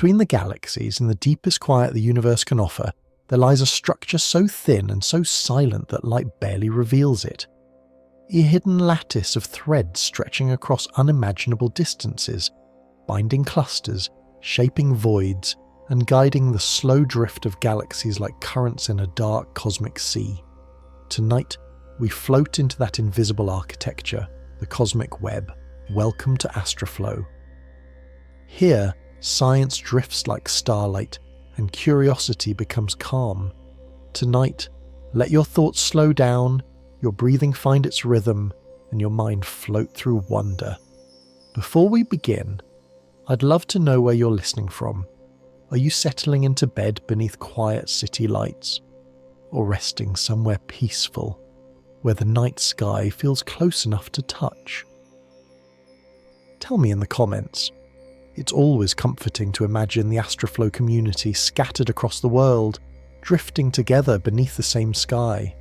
Between the galaxies and the deepest quiet the universe can offer, there lies a structure so thin and so silent that light barely reveals it. A hidden lattice of threads stretching across unimaginable distances, binding clusters, shaping voids, and guiding the slow drift of galaxies like currents in a dark cosmic sea. Tonight, we float into that invisible architecture, the cosmic web. Welcome to AstraFlow. Here, science drifts like starlight, and curiosity becomes calm. Tonight, let your thoughts slow down, your breathing find its rhythm, and your mind float through wonder. Before we begin, I'd love to know where you're listening from. Are you settling into bed beneath quiet city lights? Or resting somewhere peaceful, where the night sky feels close enough to touch? Tell me in the comments. It's always comforting to imagine the AstraFlow community scattered across the world, drifting together beneath the same sky.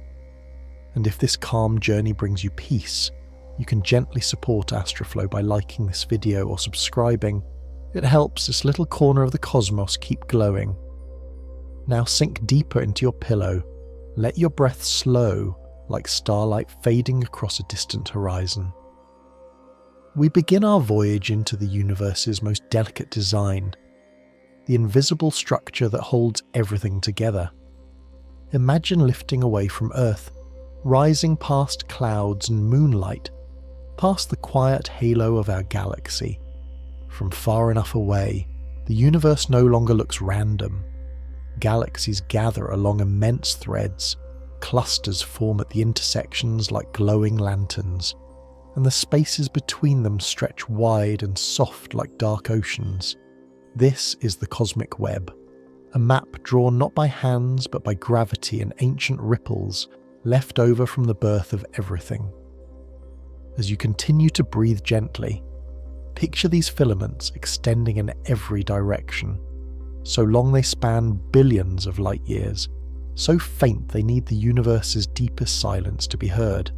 And if this calm journey brings you peace, you can gently support AstraFlow by liking this video or subscribing. It helps this little corner of the cosmos keep glowing. Now sink deeper into your pillow. Let your breath slow, like starlight fading across a distant horizon. We begin our voyage into the universe's most delicate design, the invisible structure that holds everything together. Imagine lifting away from Earth, rising past clouds and moonlight, past the quiet halo of our galaxy. From far enough away, the universe no longer looks random. Galaxies gather along immense threads, clusters form at the intersections like glowing lanterns, and the spaces between them stretch wide and soft like dark oceans. This is the cosmic web, a map drawn not by hands but by gravity and ancient ripples left over from the birth of everything. As you continue to breathe gently, picture these filaments extending in every direction, so long they span billions of light years, so faint they need the universe's deepest silence to be heard.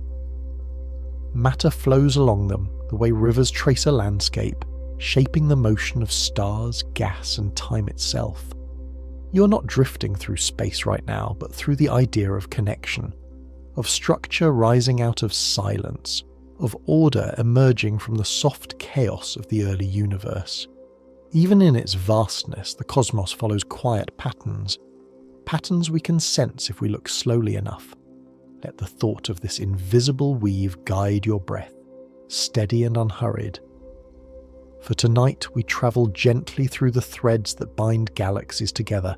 Matter flows along them the way rivers trace a landscape, shaping the motion of stars, gas, and time itself. You're not drifting through space right now, but through the idea of connection, of structure rising out of silence, of order emerging from the soft chaos of the early universe. Even in its vastness, the cosmos follows quiet patterns we can sense if we look slowly enough. Let the thought of this invisible weave guide your breath, steady and unhurried. For tonight we travel gently through the threads that bind galaxies together,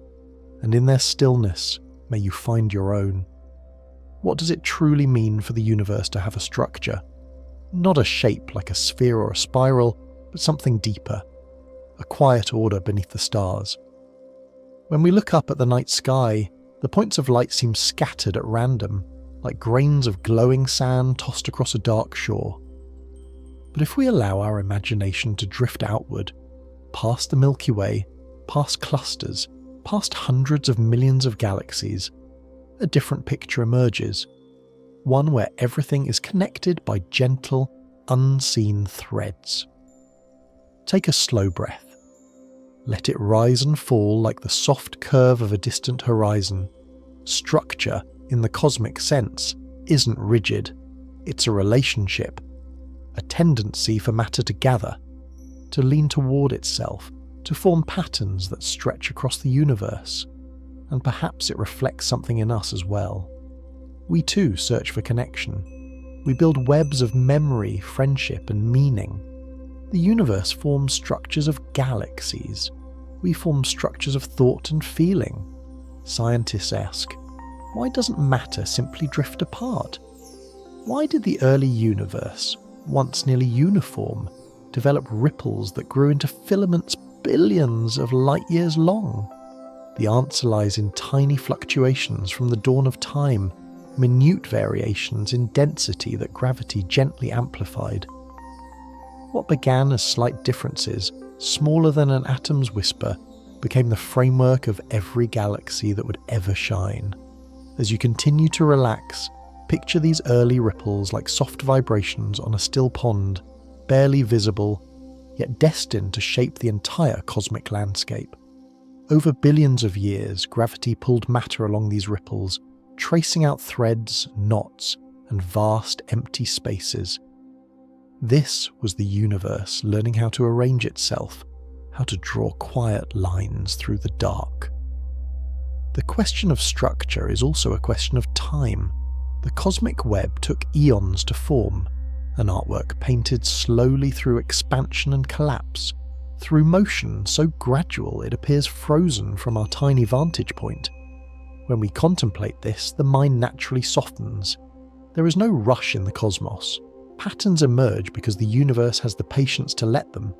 and in their stillness may you find your own. What does it truly mean for the universe to have a structure? Not a shape like a sphere or a spiral, but something deeper, a quiet order beneath the stars. When we look up at the night sky, the points of light seem scattered at random, like grains of glowing sand tossed across a dark shore. But if we allow our imagination to drift outward, past the Milky Way, past clusters, past hundreds of millions of galaxies, a different picture emerges, one where everything is connected by gentle, unseen threads. Take a slow breath. Let it rise and fall like the soft curve of a distant horizon. Structure, in the cosmic sense, isn't rigid. It's a relationship, a tendency for matter to gather, to lean toward itself, to form patterns that stretch across the universe. And perhaps it reflects something in us as well. We too search for connection. We build webs of memory, friendship, and meaning. The universe forms structures of galaxies. We form structures of thought and feeling. Scientists ask, why doesn't matter simply drift apart? Why did the early universe, once nearly uniform, develop ripples that grew into filaments billions of light years long? The answer lies in tiny fluctuations from the dawn of time, minute variations in density that gravity gently amplified. What began as slight differences, smaller than an atom's whisper, became the framework of every galaxy that would ever shine. As you continue to relax, picture these early ripples like soft vibrations on a still pond, barely visible, yet destined to shape the entire cosmic landscape. Over billions of years, gravity pulled matter along these ripples, tracing out threads, knots, and vast empty spaces. This was the universe learning how to arrange itself, how to draw quiet lines through the dark. The question of structure is also a question of time. The cosmic web took eons to form, an artwork painted slowly through expansion and collapse, through motion so gradual it appears frozen from our tiny vantage point. When we contemplate this, the mind naturally softens. There is no rush in the cosmos. Patterns emerge because the universe has the patience to let them.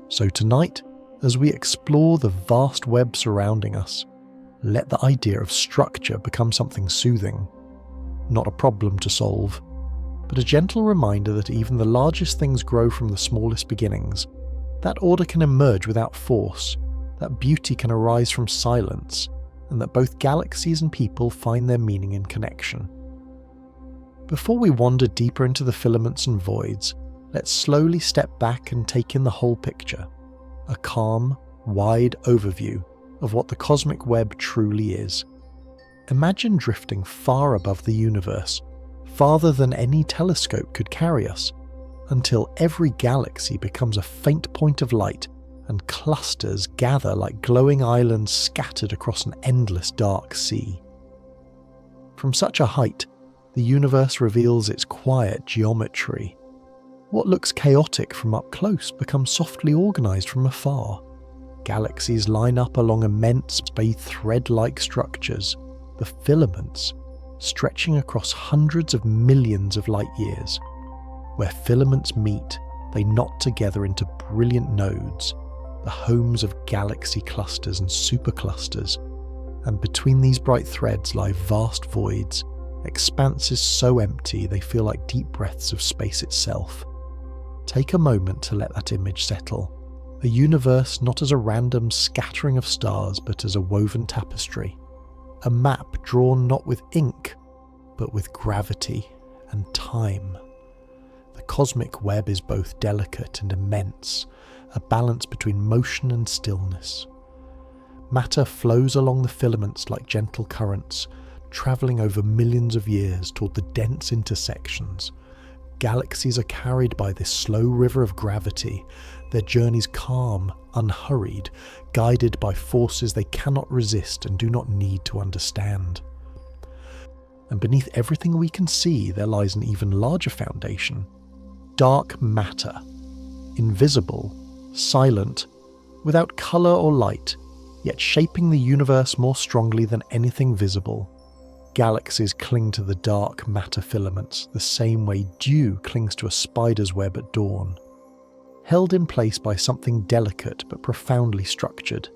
So tonight, as we explore the vast web surrounding us, let the idea of structure become something soothing. Not a problem to solve, but a gentle reminder that even the largest things grow from the smallest beginnings. That order can emerge without force, that beauty can arise from silence, and that both galaxies and people find their meaning in connection. Before we wander deeper into the filaments and voids, let's slowly step back and take in the whole picture, a calm, wide overview of what the cosmic web truly is. Imagine drifting far above the universe, farther than any telescope could carry us, until every galaxy becomes a faint point of light and clusters gather like glowing islands scattered across an endless dark sea. From such a height, the universe reveals its quiet geometry. What looks chaotic from up close becomes softly organised from afar. Galaxies line up along immense, thread-like structures, the filaments, stretching across hundreds of millions of light years. Where filaments meet, they knot together into brilliant nodes, the homes of galaxy clusters and superclusters, and between these bright threads lie vast voids, expanses so empty they feel like deep breaths of space itself. Take a moment to let that image settle. A universe not as a random scattering of stars but as a woven tapestry. A map drawn not with ink, but with gravity and time. The cosmic web is both delicate and immense, a balance between motion and stillness. Matter flows along the filaments like gentle currents, travelling over millions of years toward the dense intersections. Galaxies are carried by this slow river of gravity, their journeys calm, unhurried, guided by forces they cannot resist and do not need to understand. And beneath everything we can see, there lies an even larger foundation. Dark matter. Invisible, silent, without colour or light, yet shaping the universe more strongly than anything visible. Galaxies cling to the dark matter filaments the same way dew clings to a spider's web at dawn, held in place by something delicate but profoundly structured.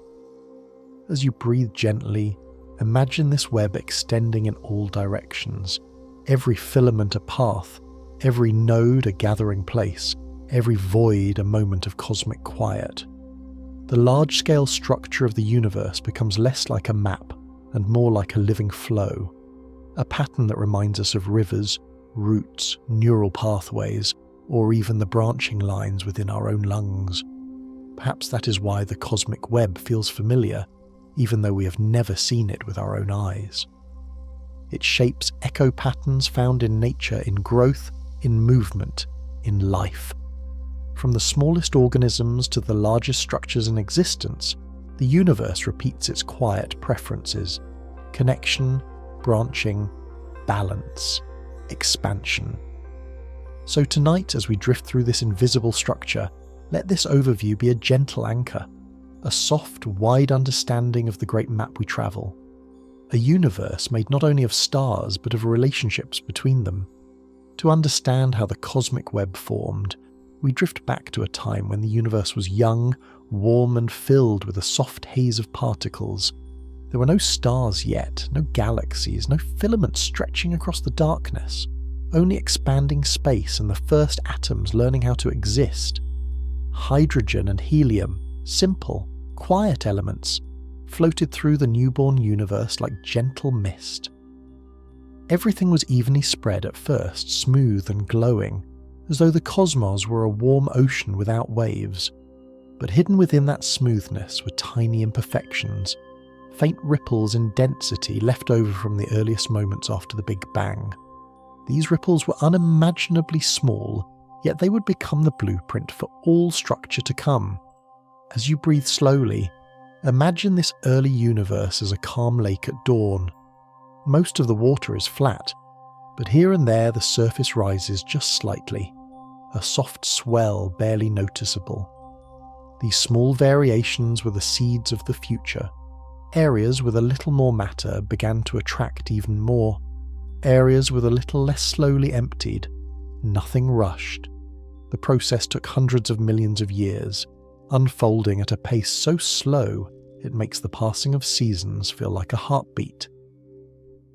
As you breathe gently, imagine this web extending in all directions, every filament a path, every node a gathering place, every void a moment of cosmic quiet. The large-scale structure of the universe becomes less like a map and more like a living flow, a pattern that reminds us of rivers, roots, neural pathways, or even the branching lines within our own lungs. Perhaps that is why the cosmic web feels familiar, even though we have never seen it with our own eyes. It shapes echo patterns found in nature, in growth, in movement, in life. From the smallest organisms to the largest structures in existence, the universe repeats its quiet preferences: connection, branching, balance, expansion. So tonight, as we drift through this invisible structure, let this overview be a gentle anchor, a soft, wide understanding of the great map we travel. A universe made not only of stars but of relationships between them. To understand how the cosmic web formed, we drift back to a time when the universe was young, warm and filled with a soft haze of particles. There were no stars yet, no galaxies, no filaments stretching across the darkness, only expanding space and the first atoms learning how to exist. Hydrogen and helium, simple, quiet elements, floated through the newborn universe like gentle mist. Everything was evenly spread at first, smooth and glowing, as though the cosmos were a warm ocean without waves. But hidden within that smoothness were tiny imperfections, faint ripples in density left over from the earliest moments after the Big Bang. These ripples were unimaginably small, yet they would become the blueprint for all structure to come. As you breathe slowly, imagine this early universe as a calm lake at dawn. Most of the water is flat, but here and there the surface rises just slightly, a soft swell barely noticeable. These small variations were the seeds of the future. Areas with a little more matter began to attract even more. Areas with a little less slowly emptied. Nothing rushed. The process took hundreds of millions of years, unfolding at a pace so slow it makes the passing of seasons feel like a heartbeat.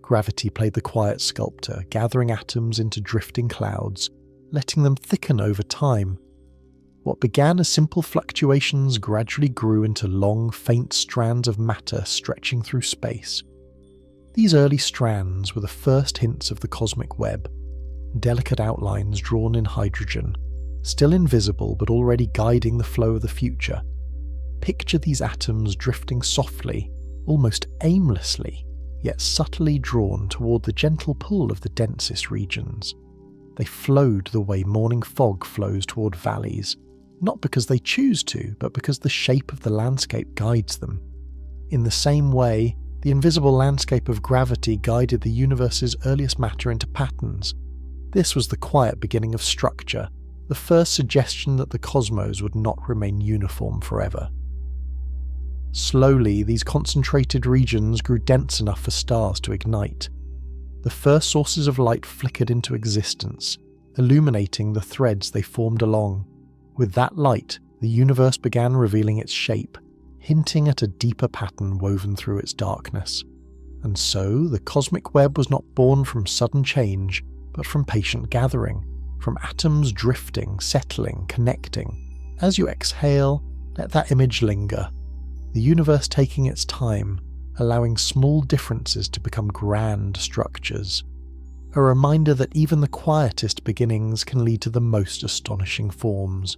Gravity played the quiet sculptor, gathering atoms into drifting clouds, letting them thicken over time. What began as simple fluctuations gradually grew into long, faint strands of matter stretching through space. These early strands were the first hints of the cosmic web, delicate outlines drawn in hydrogen, still invisible but already guiding the flow of the future. Picture these atoms drifting softly, almost aimlessly, yet subtly drawn toward the gentle pull of the densest regions. They flowed the way morning fog flows toward valleys, not because they choose to, but because the shape of the landscape guides them. In the same way, the invisible landscape of gravity guided the universe's earliest matter into patterns. This was the quiet beginning of structure, the first suggestion that the cosmos would not remain uniform forever. Slowly, these concentrated regions grew dense enough for stars to ignite. The first sources of light flickered into existence, illuminating the threads they formed along. With that light, the universe began revealing its shape, hinting at a deeper pattern woven through its darkness. And so, the cosmic web was not born from sudden change, but from patient gathering, from atoms drifting, settling, connecting. As you exhale, let that image linger, the universe taking its time, allowing small differences to become grand structures. A reminder that even the quietest beginnings can lead to the most astonishing forms.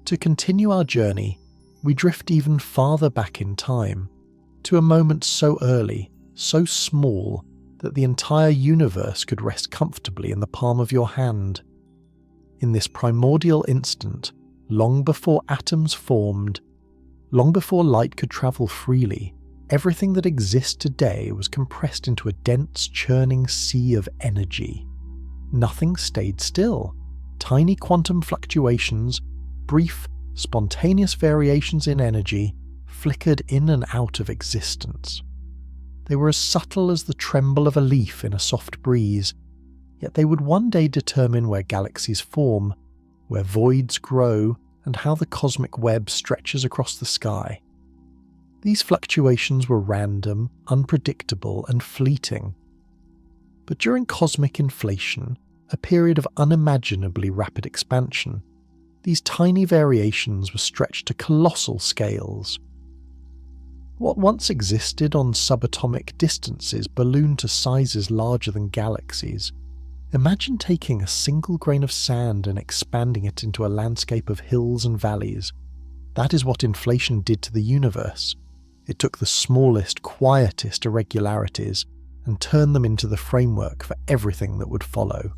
To continue our journey, we drift even farther back in time, to a moment so early, so small, that the entire universe could rest comfortably in the palm of your hand. In this primordial instant, long before atoms formed, long before light could travel freely, everything that exists today was compressed into a dense, churning sea of energy. Nothing stayed still. Tiny quantum fluctuations, brief, spontaneous variations in energy, flickered in and out of existence. They were as subtle as the tremble of a leaf in a soft breeze, yet they would one day determine where galaxies form, where voids grow, and how the cosmic web stretches across the sky. These fluctuations were random, unpredictable, and fleeting. But during cosmic inflation, a period of unimaginably rapid expansion, these tiny variations were stretched to colossal scales. What once existed on subatomic distances ballooned to sizes larger than galaxies. Imagine taking a single grain of sand and expanding it into a landscape of hills and valleys. That is what inflation did to the universe. It took the smallest, quietest irregularities and turned them into the framework for everything that would follow.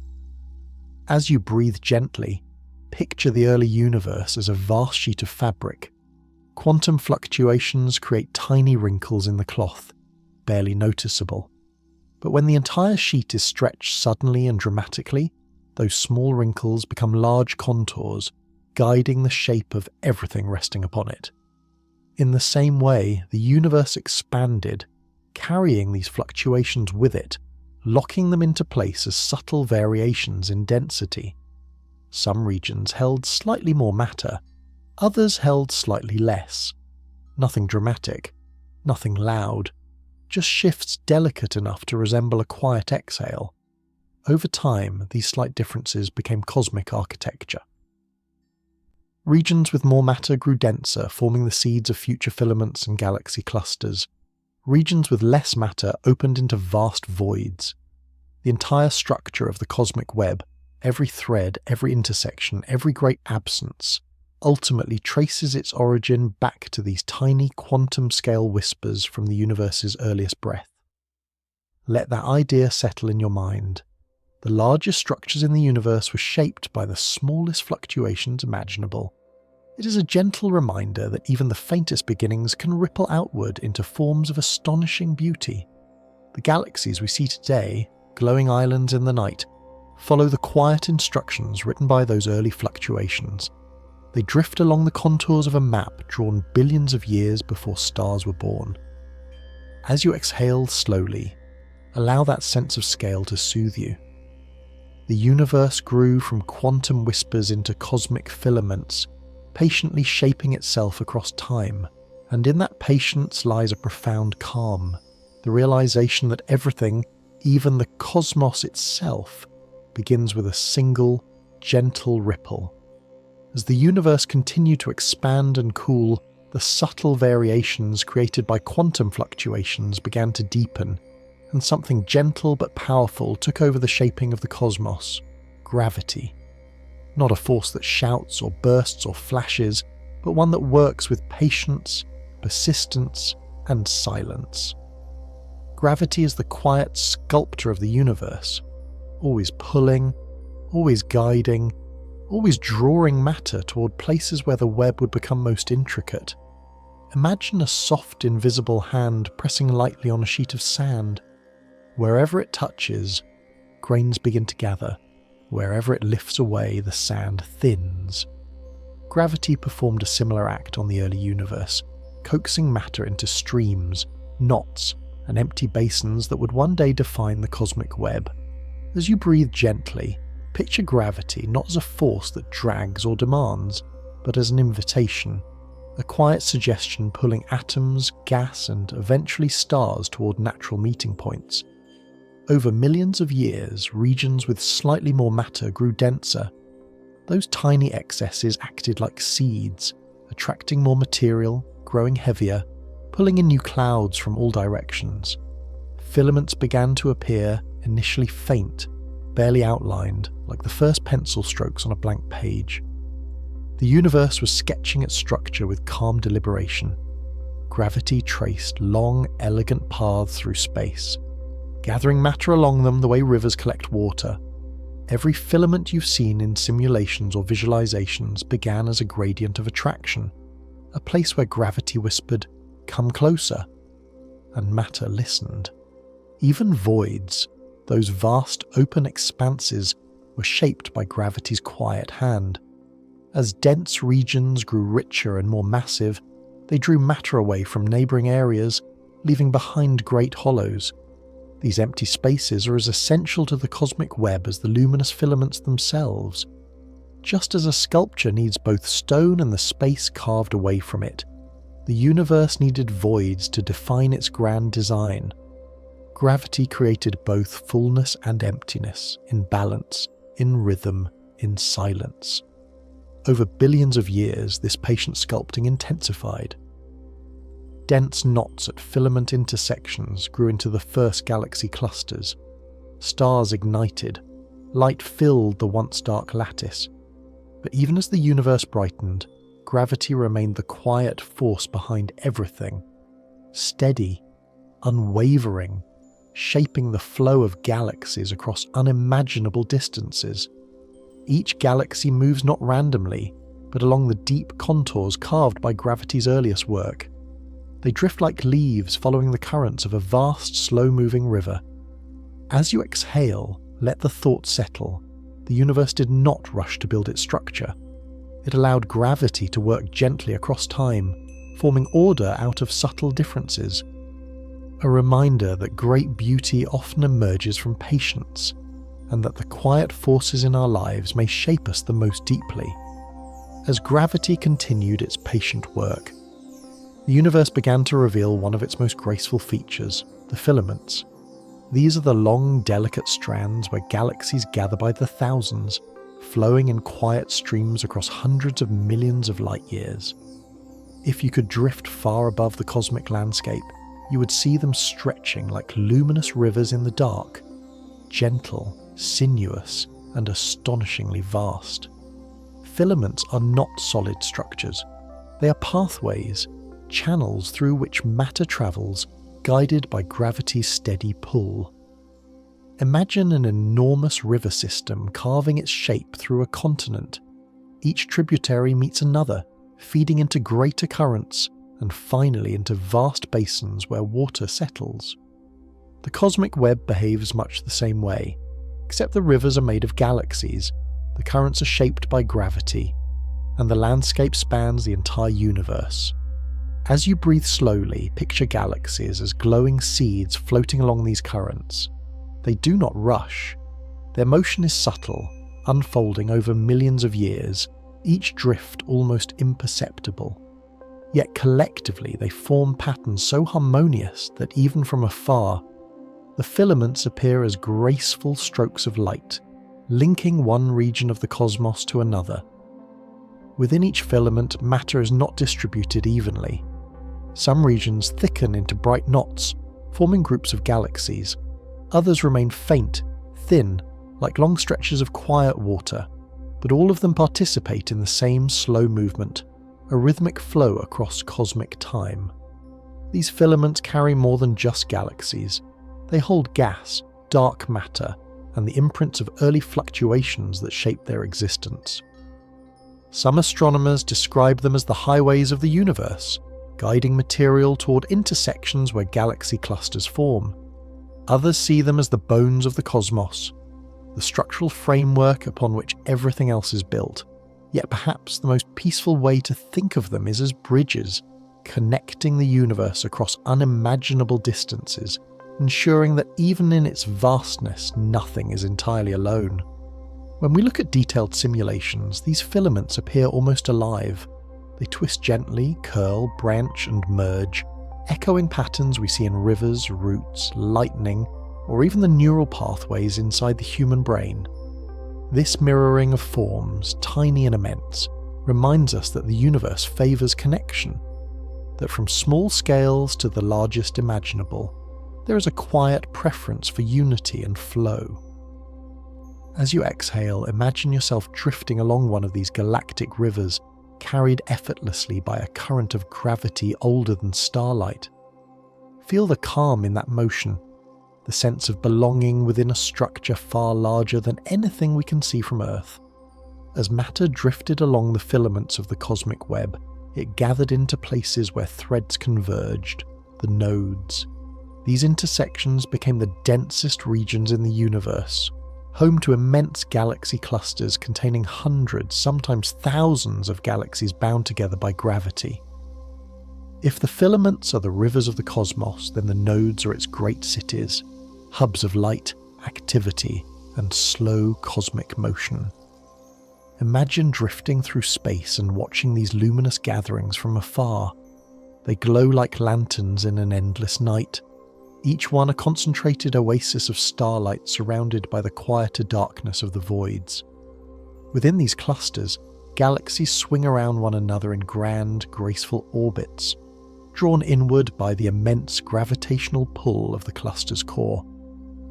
As you breathe gently, picture the early universe as a vast sheet of fabric. Quantum fluctuations create tiny wrinkles in the cloth, barely noticeable. But when the entire sheet is stretched suddenly and dramatically, those small wrinkles become large contours, guiding the shape of everything resting upon it. In the same way, the universe expanded, carrying these fluctuations with it, locking them into place as subtle variations in density. Some regions held slightly more matter, others held slightly less. Nothing dramatic, nothing loud, just shifts delicate enough to resemble a quiet exhale. Over time, these slight differences became cosmic architecture. Regions with more matter grew denser, forming the seeds of future filaments and galaxy clusters. Regions with less matter opened into vast voids. The entire structure of the cosmic web, every thread, every intersection, every great absence, ultimately traces its origin back to these tiny quantum-scale whispers from the universe's earliest breath. Let that idea settle in your mind. The largest structures in the universe were shaped by the smallest fluctuations imaginable. It is a gentle reminder that even the faintest beginnings can ripple outward into forms of astonishing beauty. The galaxies we see today, glowing islands in the night, follow the quiet instructions written by those early fluctuations. They drift along the contours of a map drawn billions of years before stars were born. As you exhale slowly, allow that sense of scale to soothe you. The universe grew from quantum whispers into cosmic filaments, patiently shaping itself across time, and in that patience lies a profound calm, the realization that everything, even the cosmos itself, begins with a single, gentle ripple. As the universe continued to expand and cool, the subtle variations created by quantum fluctuations began to deepen, and something gentle but powerful took over the shaping of the cosmos: gravity. Not a force that shouts or bursts or flashes, but one that works with patience, persistence, and silence. Gravity is the quiet sculptor of the universe, always pulling, always guiding, always drawing matter toward places where the web would become most intricate. Imagine a soft, invisible hand pressing lightly on a sheet of sand. Wherever it touches, grains begin to gather. Wherever it lifts away, the sand thins. Gravity performed a similar act on the early universe, coaxing matter into streams, knots, and empty basins that would one day define the cosmic web. As you breathe gently, picture gravity not as a force that drags or demands, but as an invitation, a quiet suggestion pulling atoms, gas, and eventually stars toward natural meeting points. Over millions of years, regions with slightly more matter grew denser. Those tiny excesses acted like seeds, attracting more material, growing heavier, pulling in new clouds from all directions. Filaments began to appear, initially faint, barely outlined, like the first pencil strokes on a blank page. The universe was sketching its structure with calm deliberation. Gravity traced long, elegant paths through space, gathering matter along them the way rivers collect water. Every filament you've seen in simulations or visualizations began as a gradient of attraction, a place where gravity whispered, "Come closer," and matter listened. Even voids, those vast open expanses, were shaped by gravity's quiet hand. As dense regions grew richer and more massive, they drew matter away from neighbouring areas, leaving behind great hollows. These empty spaces are as essential to the cosmic web as the luminous filaments themselves. Just as a sculpture needs both stone and the space carved away from it, the universe needed voids to define its grand design. Gravity created both fullness and emptiness, in balance, in rhythm, in silence. Over billions of years, this patient sculpting intensified. Dense knots at filament intersections grew into the first galaxy clusters. Stars ignited. Light filled the once dark lattice. But even as the universe brightened, gravity remained the quiet force behind everything. Steady, unwavering, shaping the flow of galaxies across unimaginable distances. Each galaxy moves not randomly, but along the deep contours carved by gravity's earliest work. They drift like leaves following the currents of a vast, slow-moving river. As you exhale, let the thought settle. The universe did not rush to build its structure. It allowed gravity to work gently across time, forming order out of subtle differences. A reminder that great beauty often emerges from patience, and that the quiet forces in our lives may shape us the most deeply. As gravity continued its patient work, the universe began to reveal one of its most graceful features, the filaments. These are the long, delicate strands where galaxies gather by the thousands, flowing in quiet streams across hundreds of millions of light years. If you could drift far above the cosmic landscape, you would see them stretching like luminous rivers in the dark, gentle, sinuous, and astonishingly vast. Filaments are not solid structures. They are pathways, channels through which matter travels, guided by gravity's steady pull. Imagine an enormous river system carving its shape through a continent. Each tributary meets another, feeding into greater currents and finally into vast basins where water settles. The cosmic web behaves much the same way, except the rivers are made of galaxies, the currents are shaped by gravity, and the landscape spans the entire universe. As you breathe slowly, picture galaxies as glowing seeds floating along these currents. They do not rush. Their motion is subtle, unfolding over millions of years, each drift almost imperceptible. Yet collectively they form patterns so harmonious that even from afar, the filaments appear as graceful strokes of light, linking one region of the cosmos to another. Within each filament, matter is not distributed evenly. Some regions thicken into bright knots, forming groups of galaxies. Others remain faint, thin, like long stretches of quiet water, but all of them participate in the same slow movement, a rhythmic flow across cosmic time. These filaments carry more than just galaxies. They hold gas, dark matter, and the imprints of early fluctuations that shape their existence. Some astronomers describe them as the highways of the universe, guiding material toward intersections where galaxy clusters form. Others see them as the bones of the cosmos, the structural framework upon which everything else is built. Yet perhaps the most peaceful way to think of them is as bridges, connecting the universe across unimaginable distances, ensuring that even in its vastness, nothing is entirely alone. When we look at detailed simulations, these filaments appear almost alive. They twist gently, curl, branch, and merge, echoing patterns we see in rivers, roots, lightning, or even the neural pathways inside the human brain. This mirroring of forms, tiny and immense, reminds us that the universe favours connection, that from small scales to the largest imaginable, there is a quiet preference for unity and flow. As you exhale, imagine yourself drifting along one of these galactic rivers, carried effortlessly by a current of gravity older than starlight. Feel the calm in that motion, the sense of belonging within a structure far larger than anything we can see from Earth. As matter drifted along the filaments of the cosmic web, it gathered into places where threads converged, the nodes. These intersections became the densest regions in the universe, home to immense galaxy clusters containing hundreds, sometimes thousands of galaxies bound together by gravity. If the filaments are the rivers of the cosmos, then the nodes are its great cities, hubs of light, activity, and slow cosmic motion. Imagine drifting through space and watching these luminous gatherings from afar. They glow like lanterns in an endless night, each one a concentrated oasis of starlight surrounded by the quieter darkness of the voids. Within these clusters, galaxies swing around one another in grand, graceful orbits, drawn inward by the immense gravitational pull of the cluster's core.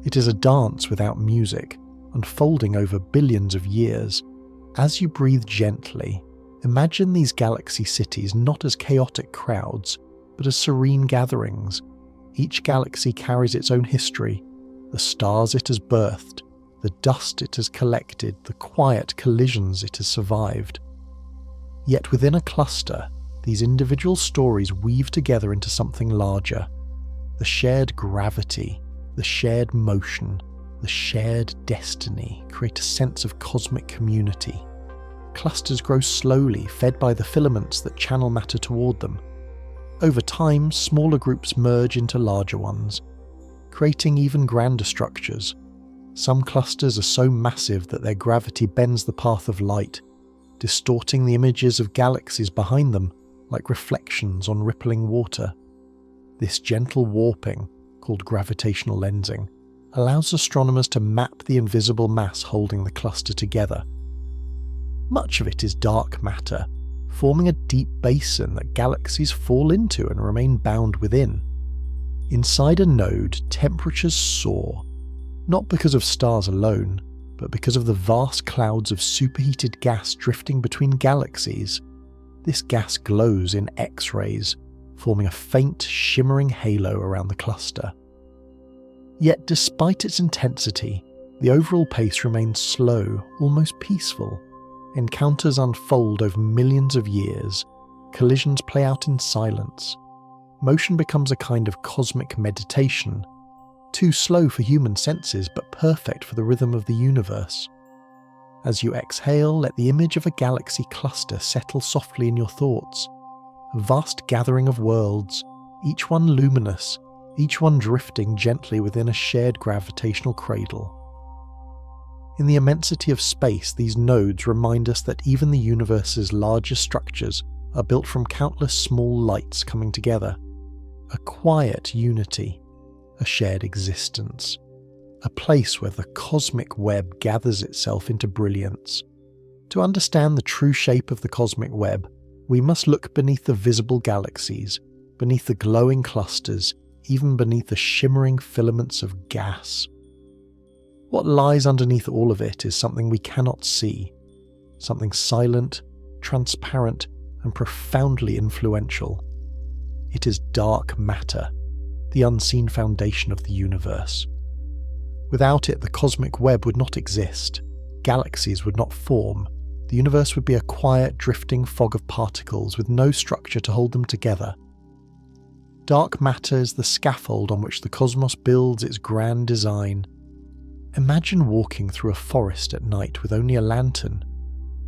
It is a dance without music, unfolding over billions of years. As you breathe gently, imagine these galaxy cities not as chaotic crowds, but as serene gatherings. Each galaxy carries its own history, the stars it has birthed, the dust it has collected, the quiet collisions it has survived. Yet within a cluster, these individual stories weave together into something larger. The shared gravity, the shared motion, the shared destiny create a sense of cosmic community. Clusters grow slowly, fed by the filaments that channel matter toward them. Over time, smaller groups merge into larger ones, creating even grander structures. Some clusters are so massive that their gravity bends the path of light, distorting the images of galaxies behind them like reflections on rippling water. This gentle warping, called gravitational lensing, allows astronomers to map the invisible mass holding the cluster together. Much of it is dark matter, forming a deep basin that galaxies fall into and remain bound within. Inside a node, temperatures soar, not because of stars alone, but because of the vast clouds of superheated gas drifting between galaxies, this gas glows in X-rays, forming a faint, shimmering halo around the cluster. Yet despite its intensity, the overall pace remains slow, almost peaceful. Encounters unfold over millions of years, collisions play out in silence. Motion becomes a kind of cosmic meditation, too slow for human senses but perfect for the rhythm of the universe. As you exhale, let the image of a galaxy cluster settle softly in your thoughts. A vast gathering of worlds, each one luminous, each one drifting gently within a shared gravitational cradle. In the immensity of space, these nodes remind us that even the universe's largest structures are built from countless small lights coming together. A quiet unity, a shared existence, a place where the cosmic web gathers itself into brilliance. To understand the true shape of the cosmic web, we must look beneath the visible galaxies, beneath the glowing clusters, even beneath the shimmering filaments of gas. What lies underneath all of it is something we cannot see, something silent, transparent, and profoundly influential. It is dark matter, the unseen foundation of the universe. Without it, the cosmic web would not exist, galaxies would not form, the universe would be a quiet, drifting fog of particles with no structure to hold them together. Dark matter is the scaffold on which the cosmos builds its grand design. Imagine walking through a forest at night with only a lantern.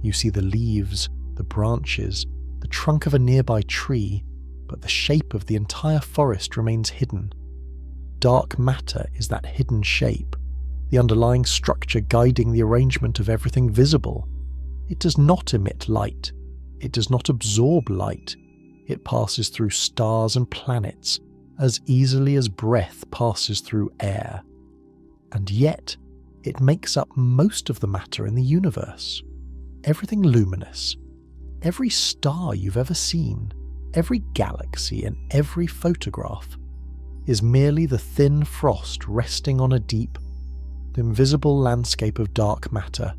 You see the leaves, the branches, the trunk of a nearby tree, but the shape of the entire forest remains hidden. Dark matter is that hidden shape, the underlying structure guiding the arrangement of everything visible. It does not emit light. It does not absorb light. It passes through stars and planets as easily as breath passes through air. And yet, it makes up most of the matter in the universe. Everything luminous, every star you've ever seen, every galaxy and every photograph is merely the thin frost resting on a deep, invisible landscape of dark matter.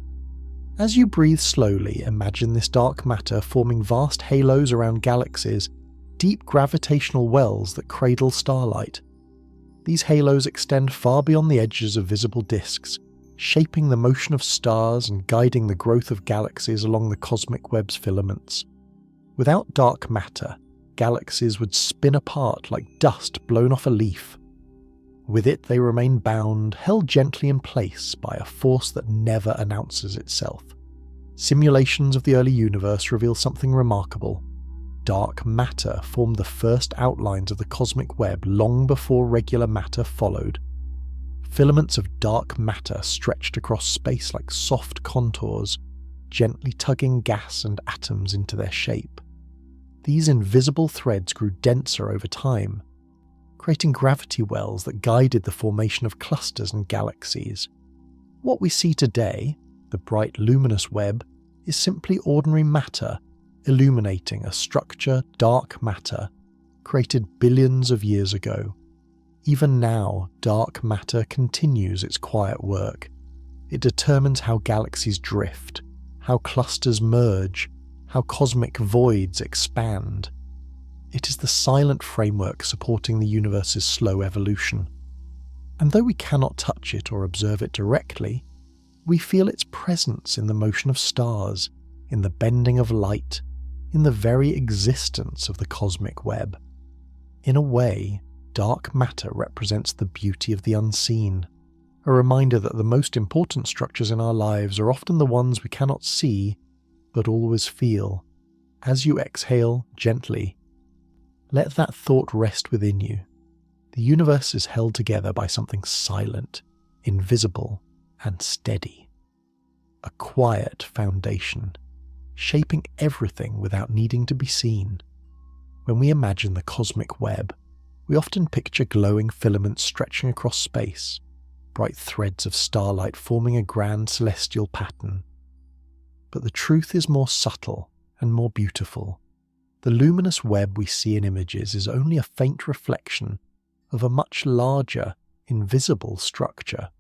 As you breathe slowly, imagine this dark matter forming vast halos around galaxies, deep gravitational wells that cradle starlight. These halos extend far beyond the edges of visible disks, shaping the motion of stars and guiding the growth of galaxies along the cosmic web's filaments. Without dark matter, galaxies would spin apart like dust blown off a leaf. With it, they remain bound, held gently in place by a force that never announces itself. Simulations of the early universe reveal something remarkable. Dark matter formed the first outlines of the cosmic web long before regular matter followed. Filaments of dark matter stretched across space like soft contours, gently tugging gas and atoms into their shape. These invisible threads grew denser over time, creating gravity wells that guided the formation of clusters and galaxies. What we see today, the bright luminous web, is simply ordinary matter illuminating a structure, dark matter, created billions of years ago. Even now, dark matter continues its quiet work. It determines how galaxies drift, how clusters merge, how cosmic voids expand. It is the silent framework supporting the universe's slow evolution. And though we cannot touch it or observe it directly, we feel its presence in the motion of stars, in the bending of light, in the very existence of the cosmic web. In a way, dark matter represents the beauty of the unseen, a reminder that the most important structures in our lives are often the ones we cannot see, but always feel. As you exhale gently, let that thought rest within you. The universe is held together by something silent, invisible, and steady. A quiet foundation, shaping everything without needing to be seen. When we imagine the cosmic web, we often picture glowing filaments stretching across space, bright threads of starlight forming a grand celestial pattern. But the truth is more subtle and more beautiful. The luminous web we see in images is only a faint reflection of a much larger, invisible structure.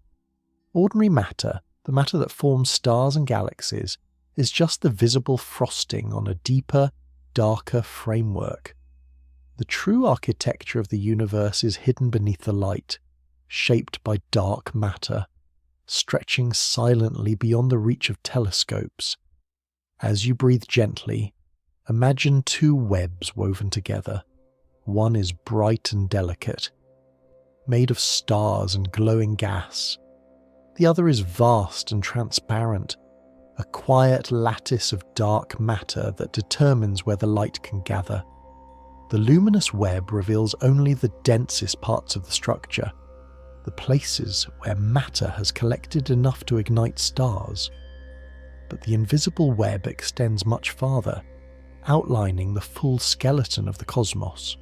Ordinary matter The matter that forms stars and galaxies is just the visible frosting on a deeper, darker framework. The true architecture of the universe is hidden beneath the light, shaped by dark matter, stretching silently beyond the reach of telescopes. As you breathe gently, imagine two webs woven together. One is bright and delicate, made of stars and glowing gas. The other is vast and transparent, a quiet lattice of dark matter that determines where the light can gather. The luminous web reveals only the densest parts of the structure, the places where matter has collected enough to ignite stars. But the invisible web extends much farther, outlining the full skeleton of the cosmos.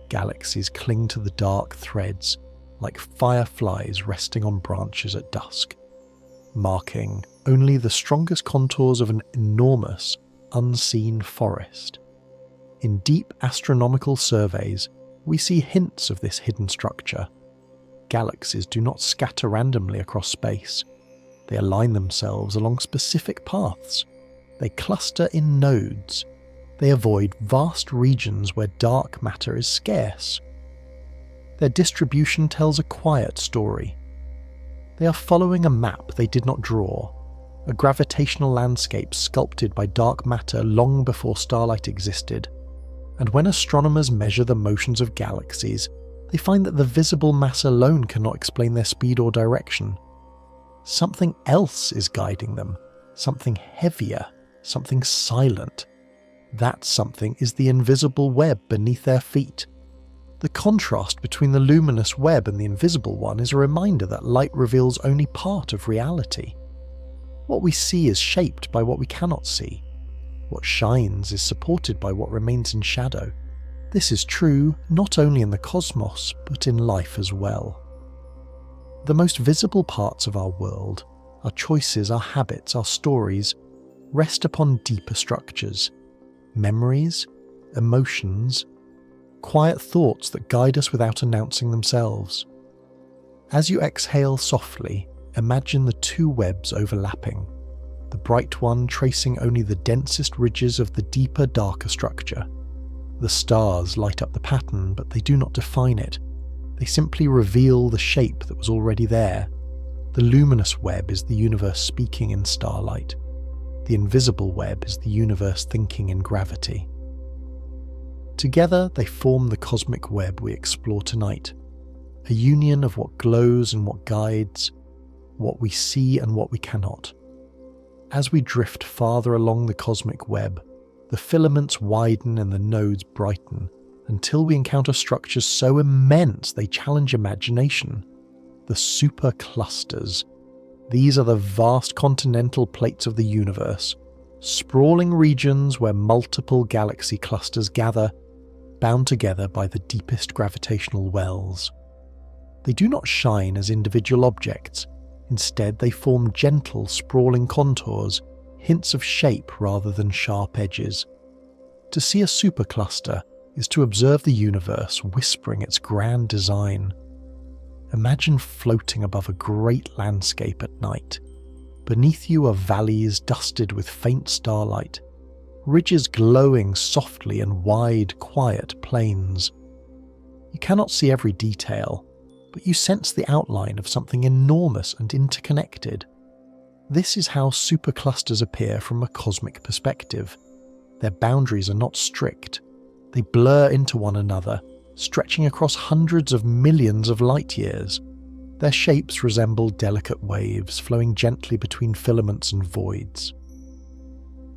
Galaxies cling to the dark threads like fireflies resting on branches at dusk, marking only the strongest contours of an enormous, unseen forest. In deep astronomical surveys, we see hints of this hidden structure. Galaxies do not scatter randomly across space. They align themselves along specific paths. They cluster in nodes. They avoid vast regions where dark matter is scarce. Their distribution tells a quiet story. They are following a map they did not draw, a gravitational landscape sculpted by dark matter long before starlight existed. And when astronomers measure the motions of galaxies, they find that the visible mass alone cannot explain their speed or direction. Something else is guiding them, something heavier, something silent. That something is the invisible web beneath their feet. The contrast between the luminous web and the invisible one is a reminder that light reveals only part of reality. What we see is shaped by what we cannot see. What shines is supported by what remains in shadow. This is true not only in the cosmos, but in life as well. The most visible parts of our world, our choices, our habits, our stories, rest upon deeper structures. Memories, emotions, quiet thoughts that guide us without announcing themselves. As you exhale softly, imagine the two webs overlapping, the bright one tracing only the densest ridges of the deeper, darker structure. The stars light up the pattern, but they do not define it. They simply reveal the shape that was already there. The luminous web is the universe speaking in starlight. The invisible web is the universe thinking in gravity. Together they form the cosmic web we explore tonight, a union of what glows and what guides, what we see and what we cannot. As we drift farther along the cosmic web, the filaments widen and the nodes brighten, until we encounter structures so immense they challenge imagination. The superclusters. These are the vast continental plates of the universe, sprawling regions where multiple galaxy clusters gather, bound together by the deepest gravitational wells. They do not shine as individual objects. Instead, they form gentle, sprawling contours, hints of shape rather than sharp edges. To see a supercluster is to observe the universe whispering its grand design. Imagine floating above a great landscape at night. Beneath you are valleys dusted with faint starlight, ridges glowing softly and wide, quiet plains. You cannot see every detail, but you sense the outline of something enormous and interconnected. This is how superclusters appear from a cosmic perspective. Their boundaries are not strict. They blur into one another, stretching across hundreds of millions of light years. Their shapes resemble delicate waves flowing gently between filaments and voids.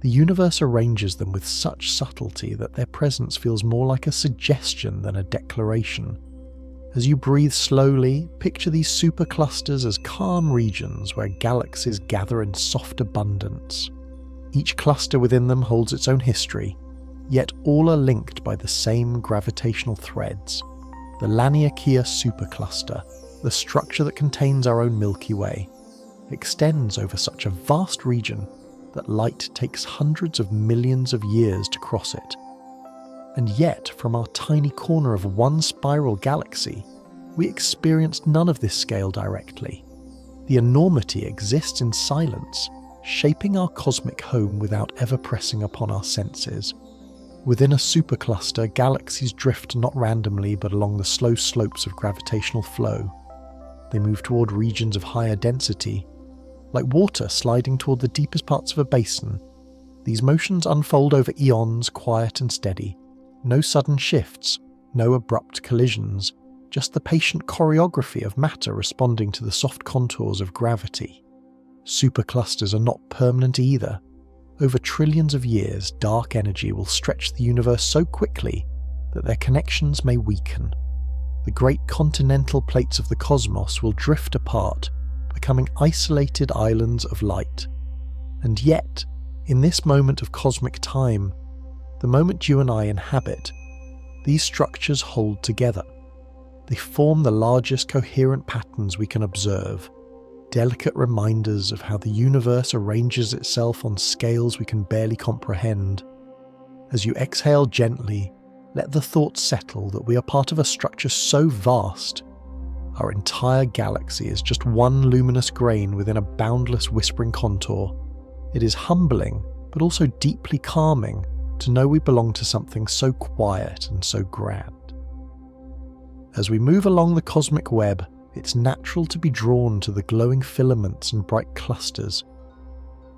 The universe arranges them with such subtlety that their presence feels more like a suggestion than a declaration. As you breathe slowly, picture these superclusters as calm regions where galaxies gather in soft abundance. Each cluster within them holds its own history, yet all are linked by the same gravitational threads. The Laniakea supercluster, the structure that contains our own Milky Way, extends over such a vast region that light takes hundreds of millions of years to cross it. And yet, from our tiny corner of one spiral galaxy, we experience none of this scale directly. The enormity exists in silence, shaping our cosmic home without ever pressing upon our senses. Within a supercluster, galaxies drift not randomly but along the slow slopes of gravitational flow. They move toward regions of higher density. Like water sliding toward the deepest parts of a basin, these motions unfold over eons, quiet and steady. No sudden shifts, no abrupt collisions, just the patient choreography of matter responding to the soft contours of gravity. Superclusters are not permanent either. Over trillions of years, dark energy will stretch the universe so quickly that their connections may weaken. The great continental plates of the cosmos will drift apart, becoming isolated islands of light. And yet, in this moment of cosmic time, the moment you and I inhabit, these structures hold together. They form the largest coherent patterns we can observe, delicate reminders of how the universe arranges itself on scales we can barely comprehend. As you exhale gently, let the thought settle that we are part of a structure so vast. Our entire galaxy is just one luminous grain within a boundless whispering contour. It is humbling, but also deeply calming, to know we belong to something so quiet and so grand. As we move along the cosmic web, it's natural to be drawn to the glowing filaments and bright clusters.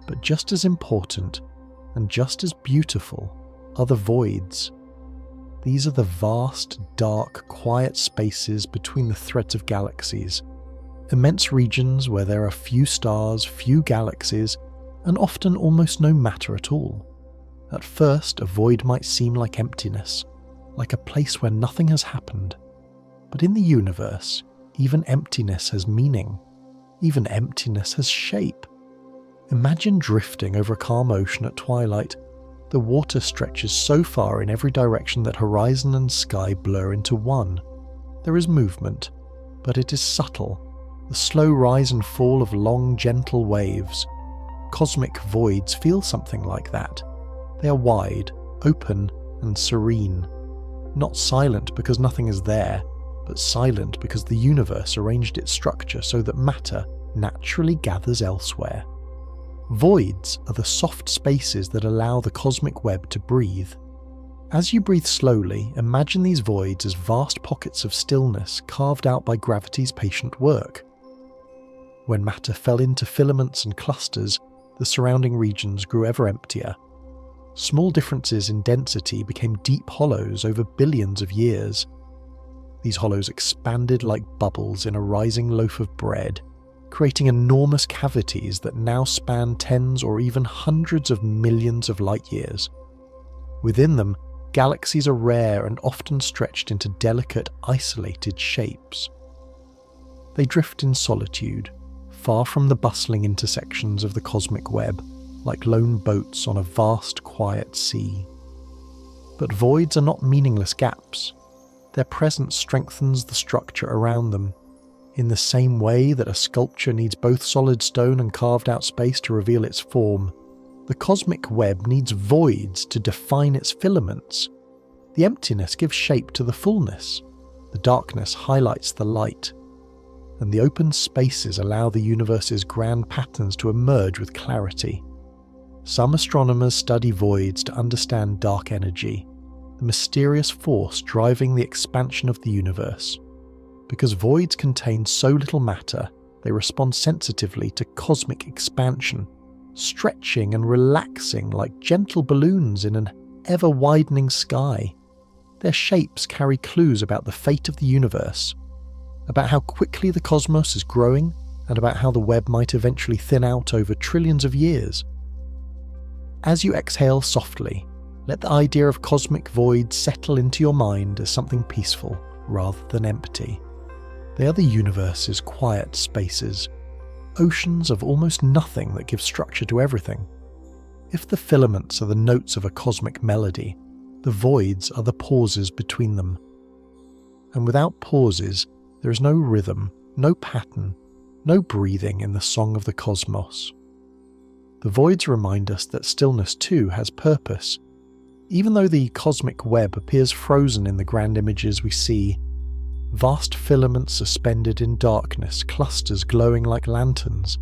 But just as important, and just as beautiful, are the voids. These are the vast, dark, quiet spaces between the threads of galaxies, immense regions where there are few stars, few galaxies, and often almost no matter at all. At first, a void might seem like emptiness, like a place where nothing has happened. But in the universe, even emptiness has meaning. Even emptiness has shape. Imagine drifting over a calm ocean at twilight. The water stretches so far in every direction that horizon and sky blur into one. There is movement, but it is subtle, the slow rise and fall of long, gentle waves. Cosmic voids feel something like that. They are wide, open, and serene. Not silent because nothing is there, but silent because the universe arranged its structure so that matter naturally gathers elsewhere. Voids are the soft spaces that allow the cosmic web to breathe. As you breathe slowly, imagine these voids as vast pockets of stillness carved out by gravity's patient work. When matter fell into filaments and clusters, the surrounding regions grew ever emptier. Small differences in density became deep hollows over billions of years. These hollows expanded like bubbles in a rising loaf of bread, creating enormous cavities that now span tens or even hundreds of millions of light years. Within them, galaxies are rare and often stretched into delicate, isolated shapes. They drift in solitude, far from the bustling intersections of the cosmic web, like lone boats on a vast, quiet sea. But voids are not meaningless gaps. Their presence strengthens the structure around them. In the same way that a sculpture needs both solid stone and carved out space to reveal its form, the cosmic web needs voids to define its filaments. The emptiness gives shape to the fullness. The darkness highlights the light. And the open spaces allow the universe's grand patterns to emerge with clarity. Some astronomers study voids to understand dark energy, the mysterious force driving the expansion of the universe. Because voids contain so little matter, they respond sensitively to cosmic expansion, stretching and relaxing like gentle balloons in an ever-widening sky. Their shapes carry clues about the fate of the universe, about how quickly the cosmos is growing, and about how the web might eventually thin out over trillions of years. As you exhale softly, let the idea of cosmic voids settle into your mind as something peaceful rather than empty. They are the universe's quiet spaces, oceans of almost nothing that give structure to everything. If the filaments are the notes of a cosmic melody, the voids are the pauses between them. And without pauses, there is no rhythm, no pattern, no breathing in the song of the cosmos. The voids remind us that stillness too has purpose. Even though the cosmic web appears frozen in the grand images we see, Vast filaments suspended in darkness, clusters glowing like lanterns.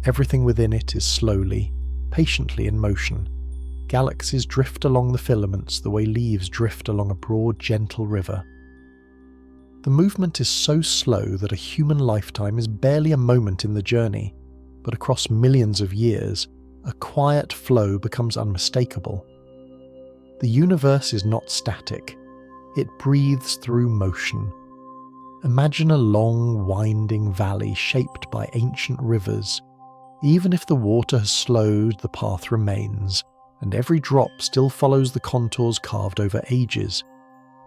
Everything within it is slowly, patiently in motion. Galaxies drift along the filaments the way leaves drift along a broad, gentle river. The movement is so slow that a human lifetime is barely a moment in the journey, but across millions of years, a quiet flow becomes unmistakable. The universe is not static. It breathes through motion. Imagine a long, winding valley shaped by ancient rivers. Even if the water has slowed, the path remains, and every drop still follows the contours carved over ages.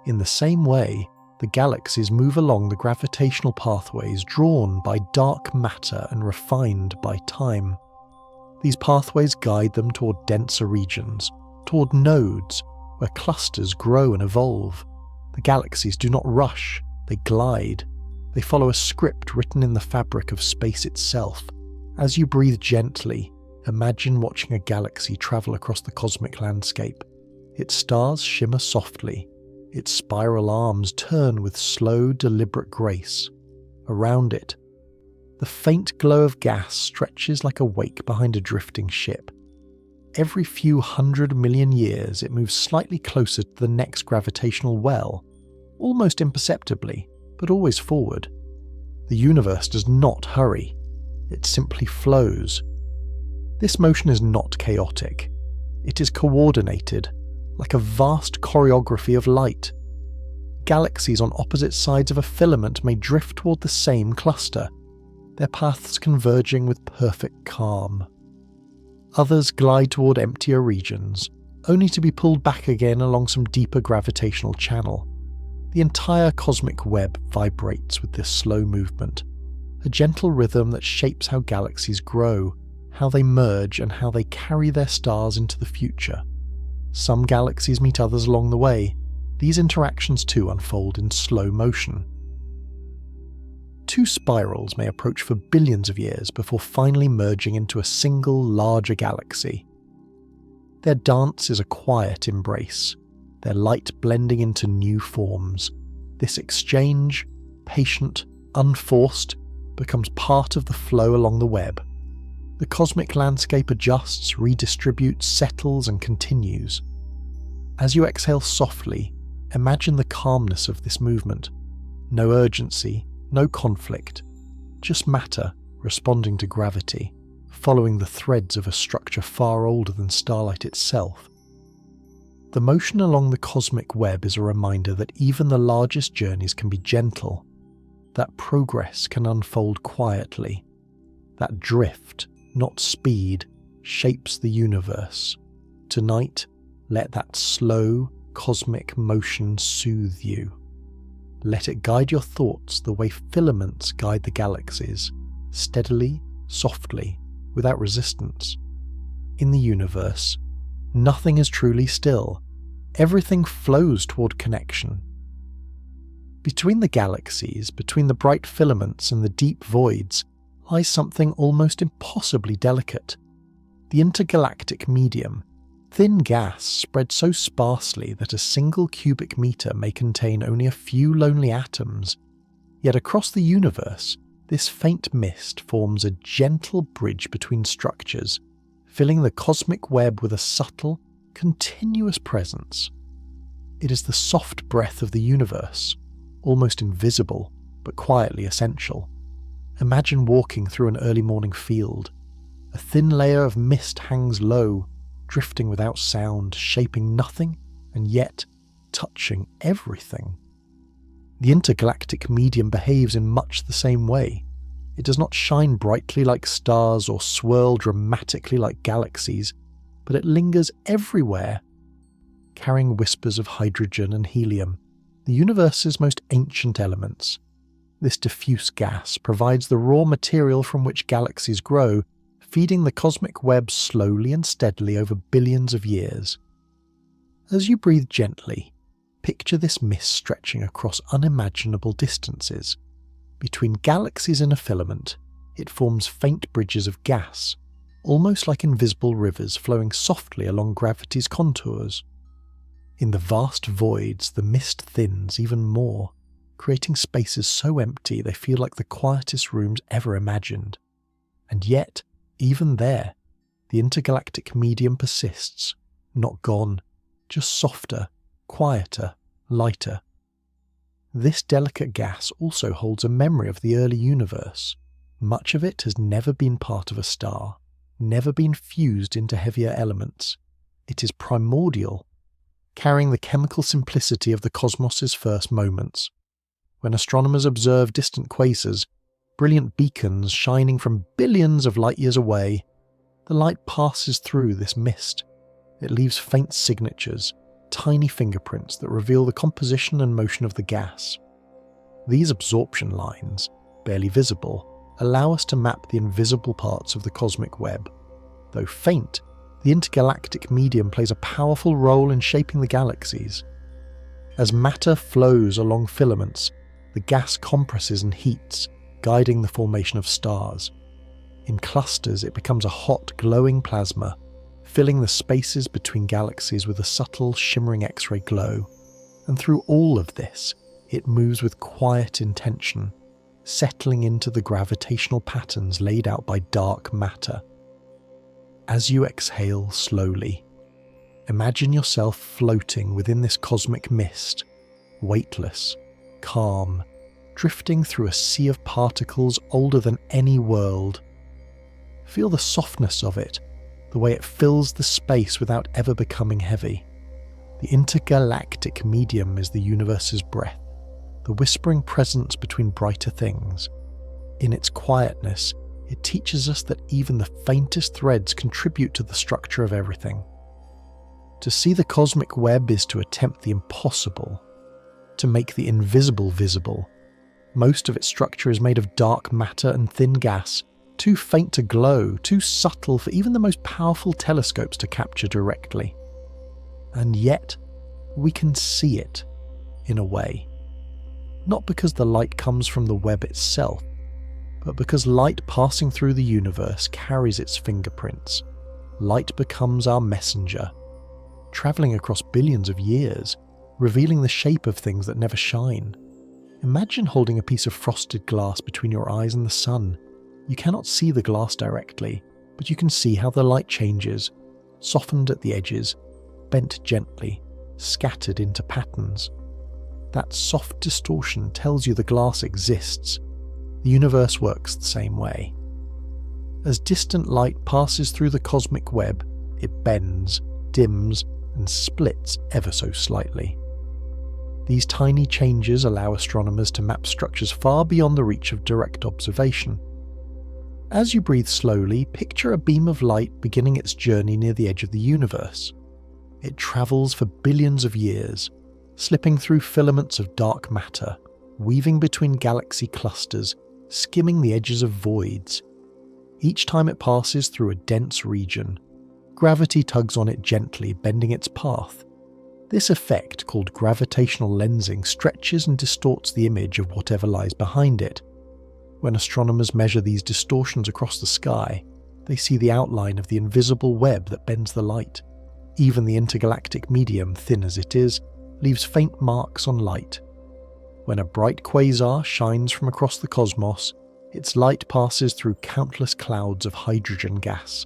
In the same way, the galaxies move along the gravitational pathways drawn by dark matter and refined by time. These pathways guide them toward denser regions, toward nodes, where clusters grow and evolve. The galaxies do not rush, they glide. They follow a script written in the fabric of space itself. As you breathe gently, imagine watching a galaxy travel across the cosmic landscape. Its stars shimmer softly. Its spiral arms turn with slow, deliberate grace. Around it, the faint glow of gas stretches like a wake behind a drifting ship. Every few 100 million years, it moves slightly closer to the next gravitational well, almost imperceptibly, but always forward. The universe does not hurry. It simply flows. This motion is not chaotic. It is coordinated, like a vast choreography of light. Galaxies on opposite sides of a filament may drift toward the same cluster, their paths converging with perfect calm. Others glide toward emptier regions, only to be pulled back again along some deeper gravitational channel. The entire cosmic web vibrates with this slow movement, a gentle rhythm that shapes how galaxies grow, how they merge, and how they carry their stars into the future. Some galaxies meet others along the way. These interactions too unfold in slow motion. Two spirals may approach for billions of years before finally merging into a single, larger galaxy. Their dance is a quiet embrace, their light blending into new forms. This exchange, patient, unforced, becomes part of the flow along the web. The cosmic landscape adjusts, redistributes, settles, and continues. As you exhale softly, imagine the calmness of this movement. No urgency, no conflict, just matter responding to gravity, following the threads of a structure far older than starlight itself. The motion along the cosmic web is a reminder that even the largest journeys can be gentle, that progress can unfold quietly, that drift, not speed, shapes the universe. Tonight, let that slow, cosmic motion soothe you. Let it guide your thoughts the way filaments guide the galaxies, steadily, softly, without resistance. In the universe, nothing is truly still. Everything flows toward connection. Between the galaxies, between the bright filaments and the deep voids, lies something almost impossibly delicate. The intergalactic medium, thin gas spread so sparsely that a single cubic meter may contain only a few lonely atoms. Yet across the universe, this faint mist forms a gentle bridge between structures, filling the cosmic web with a subtle, continuous presence. It is the soft breath of the universe, almost invisible, but quietly essential. Imagine walking through an early morning field. A thin layer of mist hangs low, drifting without sound, shaping nothing, and yet touching everything. The intergalactic medium behaves in much the same way. It does not shine brightly like stars or swirl dramatically like galaxies, but it lingers everywhere, carrying whispers of hydrogen and helium, the universe's most ancient elements. This diffuse gas provides the raw material from which galaxies grow, feeding the cosmic web slowly and steadily over billions of years. As you breathe gently, picture this mist stretching across unimaginable distances. Between galaxies in a filament, it forms faint bridges of gas, almost like invisible rivers flowing softly along gravity's contours. In the vast voids, the mist thins even more, creating spaces so empty they feel like the quietest rooms ever imagined. And yet, even there, the intergalactic medium persists, not gone, just softer, quieter, lighter. This delicate gas also holds a memory of the early universe. Much of it has never been part of a star, never been fused into heavier elements. It is primordial, carrying the chemical simplicity of the cosmos's first moments. When astronomers observe distant quasars, brilliant beacons shining from billions of light years away, the light passes through this mist. It leaves faint signatures, tiny fingerprints that reveal the composition and motion of the gas. These absorption lines, barely visible, allow us to map the invisible parts of the cosmic web. Though faint, the intergalactic medium plays a powerful role in shaping the galaxies. As matter flows along filaments, the gas compresses and heats, guiding the formation of stars. In clusters, it becomes a hot, glowing plasma, filling the spaces between galaxies with a subtle, shimmering X-ray glow. And through all of this, it moves with quiet intention, settling into the gravitational patterns laid out by dark matter. As you exhale slowly, imagine yourself floating within this cosmic mist, weightless, calm, drifting through a sea of particles older than any world. Feel the softness of it, the way it fills the space without ever becoming heavy. The intergalactic medium is the universe's breath, the whispering presence between brighter things. In its quietness, it teaches us that even the faintest threads contribute to the structure of everything. To see the cosmic web is to attempt the impossible, to make the invisible visible. Most of its structure is made of dark matter and thin gas, too faint to glow, too subtle for even the most powerful telescopes to capture directly. And yet, we can see it, in a way. Not because the light comes from the web itself, but because light passing through the universe carries its fingerprints. Light becomes our messenger, travelling across billions of years, revealing the shape of things that never shine. Imagine holding a piece of frosted glass between your eyes and the sun. You cannot see the glass directly, but you can see how the light changes, softened at the edges, bent gently, scattered into patterns. That soft distortion tells you the glass exists. The universe works the same way. As distant light passes through the cosmic web, it bends, dims, and splits ever so slightly. These tiny changes allow astronomers to map structures far beyond the reach of direct observation. As you breathe slowly, picture a beam of light beginning its journey near the edge of the universe. It travels for billions of years, slipping through filaments of dark matter, weaving between galaxy clusters, skimming the edges of voids. Each time it passes through a dense region, gravity tugs on it gently, bending its path. This effect, called gravitational lensing, stretches and distorts the image of whatever lies behind it. When astronomers measure these distortions across the sky, they see the outline of the invisible web that bends the light. Even the intergalactic medium, thin as it is, leaves faint marks on light. When a bright quasar shines from across the cosmos, its light passes through countless clouds of hydrogen gas.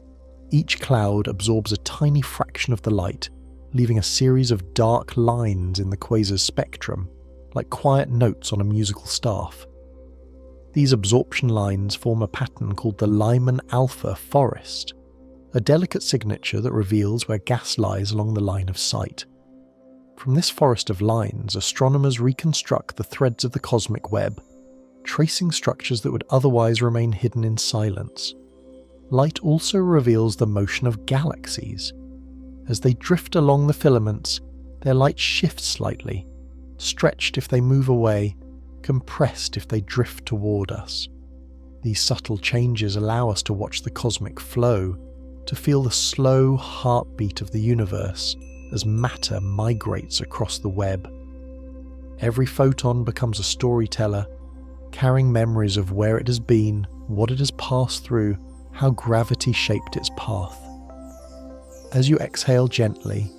Each cloud absorbs a tiny fraction of the light, leaving a series of dark lines in the quasar's spectrum, like quiet notes on a musical staff. These absorption lines form a pattern called the Lyman alpha forest, a delicate signature that reveals where gas lies along the line of sight. From this forest of lines, astronomers reconstruct the threads of the cosmic web, tracing structures that would otherwise remain hidden in silence. Light also reveals the motion of galaxies. As they drift along the filaments, their light shifts slightly, stretched if they move away, compressed if they drift toward us. These subtle changes allow us to watch the cosmic flow, to feel the slow heartbeat of the universe as matter migrates across the web. Every photon becomes a storyteller, carrying memories of where it has been, what it has passed through, how gravity shaped its path. As you exhale gently,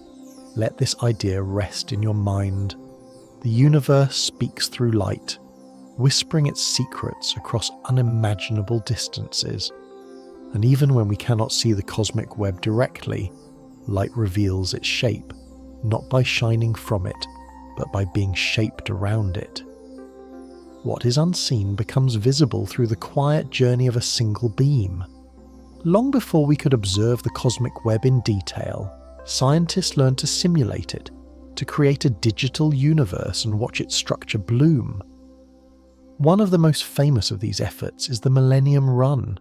let this idea rest in your mind. The universe speaks through light, whispering its secrets across unimaginable distances. And even when we cannot see the cosmic web directly, light reveals its shape, not by shining from it, but by being shaped around it. What is unseen becomes visible through the quiet journey of a single beam. Long before we could observe the cosmic web in detail, scientists learned to simulate it, to create a digital universe and watch its structure bloom. One of the most famous of these efforts is the Millennium Run,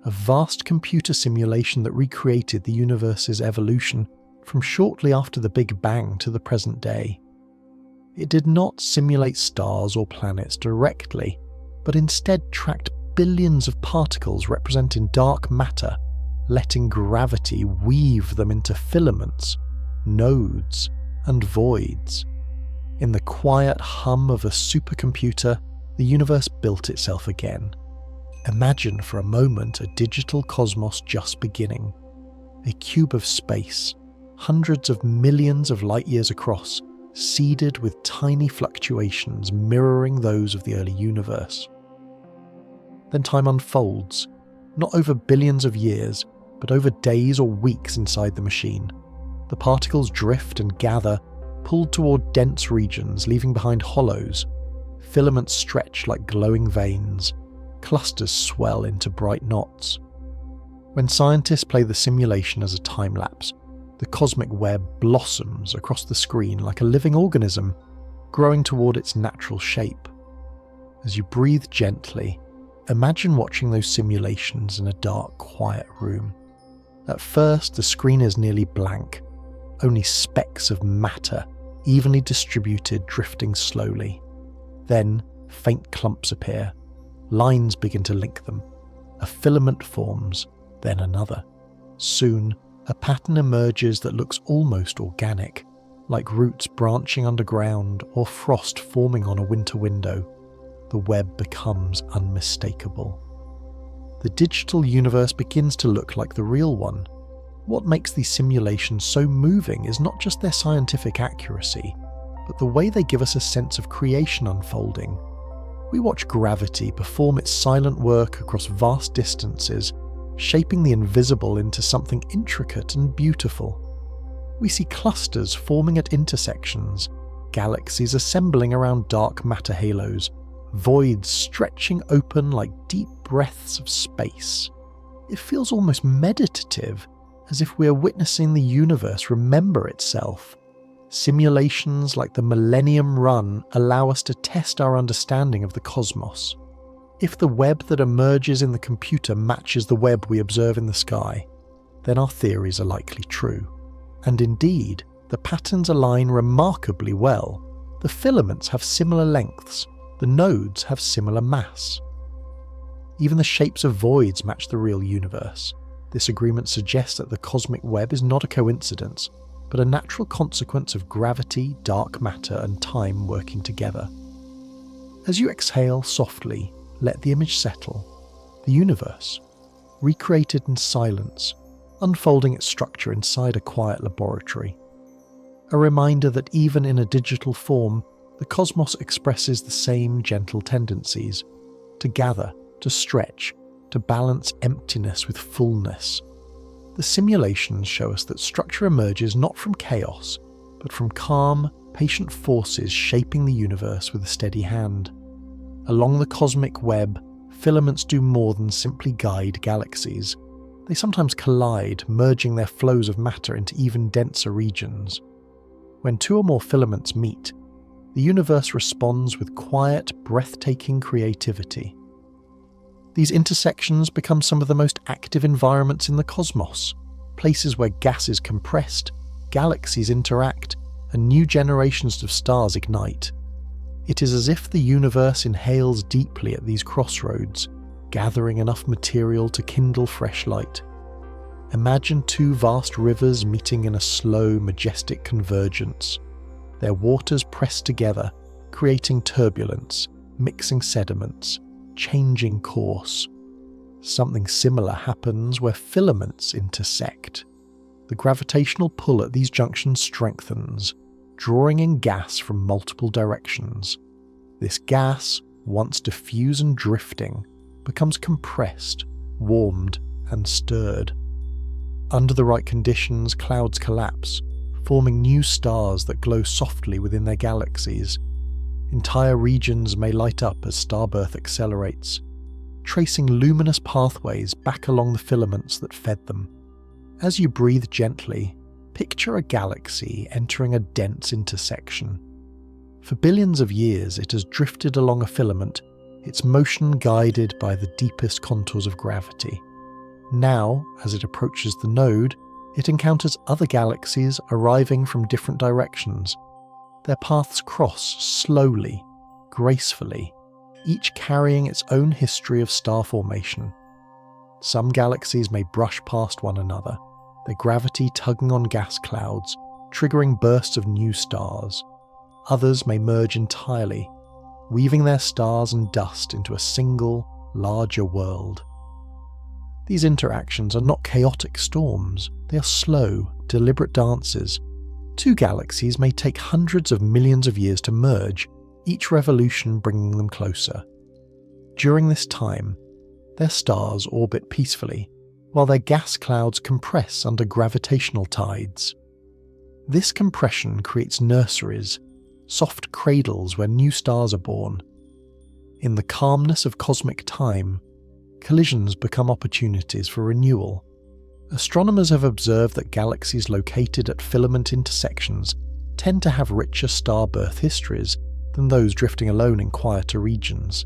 a vast computer simulation that recreated the universe's evolution from shortly after the Big Bang to the present day. It did not simulate stars or planets directly, but instead tracked billions of particles representing dark matter, letting gravity weave them into filaments, nodes, and voids. In the quiet hum of a supercomputer, the universe built itself again. Imagine for a moment a digital cosmos just beginning. A cube of space, hundreds of millions of light years across, seeded with tiny fluctuations mirroring those of the early universe. Then time unfolds, not over billions of years, but over days or weeks inside the machine. The particles drift and gather, pulled toward dense regions, leaving behind hollows. Filaments stretch like glowing veins. Clusters swell into bright knots. When scientists play the simulation as a time-lapse, the cosmic web blossoms across the screen like a living organism, growing toward its natural shape. As you breathe gently, imagine watching those simulations in a dark, quiet room. At first, the screen is nearly blank, only specks of matter, evenly distributed, drifting slowly. Then, faint clumps appear. Lines begin to link them. A filament forms, then another. Soon, a pattern emerges that looks almost organic, like roots branching underground or frost forming on a winter window. The web becomes unmistakable. The digital universe begins to look like the real one. What makes these simulations so moving is not just their scientific accuracy, but the way they give us a sense of creation unfolding. We watch gravity perform its silent work across vast distances, shaping the invisible into something intricate and beautiful. We see clusters forming at intersections, galaxies assembling around dark matter halos, voids stretching open like deep breaths of space. It feels almost meditative, as if we are witnessing the universe remember itself. Simulations like the Millennium Run allow us to test our understanding of the cosmos. If the web that emerges in the computer matches the web we observe in the sky, then our theories are likely true. And indeed, the patterns align remarkably well. The filaments have similar lengths, the nodes have similar mass. Even the shapes of voids match the real universe. This agreement suggests that the cosmic web is not a coincidence, but a natural consequence of gravity, dark matter, and time working together. As you exhale softly, let the image settle. The universe, recreated in silence, unfolding its structure inside a quiet laboratory. A reminder that even in a digital form, the cosmos expresses the same gentle tendencies: to gather, to stretch, to balance emptiness with fullness. The simulations show us that structure emerges not from chaos, but from calm, patient forces shaping the universe with a steady hand. Along the cosmic web, filaments do more than simply guide galaxies. They sometimes collide, merging their flows of matter into even denser regions. When two or more filaments meet, the universe responds with quiet, breathtaking creativity. These intersections become some of the most active environments in the cosmos, places where gas is compressed, galaxies interact, and new generations of stars ignite. It is as if the universe inhales deeply at these crossroads, gathering enough material to kindle fresh light. Imagine two vast rivers meeting in a slow, majestic convergence. Their waters press together, creating turbulence, mixing sediments, changing course. Something similar happens where filaments intersect. The gravitational pull at these junctions strengthens, drawing in gas from multiple directions. This gas, once diffuse and drifting, becomes compressed, warmed, and stirred. Under the right conditions, clouds collapse, forming new stars that glow softly within their galaxies. Entire regions may light up as starbirth accelerates, tracing luminous pathways back along the filaments that fed them. As you breathe gently, picture a galaxy entering a dense intersection. For billions of years, it has drifted along a filament, its motion guided by the deepest contours of gravity. Now, as it approaches the node, it encounters other galaxies arriving from different directions. Their paths cross slowly, gracefully, each carrying its own history of star formation. Some galaxies may brush past one another, their gravity tugging on gas clouds, triggering bursts of new stars. Others may merge entirely, weaving their stars and dust into a single, larger world. These interactions are not chaotic storms, they are slow, deliberate dances. Two galaxies may take hundreds of millions of years to merge, each revolution bringing them closer. During this time, their stars orbit peacefully, while their gas clouds compress under gravitational tides. This compression creates nurseries, soft cradles where new stars are born. In the calmness of cosmic time, collisions become opportunities for renewal. Astronomers have observed that galaxies located at filament intersections tend to have richer star birth histories than those drifting alone in quieter regions.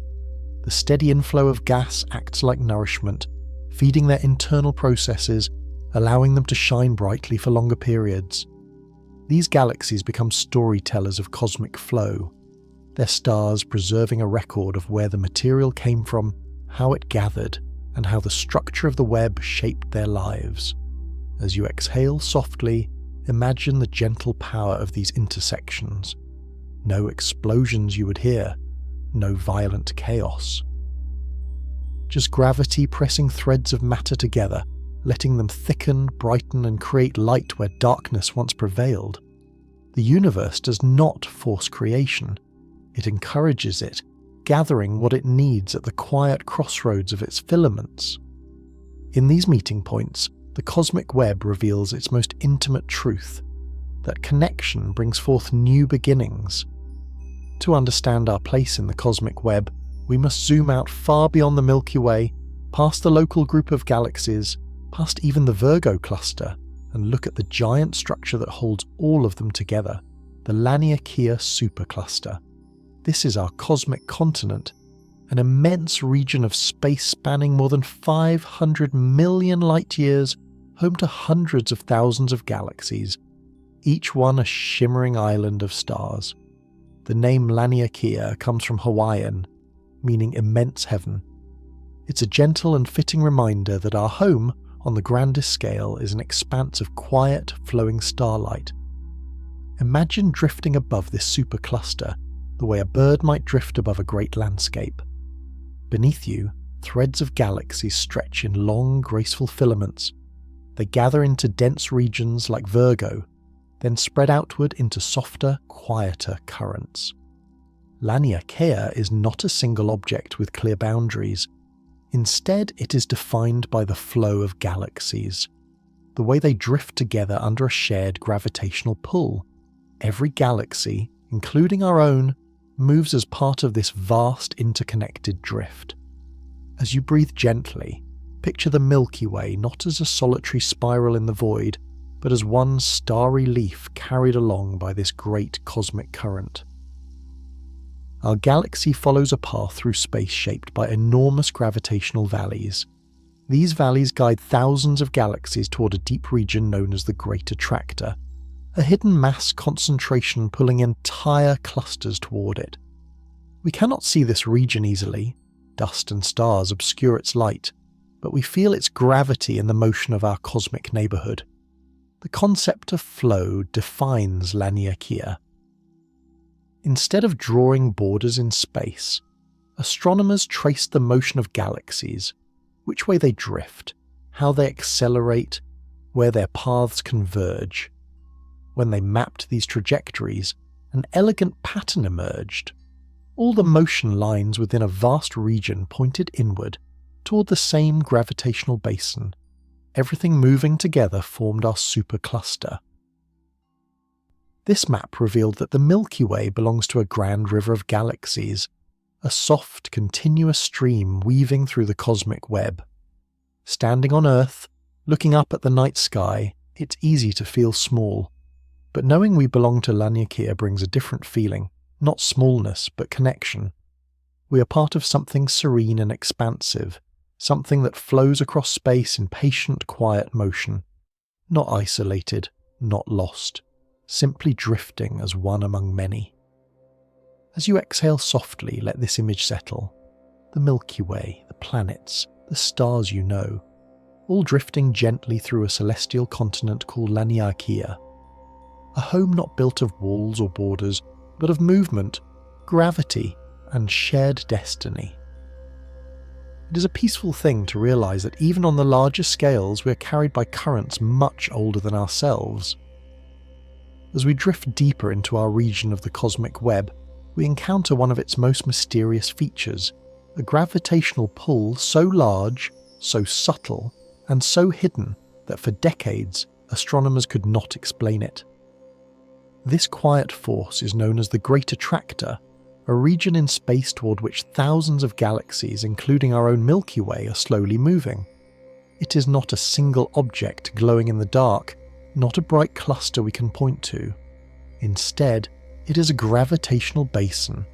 The steady inflow of gas acts like nourishment, feeding their internal processes, allowing them to shine brightly for longer periods. These galaxies become storytellers of cosmic flow, their stars preserving a record of where the material came from, how it gathered, and how the structure of the web shaped their lives. As you exhale softly, imagine the gentle power of these intersections. No explosions you would hear, no violent chaos. Just gravity pressing threads of matter together, letting them thicken, brighten, and create light where darkness once prevailed. The universe does not force creation. It encourages it, gathering what it needs at the quiet crossroads of its filaments. In these meeting points, the cosmic web reveals its most intimate truth, that connection brings forth new beginnings. To understand our place in the cosmic web, we must zoom out far beyond the Milky Way, past the local group of galaxies, past even the Virgo cluster, and look at the giant structure that holds all of them together, the Laniakea supercluster. This is our cosmic continent, an immense region of space spanning more than 500 million light-years, home to hundreds of thousands of galaxies, each one a shimmering island of stars. The name Laniakea comes from Hawaiian, meaning immense heaven. It's a gentle and fitting reminder that our home, on the grandest scale, is an expanse of quiet, flowing starlight. Imagine drifting above this supercluster, the way a bird might drift above a great landscape. Beneath you, threads of galaxies stretch in long, graceful filaments. They gather into dense regions like Virgo, then spread outward into softer, quieter currents. Laniakea is not a single object with clear boundaries. Instead, it is defined by the flow of galaxies, the way they drift together under a shared gravitational pull. Every galaxy, including our own, moves as part of this vast interconnected drift. As you breathe gently, picture the Milky Way not as a solitary spiral in the void, but as one starry leaf carried along by this great cosmic current. Our galaxy follows a path through space shaped by enormous gravitational valleys. These valleys guide thousands of galaxies toward a deep region known as the Great Attractor, a hidden mass concentration pulling entire clusters toward it. We cannot see this region easily. Dust and stars obscure its light, but we feel its gravity in the motion of our cosmic neighborhood. The concept of flow defines Laniakea. Instead of drawing borders in space, astronomers trace the motion of galaxies, which way they drift, how they accelerate, where their paths converge. When they mapped these trajectories, an elegant pattern emerged. All the motion lines within a vast region pointed inward, toward the same gravitational basin. Everything moving together formed our supercluster. This map revealed that the Milky Way belongs to a grand river of galaxies, a soft, continuous stream weaving through the cosmic web. Standing on Earth, looking up at the night sky, it's easy to feel small. But knowing we belong to Laniakea brings a different feeling, not smallness, but connection. We are part of something serene and expansive, something that flows across space in patient, quiet motion. Not isolated, not lost, simply drifting as one among many. As you exhale softly, let this image settle. The Milky Way, the planets, the stars you know, all drifting gently through a celestial continent called Laniakea. A home not built of walls or borders, but of movement, gravity, and shared destiny. It is a peaceful thing to realize that even on the larger scales we are carried by currents much older than ourselves. As we drift deeper into our region of the cosmic web, we encounter one of its most mysterious features, a gravitational pull so large, so subtle, and so hidden that for decades astronomers could not explain it. This quiet force is known as the Great Attractor, a region in space toward which thousands of galaxies, including our own Milky Way, are slowly moving. It is not a single object glowing in the dark, not a bright cluster we can point to. Instead, it is a gravitational basin,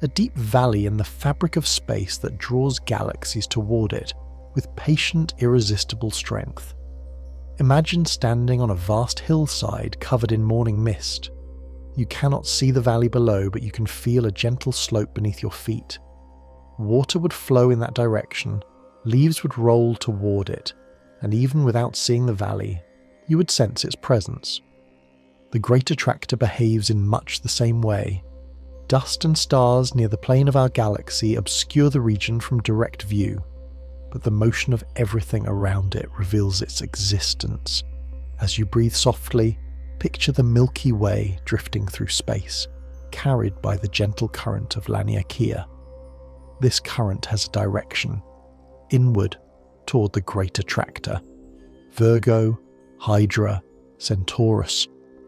a deep valley in the fabric of space that draws galaxies toward it with patient, irresistible strength. Imagine standing on a vast hillside covered in morning mist. You cannot see the valley below, but you can feel a gentle slope beneath your feet. Water would flow in that direction, leaves would roll toward it, and even without seeing the valley, you would sense its presence. The Great Attractor behaves in much the same way. Dust and stars near the plane of our galaxy obscure the region from direct view, but the motion of everything around it reveals its existence. As you breathe softly, picture the Milky Way drifting through space, carried by the gentle current of Laniakea. This current has a direction, inward, toward the Great Attractor. Virgo, Hydra, Centaurus,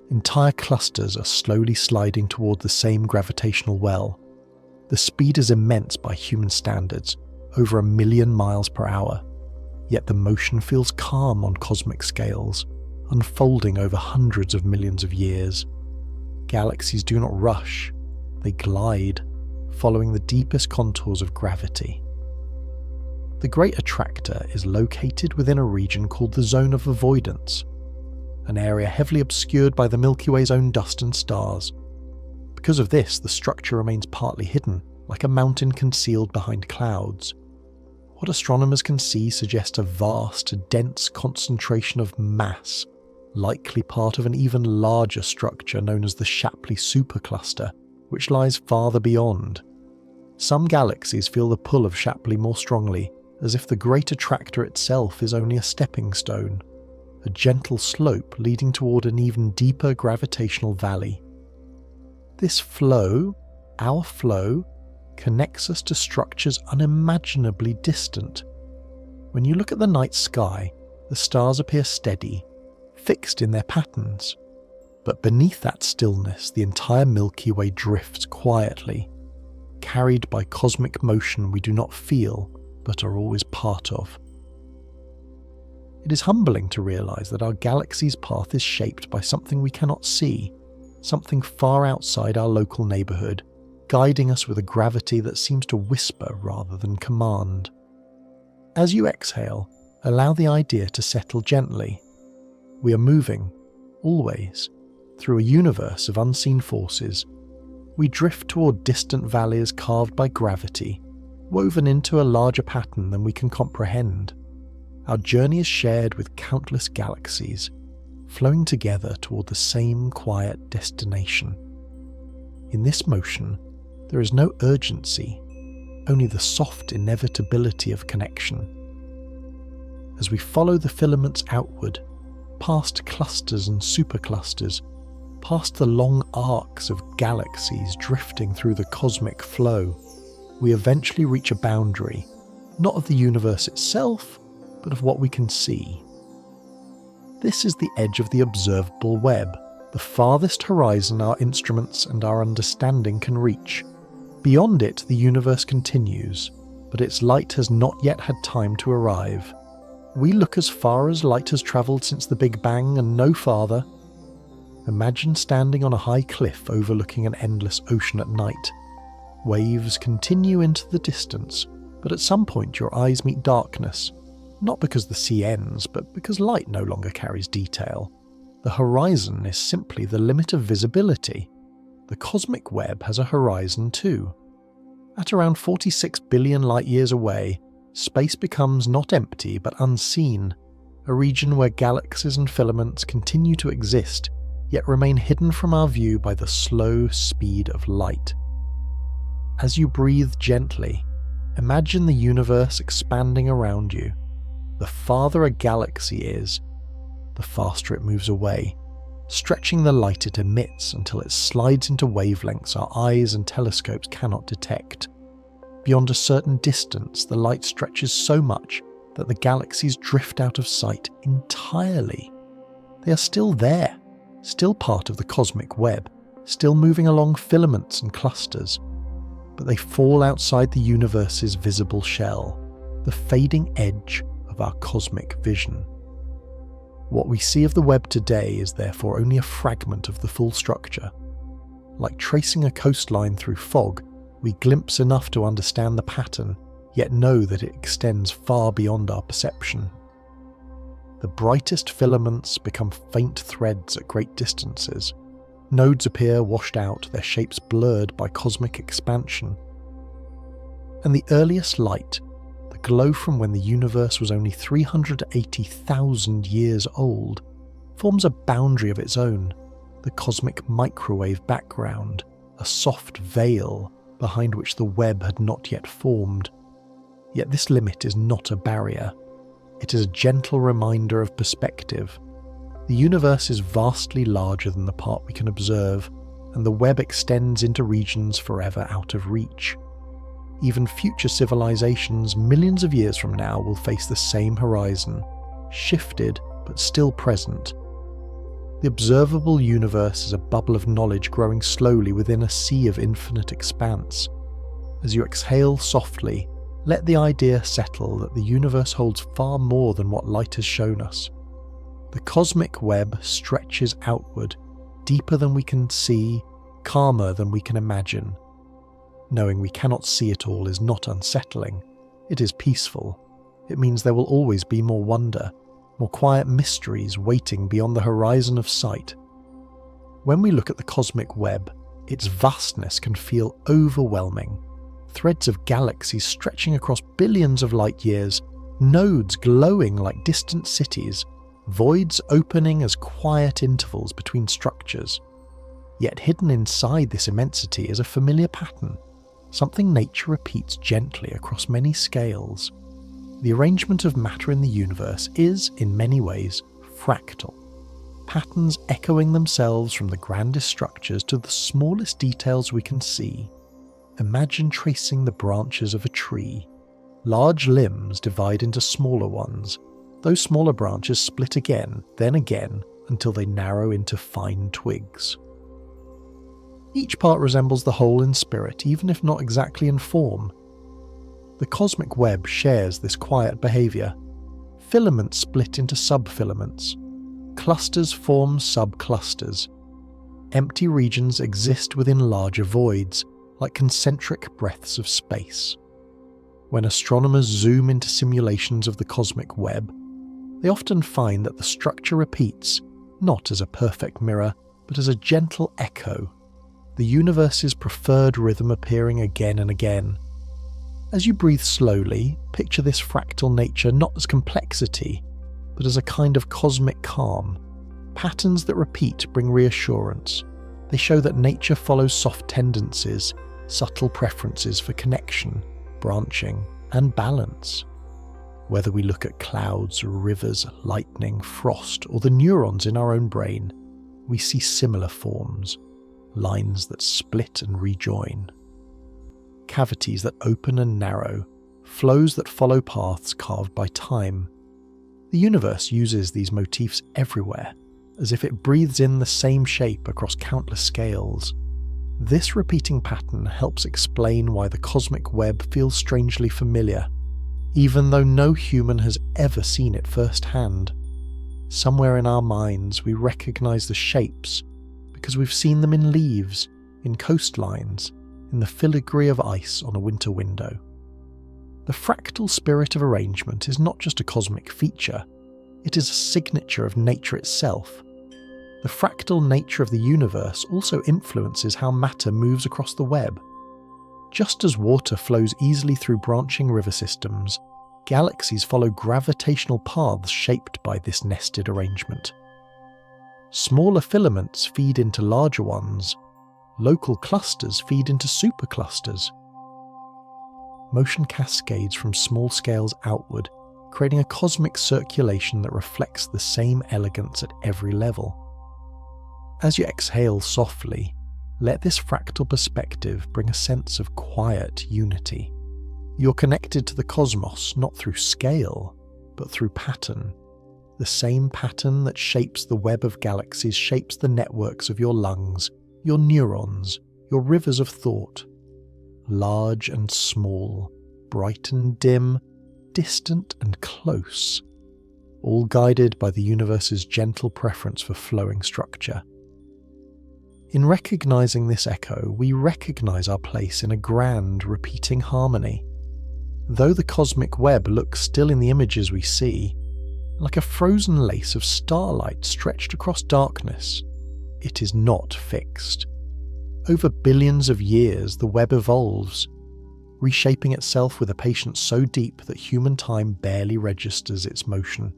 entire clusters are slowly sliding toward the same gravitational well. The speed is immense by human standards, over 1 million miles per hour, yet the motion feels calm on cosmic scales, unfolding over hundreds of millions of years. Galaxies do not rush, they glide, following the deepest contours of gravity. The Great Attractor is located within a region called the Zone of Avoidance, an area heavily obscured by the Milky Way's own dust and stars. Because of this, the structure remains partly hidden, like a mountain concealed behind clouds. What astronomers can see suggests a vast, dense concentration of mass, likely part of an even larger structure known as the Shapley supercluster, which lies farther beyond. Some galaxies feel the pull of Shapley more strongly, as if the Great Attractor itself is only a stepping stone, a gentle slope leading toward an even deeper gravitational valley. This flow, our flow, connects us to structures unimaginably distant. When you look at the night sky, the stars appear steady, fixed in their patterns. But beneath that stillness, the entire Milky Way drifts quietly, carried by cosmic motion we do not feel, but are always part of. It is humbling to realize that our galaxy's path is shaped by something we cannot see, something far outside our local neighborhood, guiding us with a gravity that seems to whisper rather than command. As you exhale, allow the idea to settle gently. We are moving, always, through a universe of unseen forces. We drift toward distant valleys carved by gravity, woven into a larger pattern than we can comprehend. Our journey is shared with countless galaxies, flowing together toward the same quiet destination. In this motion, there is no urgency, only the soft inevitability of connection. As we follow the filaments outward, past clusters and superclusters, past the long arcs of galaxies drifting through the cosmic flow, we eventually reach a boundary, not of the universe itself, but of what we can see. This is the edge of the observable web, the farthest horizon our instruments and our understanding can reach. Beyond it, the universe continues, but its light has not yet had time to arrive. We look as far as light has travelled since the Big Bang and no farther. Imagine standing on a high cliff overlooking an endless ocean at night. Waves continue into the distance, but at some point your eyes meet darkness, not because the sea ends, but because light no longer carries detail. The horizon is simply the limit of visibility. The cosmic web has a horizon too. At around 46 billion light-years away, space becomes not empty but unseen, a region where galaxies and filaments continue to exist, yet remain hidden from our view by the slow speed of light. As you breathe gently, imagine the universe expanding around you. The farther a galaxy is, the faster it moves away, stretching the light it emits until it slides into wavelengths our eyes and telescopes cannot detect. Beyond a certain distance, the light stretches so much that the galaxies drift out of sight entirely. They are still there, still part of the cosmic web, still moving along filaments and clusters, but they fall outside the universe's visible shell, the fading edge of our cosmic vision. What we see of the web today is therefore only a fragment of the full structure. Like tracing a coastline through fog, we glimpse enough to understand the pattern, yet know that it extends far beyond our perception. The brightest filaments become faint threads at great distances. Nodes appear washed out, their shapes blurred by cosmic expansion. And the earliest light, the glow from when the universe was only 380,000 years old, forms a boundary of its own, the cosmic microwave background, a soft veil behind which the web had not yet formed. Yet this limit is not a barrier. It is a gentle reminder of perspective. The universe is vastly larger than the part we can observe, and the web extends into regions forever out of reach. Even future civilizations millions of years from now will face the same horizon, shifted but still present. The observable universe is a bubble of knowledge growing slowly within a sea of infinite expanse. As you exhale softly, let the idea settle that the universe holds far more than what light has shown us. The cosmic web stretches outward, deeper than we can see, calmer than we can imagine. Knowing we cannot see it all is not unsettling. It is peaceful. It means there will always be more wonder, more quiet mysteries waiting beyond the horizon of sight. When we look at the cosmic web, its vastness can feel overwhelming. Threads of galaxies stretching across billions of light years, nodes glowing like distant cities, voids opening as quiet intervals between structures. Yet hidden inside this immensity is a familiar pattern, something nature repeats gently across many scales. The arrangement of matter in the universe is, in many ways, fractal. Patterns echoing themselves from the grandest structures to the smallest details we can see. Imagine tracing the branches of a tree. Large limbs divide into smaller ones. Those smaller branches split again, then again, until they narrow into fine twigs. Each part resembles the whole in spirit, even if not exactly in form. The cosmic web shares this quiet behaviour. Filaments split into subfilaments. Clusters form subclusters. Empty regions exist within larger voids, like concentric breaths of space. When astronomers zoom into simulations of the cosmic web, they often find that the structure repeats, not as a perfect mirror, but as a gentle echo, the universe's preferred rhythm appearing again and again. As you breathe slowly, picture this fractal nature not as complexity, but as a kind of cosmic calm. Patterns that repeat bring reassurance. They show that nature follows soft tendencies, subtle preferences for connection, branching, and balance. Whether we look at clouds, rivers, lightning, frost, or the neurons in our own brain, we see similar forms, lines that split and rejoin, cavities that open and narrow, flows that follow paths carved by time. The universe uses these motifs everywhere, as if it breathes in the same shape across countless scales. This repeating pattern helps explain why the cosmic web feels strangely familiar, even though no human has ever seen it firsthand. Somewhere in our minds we recognize the shapes because we've seen them in leaves, in coastlines, in the filigree of ice on a winter window. The fractal spirit of arrangement is not just a cosmic feature, it is a signature of nature itself. The fractal nature of the universe also influences how matter moves across the web. Just as water flows easily through branching river systems, galaxies follow gravitational paths shaped by this nested arrangement. Smaller filaments feed into larger ones. Local clusters feed into superclusters. Motion cascades from small scales outward, creating a cosmic circulation that reflects the same elegance at every level. As you exhale softly, let this fractal perspective bring a sense of quiet unity. You're connected to the cosmos not through scale, but through pattern. The same pattern that shapes the web of galaxies shapes the networks of your lungs, your neurons, your rivers of thought. Large and small, bright and dim, distant and close, all guided by the universe's gentle preference for flowing structure. In recognizing this echo, we recognize our place in a grand, repeating harmony. Though the cosmic web looks still in the images we see, like a frozen lace of starlight stretched across darkness, it is not fixed. Over billions of years, the web evolves, reshaping itself with a patience so deep that human time barely registers its motion.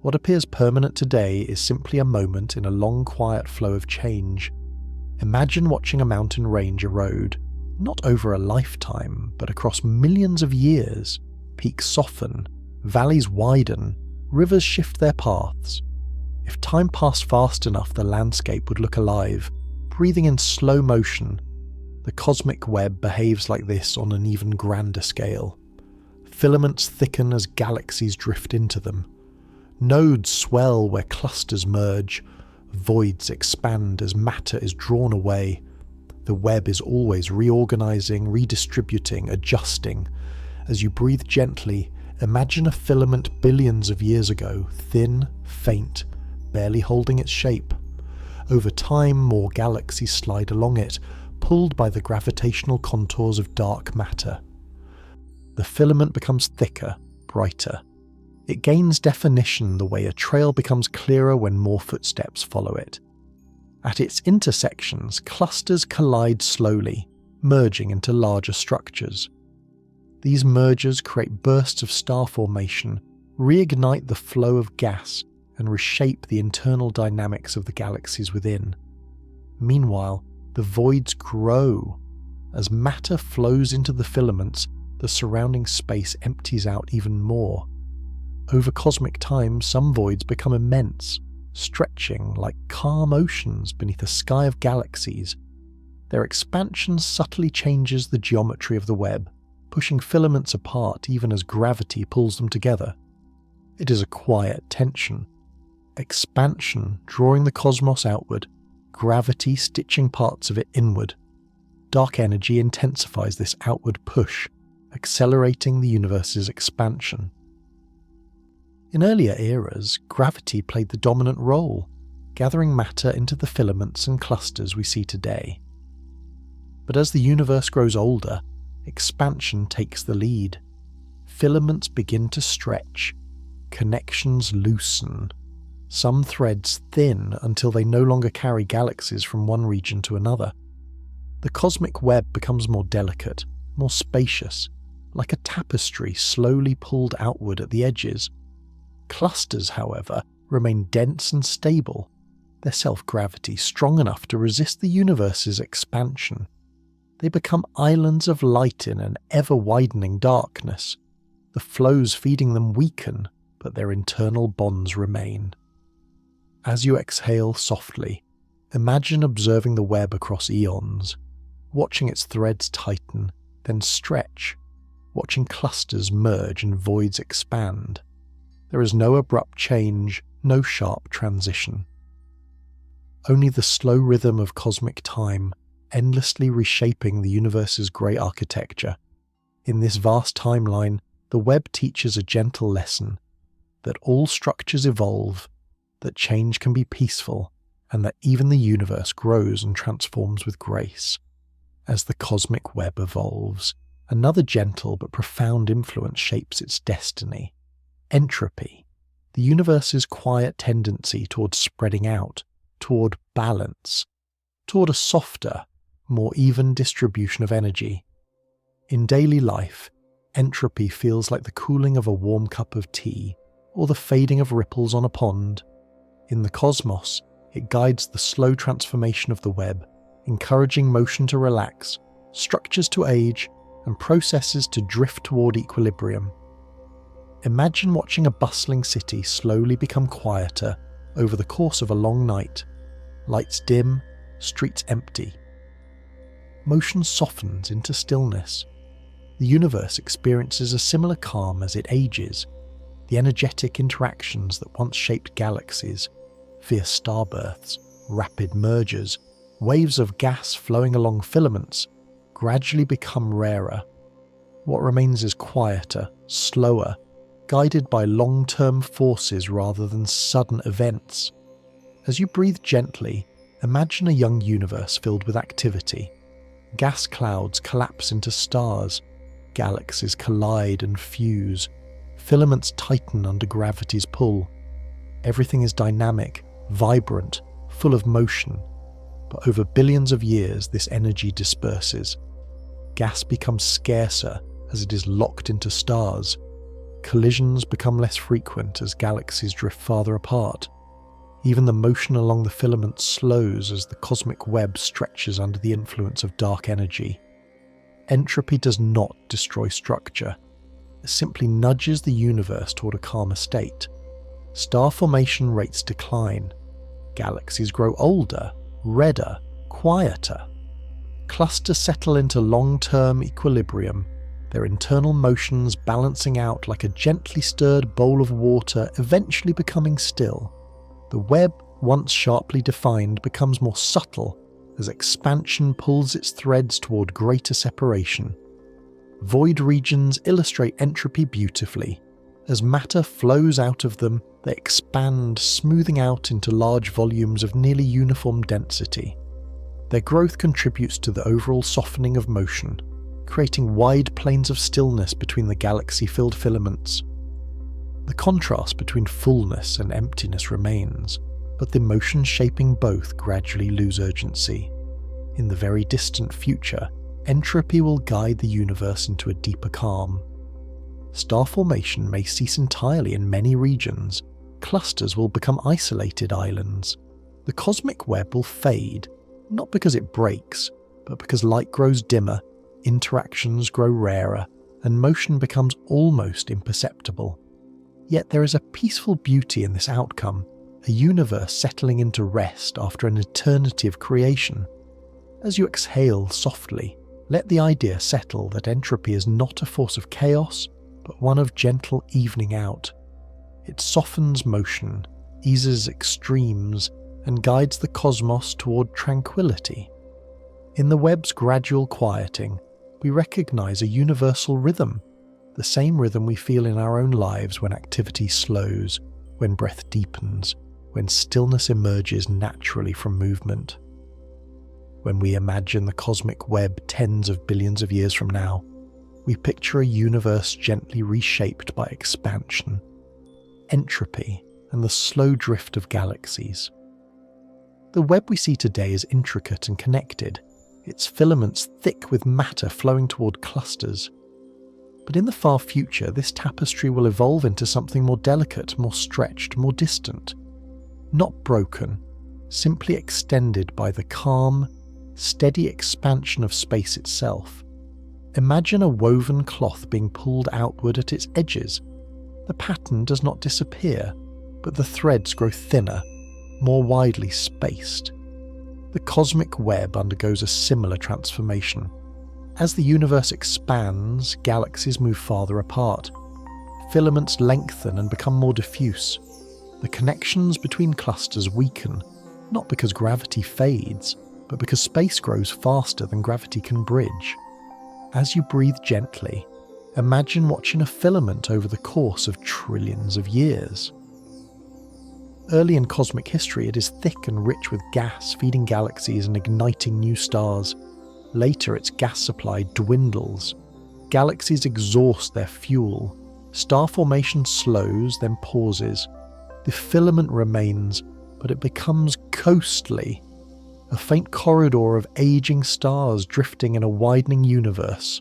What appears permanent today is simply a moment in a long, quiet flow of change. Imagine watching a mountain range erode, not over a lifetime, but across millions of years. Peaks soften, valleys widen, rivers shift their paths. If time passed fast enough, the landscape would look alive, breathing in slow motion. The cosmic web behaves like this on an even grander scale. Filaments thicken as galaxies drift into them. Nodes swell where clusters merge. Voids expand as matter is drawn away. The web is always reorganizing, redistributing, adjusting. As you breathe gently, imagine a filament billions of years ago, thin, faint, barely holding its shape. Over time, more galaxies slide along it, pulled by the gravitational contours of dark matter. The filament becomes thicker, brighter. It gains definition the way a trail becomes clearer when more footsteps follow it. At its intersections, clusters collide slowly, merging into larger structures. These mergers create bursts of star formation, reignite the flow of gas, and reshape the internal dynamics of the galaxies within. Meanwhile, the voids grow. As matter flows into the filaments, the surrounding space empties out even more. Over cosmic time, some voids become immense, stretching like calm oceans beneath a sky of galaxies. Their expansion subtly changes the geometry of the web, pushing filaments apart even as gravity pulls them together. It is a quiet tension. Expansion drawing the cosmos outward, gravity stitching parts of it inward. Dark energy intensifies this outward push, accelerating the universe's expansion. In earlier eras, gravity played the dominant role, gathering matter into the filaments and clusters we see today. But as the universe grows older, expansion takes the lead. Filaments begin to stretch, connections loosen. Some threads thin until they no longer carry galaxies from one region to another. The cosmic web becomes more delicate, more spacious, like a tapestry slowly pulled outward at the edges. Clusters, however, remain dense and stable, their self-gravity strong enough to resist the universe's expansion. They become islands of light in an ever-widening darkness. The flows feeding them weaken, but their internal bonds remain. As you exhale softly, imagine observing the web across eons, watching its threads tighten, then stretch, watching clusters merge and voids expand. There is no abrupt change, no sharp transition. Only the slow rhythm of cosmic time, endlessly reshaping the universe's grey architecture. In this vast timeline, the web teaches a gentle lesson, that all structures evolve, that change can be peaceful, and that even the universe grows and transforms with grace. As the cosmic web evolves, another gentle but profound influence shapes its destiny. Entropy, the universe's quiet tendency toward spreading out, toward balance, toward a softer, more even distribution of energy. In daily life, entropy feels like the cooling of a warm cup of tea, or the fading of ripples on a pond. In the cosmos, it guides the slow transformation of the web, encouraging motion to relax, structures to age, and processes to drift toward equilibrium. Imagine watching a bustling city slowly become quieter over the course of a long night. Lights dim, streets empty. Motion softens into stillness. The universe experiences a similar calm as it ages. The energetic interactions that once shaped galaxies, fierce starbirths, rapid mergers, waves of gas flowing along filaments, gradually become rarer. What remains is quieter, slower, guided by long-term forces rather than sudden events. As you breathe gently, imagine a young universe filled with activity. Gas clouds collapse into stars, galaxies collide and fuse, filaments tighten under gravity's pull. Everything is dynamic, vibrant, full of motion, but over billions of years this energy disperses. Gas becomes scarcer as it is locked into stars. Collisions become less frequent as galaxies drift farther apart. Even the motion along the filaments slows as the cosmic web stretches under the influence of dark energy. Entropy does not destroy structure. It simply nudges the universe toward a calmer state. Star formation rates decline. Galaxies grow older, redder, quieter. Clusters settle into long-term equilibrium, their internal motions balancing out like a gently stirred bowl of water, eventually becoming still. The web, once sharply defined, becomes more subtle as expansion pulls its threads toward greater separation. Void regions illustrate entropy beautifully. As matter flows out of them, they expand, smoothing out into large volumes of nearly uniform density. Their growth contributes to the overall softening of motion, creating wide plains of stillness between the galaxy-filled filaments. The contrast between fullness and emptiness remains, but the motions shaping both gradually lose urgency. In the very distant future, entropy will guide the universe into a deeper calm. Star formation may cease entirely in many regions. Clusters will become isolated islands. The cosmic web will fade, not because it breaks, but because light grows dimmer, interactions grow rarer, and motion becomes almost imperceptible. Yet there is a peaceful beauty in this outcome, a universe settling into rest after an eternity of creation. As you exhale softly, let the idea settle that entropy is not a force of chaos, but one of gentle evening out. It softens motion, eases extremes, and guides the cosmos toward tranquility. In the web's gradual quieting, we recognize a universal rhythm, the same rhythm we feel in our own lives when activity slows, when breath deepens, when stillness emerges naturally from movement. When we imagine the cosmic web tens of billions of years from now, we picture a universe gently reshaped by expansion, entropy, and the slow drift of galaxies. The web we see today is intricate and connected, its filaments thick with matter flowing toward clusters. But in the far future, this tapestry will evolve into something more delicate, more stretched, more distant. Not broken, simply extended by the calm, steady expansion of space itself. Imagine a woven cloth being pulled outward at its edges. The pattern does not disappear, but the threads grow thinner, more widely spaced. The cosmic web undergoes a similar transformation. As the universe expands, galaxies move farther apart. Filaments lengthen and become more diffuse. The connections between clusters weaken, not because gravity fades, but because space grows faster than gravity can bridge. As you breathe gently, imagine watching a filament over the course of trillions of years. Early in cosmic history, it is thick and rich with gas, feeding galaxies and igniting new stars. Later, its gas supply dwindles. Galaxies exhaust their fuel. Star formation slows, then pauses. The filament remains, but it becomes coastly, a faint corridor of aging stars drifting in a widening universe.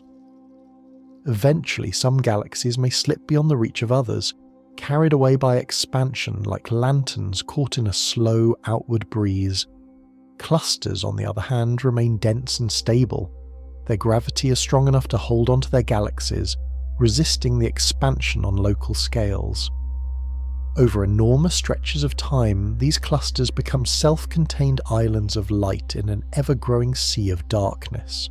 Eventually, some galaxies may slip beyond the reach of others, carried away by expansion like lanterns caught in a slow outward breeze. Clusters, on the other hand, remain dense and stable. Their gravity is strong enough to hold onto their galaxies, resisting the expansion on local scales. Over enormous stretches of time, these clusters become self-contained islands of light in an ever-growing sea of darkness.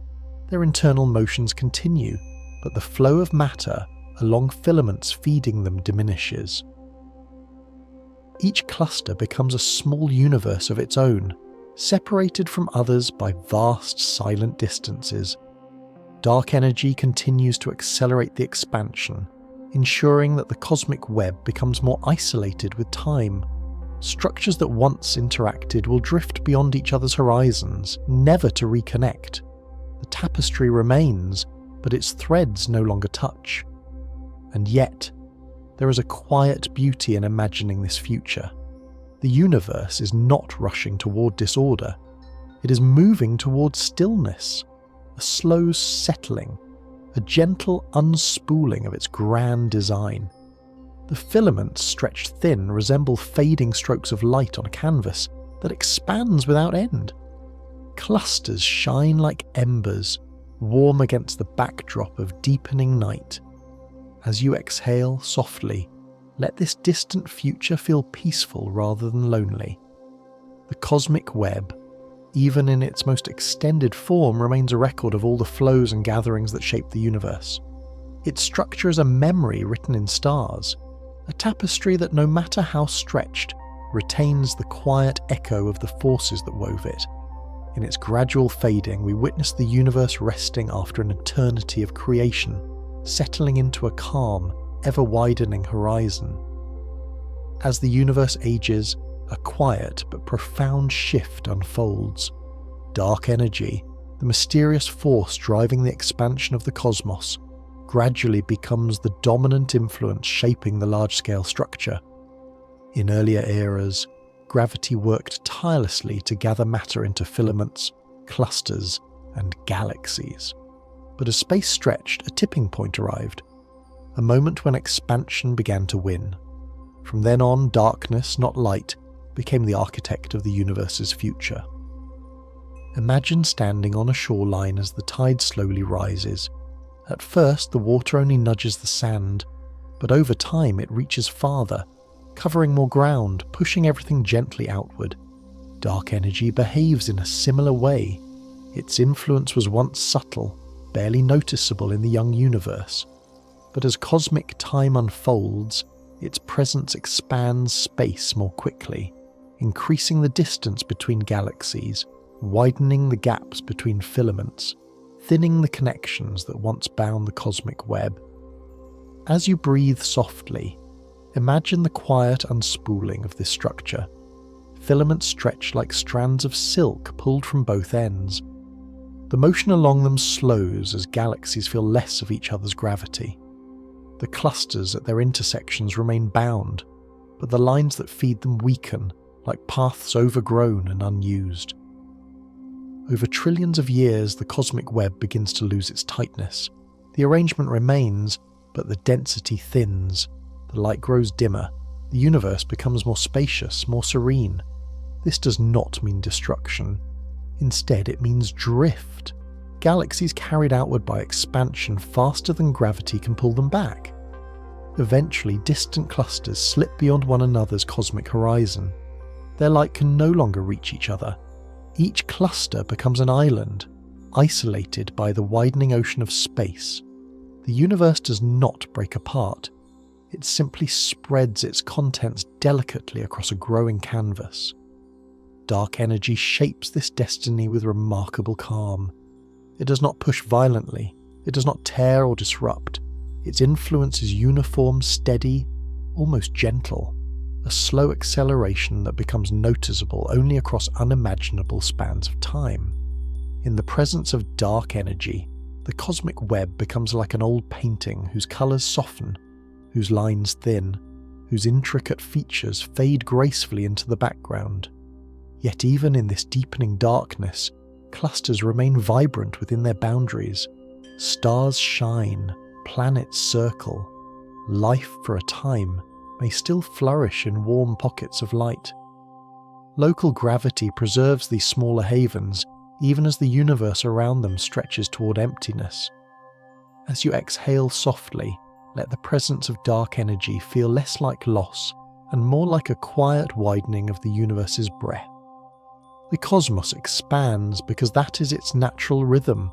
Their internal motions continue, but the flow of matter along filaments feeding them diminishes. Each cluster becomes a small universe of its own, separated from others by vast, silent distances. Dark energy continues to accelerate the expansion, ensuring that the cosmic web becomes more isolated with time. Structures that once interacted will drift beyond each other's horizons, never to reconnect. The tapestry remains, but its threads no longer touch. And yet, there is a quiet beauty in imagining this future. The universe is not rushing toward disorder. It is moving toward stillness, a slow settling, a gentle unspooling of its grand design. The filaments, stretched thin, resemble fading strokes of light on a canvas that expands without end. Clusters shine like embers, warm against the backdrop of deepening night. As you exhale softly, let this distant future feel peaceful rather than lonely. The cosmic web, even in its most extended form, remains a record of all the flows and gatherings that shape the universe. Its structure is a memory written in stars, a tapestry that, no matter how stretched, retains the quiet echo of the forces that wove it. In its gradual fading, we witness the universe resting after an eternity of creation, settling into a calm, ever-widening horizon. As the universe ages, a quiet but profound shift unfolds. Dark energy, the mysterious force driving the expansion of the cosmos, gradually becomes the dominant influence shaping the large-scale structure. In earlier eras, gravity worked tirelessly to gather matter into filaments, clusters, and galaxies. But as space stretched, a tipping point arrived, a moment when expansion began to win. From then on, darkness, not light, became the architect of the universe's future. Imagine standing on a shoreline as the tide slowly rises. At first, the water only nudges the sand, but over time it reaches farther, covering more ground, pushing everything gently outward. Dark energy behaves in a similar way. Its influence was once subtle, barely noticeable in the young universe. But as cosmic time unfolds, its presence expands space more quickly, increasing the distance between galaxies, widening the gaps between filaments, thinning the connections that once bound the cosmic web. As you breathe softly, imagine the quiet unspooling of this structure. Filaments stretch like strands of silk pulled from both ends. The motion along them slows as galaxies feel less of each other's gravity. The clusters at their intersections remain bound, but the lines that feed them weaken, like paths overgrown and unused. Over trillions of years, the cosmic web begins to lose its tightness. The arrangement remains, but the density thins. The light grows dimmer. The universe becomes more spacious, more serene. This does not mean destruction. Instead, it means drift. Galaxies carried outward by expansion faster than gravity can pull them back. Eventually, distant clusters slip beyond one another's cosmic horizon. Their light can no longer reach each other. Each cluster becomes an island, isolated by the widening ocean of space. The universe does not break apart. It simply spreads its contents delicately across a growing canvas. Dark energy shapes this destiny with remarkable calm. It does not push violently. It does not tear or disrupt. Its influence is uniform, steady, almost gentle, a slow acceleration that becomes noticeable only across unimaginable spans of time. In the presence of dark energy, the cosmic web becomes like an old painting whose colours soften, whose lines thin, whose intricate features fade gracefully into the background. Yet even in this deepening darkness, clusters remain vibrant within their boundaries. Stars shine, planets circle. Life for a time may still flourish in warm pockets of light. Local gravity preserves these smaller havens even as the universe around them stretches toward emptiness. As you exhale softly, let the presence of dark energy feel less like loss and more like a quiet widening of the universe's breath. The cosmos expands because that is its natural rhythm,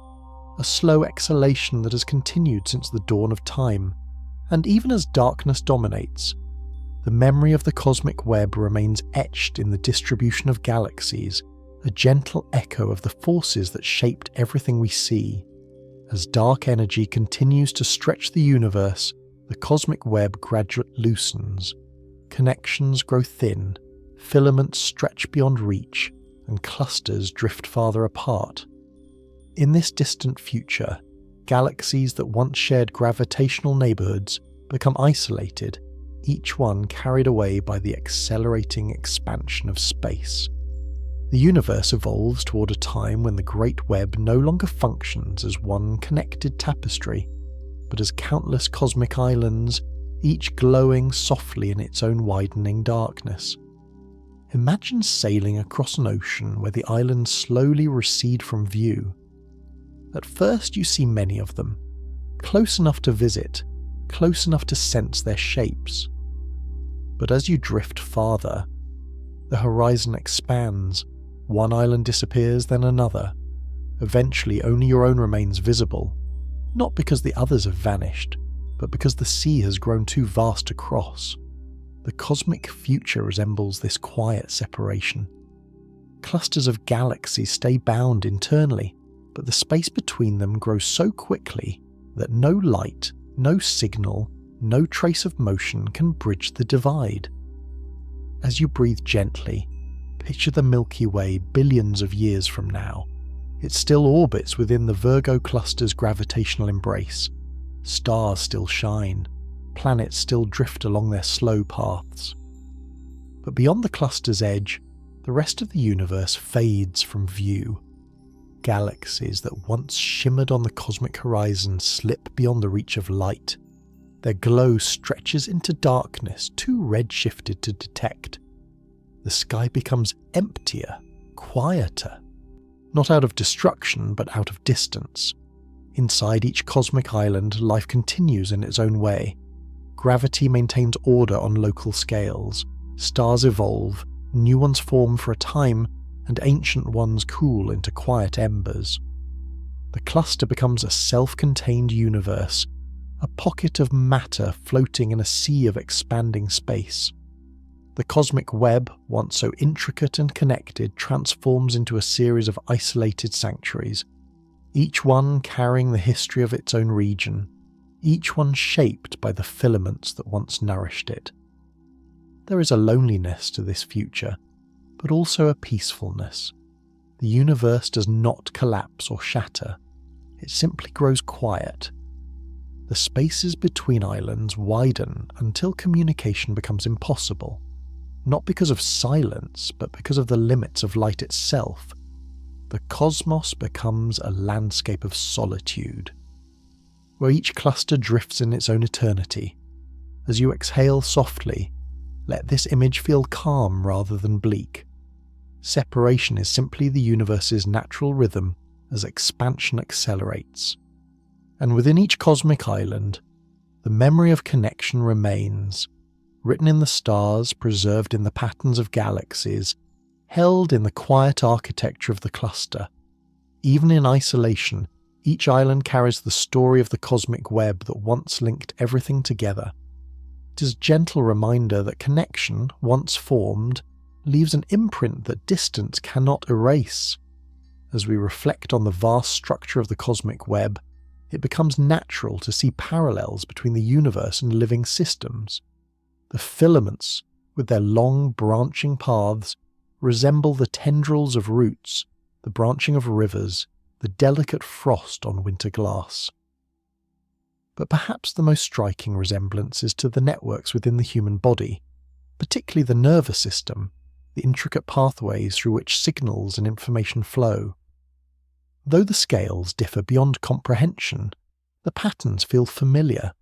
a slow exhalation that has continued since the dawn of time. And even as darkness dominates, the memory of the cosmic web remains etched in the distribution of galaxies, a gentle echo of the forces that shaped everything we see. As dark energy continues to stretch the universe, the cosmic web gradually loosens. Connections grow thin, filaments stretch beyond reach, and clusters drift farther apart. In this distant future, galaxies that once shared gravitational neighbourhoods become isolated, each one carried away by the accelerating expansion of space. The universe evolves toward a time when the Great Web no longer functions as one connected tapestry, but as countless cosmic islands, each glowing softly in its own widening darkness. Imagine sailing across an ocean where the islands slowly recede from view. At first you see many of them, close enough to visit, close enough to sense their shapes. But as you drift farther, the horizon expands. One island disappears, then another. Eventually only your own remains visible, not because the others have vanished, but because the sea has grown too vast to cross. The cosmic future resembles this quiet separation. Clusters of galaxies stay bound internally, but the space between them grows so quickly that no light, no signal, no trace of motion can bridge the divide. As you breathe gently, picture the Milky Way billions of years from now. It still orbits within the Virgo cluster's gravitational embrace. Stars still shine. Planets still drift along their slow paths. But beyond the cluster's edge, the rest of the universe fades from view. Galaxies that once shimmered on the cosmic horizon slip beyond the reach of light. Their glow stretches into darkness, too red-shifted to detect. The sky becomes emptier, quieter. Not out of destruction, but out of distance. Inside each cosmic island, life continues in its own way. Gravity maintains order on local scales. Stars evolve, new ones form for a time, and ancient ones cool into quiet embers. The cluster becomes a self-contained universe, a pocket of matter floating in a sea of expanding space. The cosmic web, once so intricate and connected, transforms into a series of isolated sanctuaries, each one carrying the history of its own region, each one shaped by the filaments that once nourished it. There is a loneliness to this future, but also a peacefulness. The universe does not collapse or shatter. It simply grows quiet. The spaces between islands widen until communication becomes impossible, not because of silence, but because of the limits of light itself. The cosmos becomes a landscape of solitude, where each cluster drifts in its own eternity. As you exhale softly, let this image feel calm rather than bleak. Separation is simply the universe's natural rhythm as expansion accelerates. And within each cosmic island, the memory of connection remains, written in the stars, preserved in the patterns of galaxies, held in the quiet architecture of the cluster. Even in isolation, each island carries the story of the cosmic web that once linked everything together. It is a gentle reminder that connection, once formed, leaves an imprint that distance cannot erase. As we reflect on the vast structure of the cosmic web, it becomes natural to see parallels between the universe and living systems. The filaments, with their long branching paths, resemble the tendrils of roots, the branching of rivers, the delicate frost on winter glass. But perhaps the most striking resemblance is to the networks within the human body, particularly the nervous system, the intricate pathways through which signals and information flow. Though the scales differ beyond comprehension, the patterns feel familiar,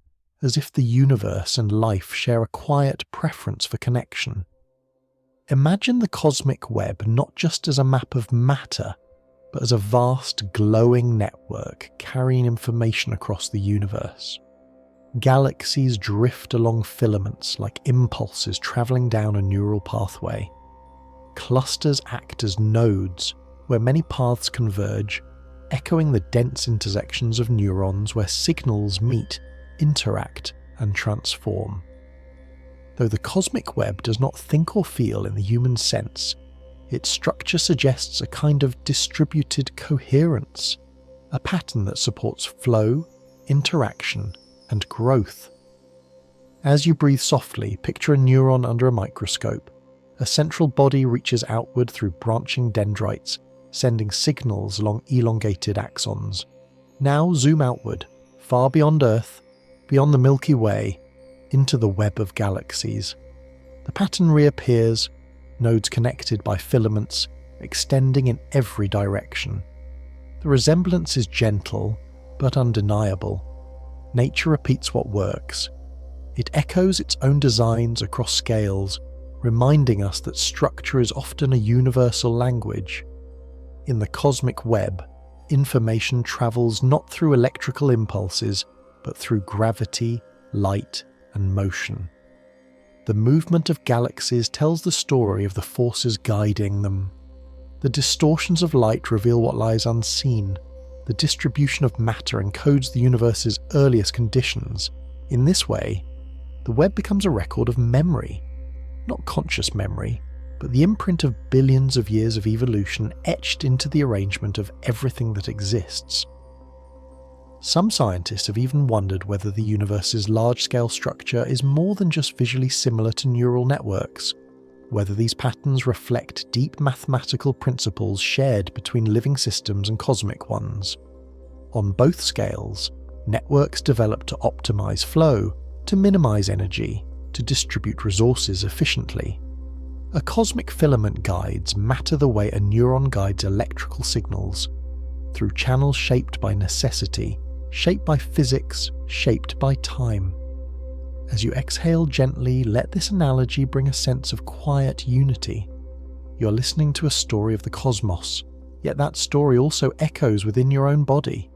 as if the universe and life share a quiet preference for connection. Imagine the cosmic web not just as a map of matter, but as a vast glowing network carrying information across the universe. Galaxies drift along filaments like impulses travelling down a neural pathway. Clusters act as nodes where many paths converge, echoing the dense intersections of neurons where signals meet, interact, and transform. Though the cosmic web does not think or feel in the human sense, its structure suggests a kind of distributed coherence, a pattern that supports flow, interaction, and growth. As you breathe softly, picture a neuron under a microscope. A central body reaches outward through branching dendrites, sending signals along elongated axons. Now zoom outward, far beyond Earth, beyond the Milky Way, into the web of galaxies. The pattern reappears, nodes connected by filaments, extending in every direction. The resemblance is gentle, but undeniable. Nature repeats what works. It echoes its own designs across scales, reminding us that structure is often a universal language. In the cosmic web, information travels not through electrical impulses, but through gravity, light, and motion. The movement of galaxies tells the story of the forces guiding them. The distortions of light reveal what lies unseen. The distribution of matter encodes the universe's earliest conditions. In this way, the web becomes a record of memory. Not conscious memory, but the imprint of billions of years of evolution etched into the arrangement of everything that exists. Some scientists have even wondered whether the universe's large-scale structure is more than just visually similar to neural networks, whether these patterns reflect deep mathematical principles shared between living systems and cosmic ones. On both scales, networks develop to optimize flow, to minimize energy, to distribute resources efficiently. A cosmic filament guides matter the way a neuron guides electrical signals, through channels shaped by necessity, shaped by physics, shaped by time. As you exhale gently, let this analogy bring a sense of quiet unity. You're listening to a story of the cosmos, yet that story also echoes within your own body.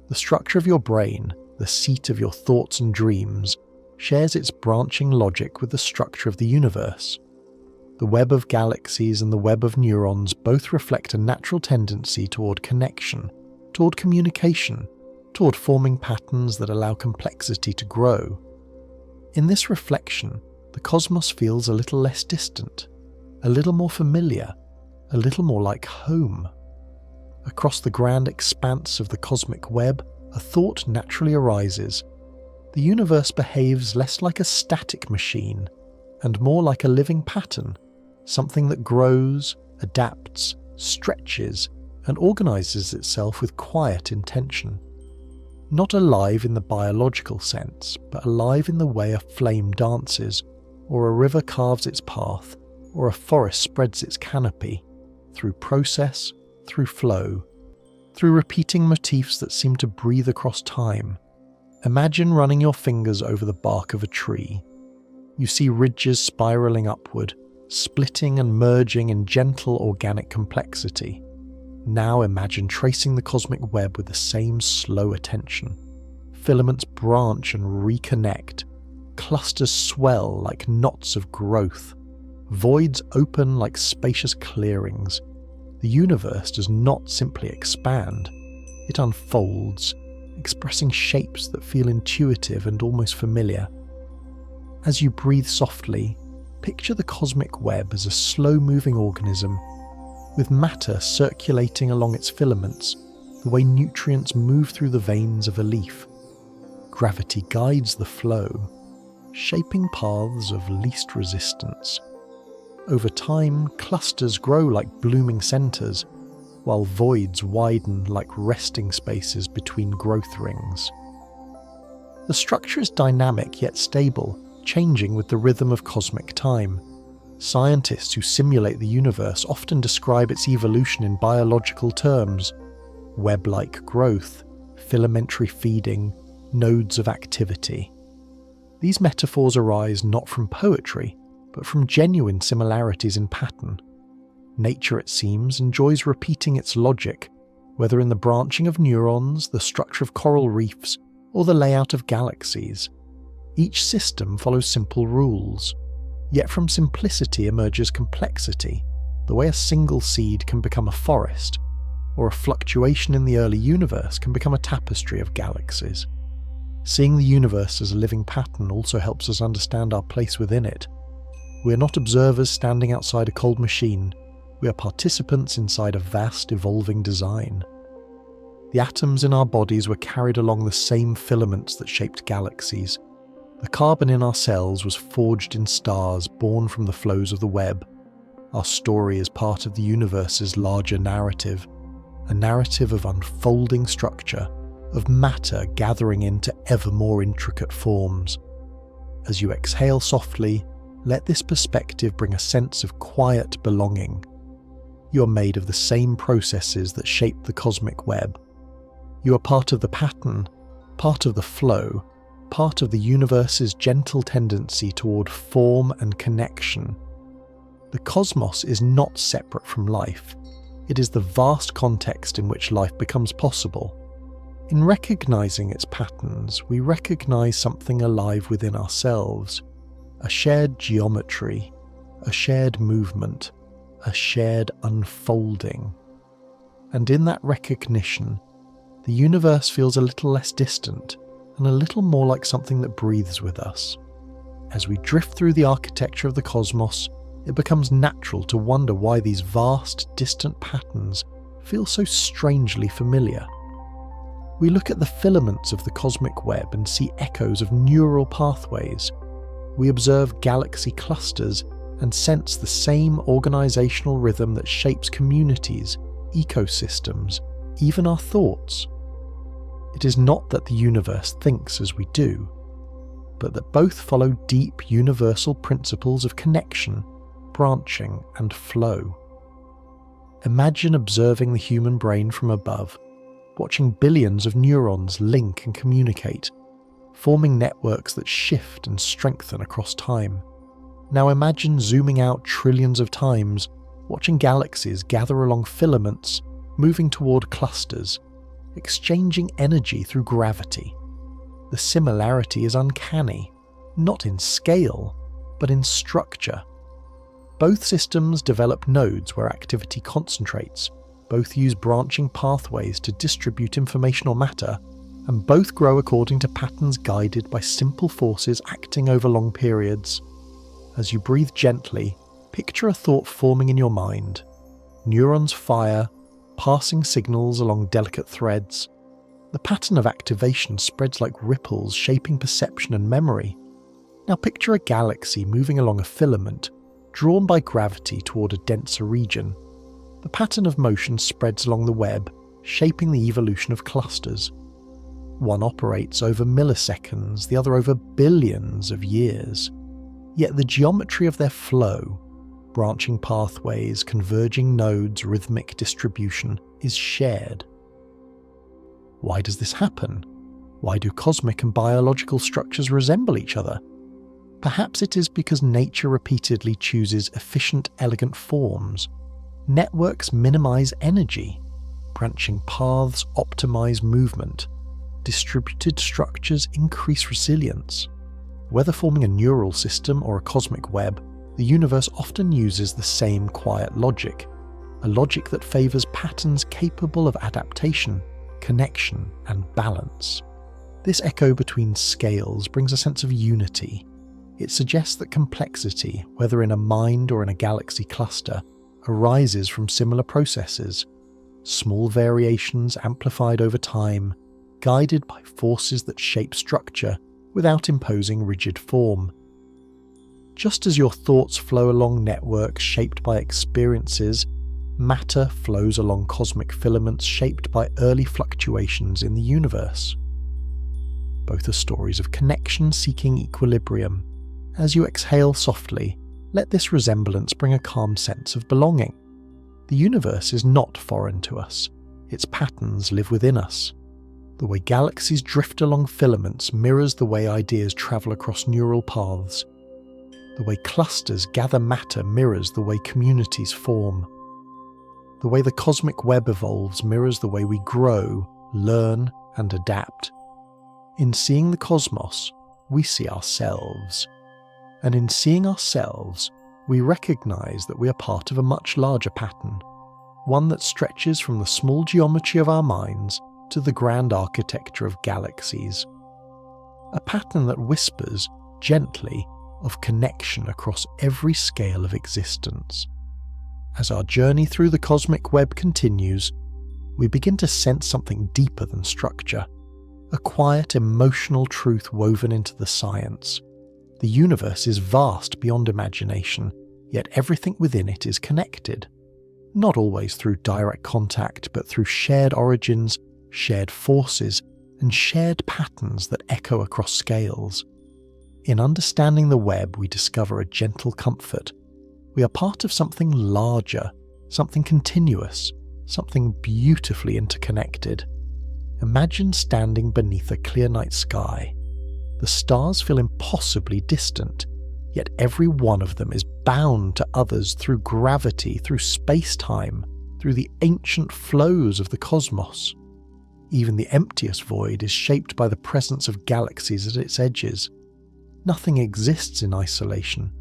The structure of your brain, the seat of your thoughts and dreams, shares its branching logic with the structure of the universe. The web of galaxies and the web of neurons both reflect a natural tendency toward connection, toward communication, toward forming patterns that allow complexity to grow. In this reflection, the cosmos feels a little less distant, a little more familiar, a little more like home. Across the grand expanse of the cosmic web, a thought naturally arises. The universe behaves less like a static machine, and more like a living pattern, something that grows, adapts, stretches, and organizes itself with quiet intention. Not alive in the biological sense, but alive in the way a flame dances, or a river carves its path, or a forest spreads its canopy, through process, through flow, through repeating motifs that seem to breathe across time. Imagine running your fingers over the bark of a tree. You see ridges spiraling upward, splitting and merging in gentle organic complexity. Now imagine tracing the cosmic web with the same slow attention. Filaments branch and reconnect, clusters swell like knots of growth, voids open like spacious clearings. The universe does not simply expand, it unfolds, expressing shapes that feel intuitive and almost familiar. As you breathe softly, picture the cosmic web as a slow-moving organism, with matter circulating along its filaments the way nutrients move through the veins of a leaf. Gravity guides the flow, shaping paths of least resistance. Over time, clusters grow like blooming centres, while voids widen like resting spaces between growth rings. The structure is dynamic yet stable, changing with the rhythm of cosmic time. Scientists who simulate the universe often describe its evolution in biological terms: web-like growth, filamentary feeding, nodes of activity. These metaphors arise not from poetry, but from genuine similarities in pattern. Nature, it seems, enjoys repeating its logic, whether in the branching of neurons, the structure of coral reefs, or the layout of galaxies. Each system follows simple rules, yet from simplicity emerges complexity, the way a single seed can become a forest, or a fluctuation in the early universe can become a tapestry of galaxies. Seeing the universe as a living pattern also helps us understand our place within it. We are not observers standing outside a cold machine, we are participants inside a vast evolving design. The atoms in our bodies were carried along the same filaments that shaped galaxies. The carbon in our cells was forged in stars born from the flows of the web. Our story is part of the universe's larger narrative, a narrative of unfolding structure, of matter gathering into ever more intricate forms. As you exhale softly, let this perspective bring a sense of quiet belonging. You are made of the same processes that shape the cosmic web. You are part of the pattern, part of the flow, part of the universe's gentle tendency toward form and connection. The cosmos is not separate from life. It is the vast context in which life becomes possible. In recognizing its patterns, we recognize something alive within ourselves, a shared geometry, a shared movement, a shared unfolding. And in that recognition, the universe feels a little less distant and a little more like something that breathes with us. As we drift through the architecture of the cosmos, it becomes natural to wonder why these vast, distant patterns feel so strangely familiar. We look at the filaments of the cosmic web and see echoes of neural pathways. We observe galaxy clusters and sense the same organizational rhythm that shapes communities, ecosystems, even our thoughts. It is not that the universe thinks as we do, but that both follow deep universal principles of connection, branching, and flow. Imagine observing the human brain from above, watching billions of neurons link and communicate, forming networks that shift and strengthen across time. Now imagine zooming out trillions of times, watching galaxies gather along filaments, moving toward clusters, exchanging energy through gravity. The similarity is uncanny, not in scale, but in structure. Both systems develop nodes where activity concentrates, both use branching pathways to distribute information or matter, and both grow according to patterns guided by simple forces acting over long periods. As you breathe gently, picture a thought forming in your mind. Neurons fire, passing signals along delicate threads. The pattern of activation spreads like ripples, shaping perception and memory. Now picture a galaxy moving along a filament, drawn by gravity toward a denser region. The pattern of motion spreads along the web, shaping the evolution of clusters. One operates over milliseconds, the other over billions of years. Yet the geometry of their flow, branching pathways, converging nodes, rhythmic distribution, is shared. Why does this happen? Why do cosmic and biological structures resemble each other? Perhaps it is because nature repeatedly chooses efficient, elegant forms. Networks minimize energy. Branching paths optimize movement. Distributed structures increase resilience. Whether forming a neural system or a cosmic web, the universe often uses the same quiet logic, a logic that favours patterns capable of adaptation, connection, and balance. This echo between scales brings a sense of unity. It suggests that complexity, whether in a mind or in a galaxy cluster, arises from similar processes, small variations amplified over time, guided by forces that shape structure without imposing rigid form. Just as your thoughts flow along networks shaped by experiences, matter flows along cosmic filaments shaped by early fluctuations in the universe. Both are stories of connection seeking equilibrium. As you exhale softly, let this resemblance bring a calm sense of belonging. The universe is not foreign to us. Its patterns live within us. The way galaxies drift along filaments mirrors the way ideas travel across neural paths. The way clusters gather matter mirrors the way communities form. The way the cosmic web evolves mirrors the way we grow, learn, and adapt. In seeing the cosmos, we see ourselves. And in seeing ourselves, we recognize that we are part of a much larger pattern, one that stretches from the small geometry of our minds to the grand architecture of galaxies. A pattern that whispers, gently, of connection across every scale of existence. As our journey through the cosmic web continues, we begin to sense something deeper than structure, a quiet emotional truth woven into the science. The universe is vast beyond imagination, yet everything within it is connected. Not always through direct contact, but through shared origins, shared forces, and shared patterns that echo across scales. In understanding the web, we discover a gentle comfort. We are part of something larger, something continuous, something beautifully interconnected. Imagine standing beneath a clear night sky. The stars feel impossibly distant, yet every one of them is bound to others through gravity, through space-time, through the ancient flows of the cosmos. Even the emptiest void is shaped by the presence of galaxies at its edges. Nothing exists in isolation.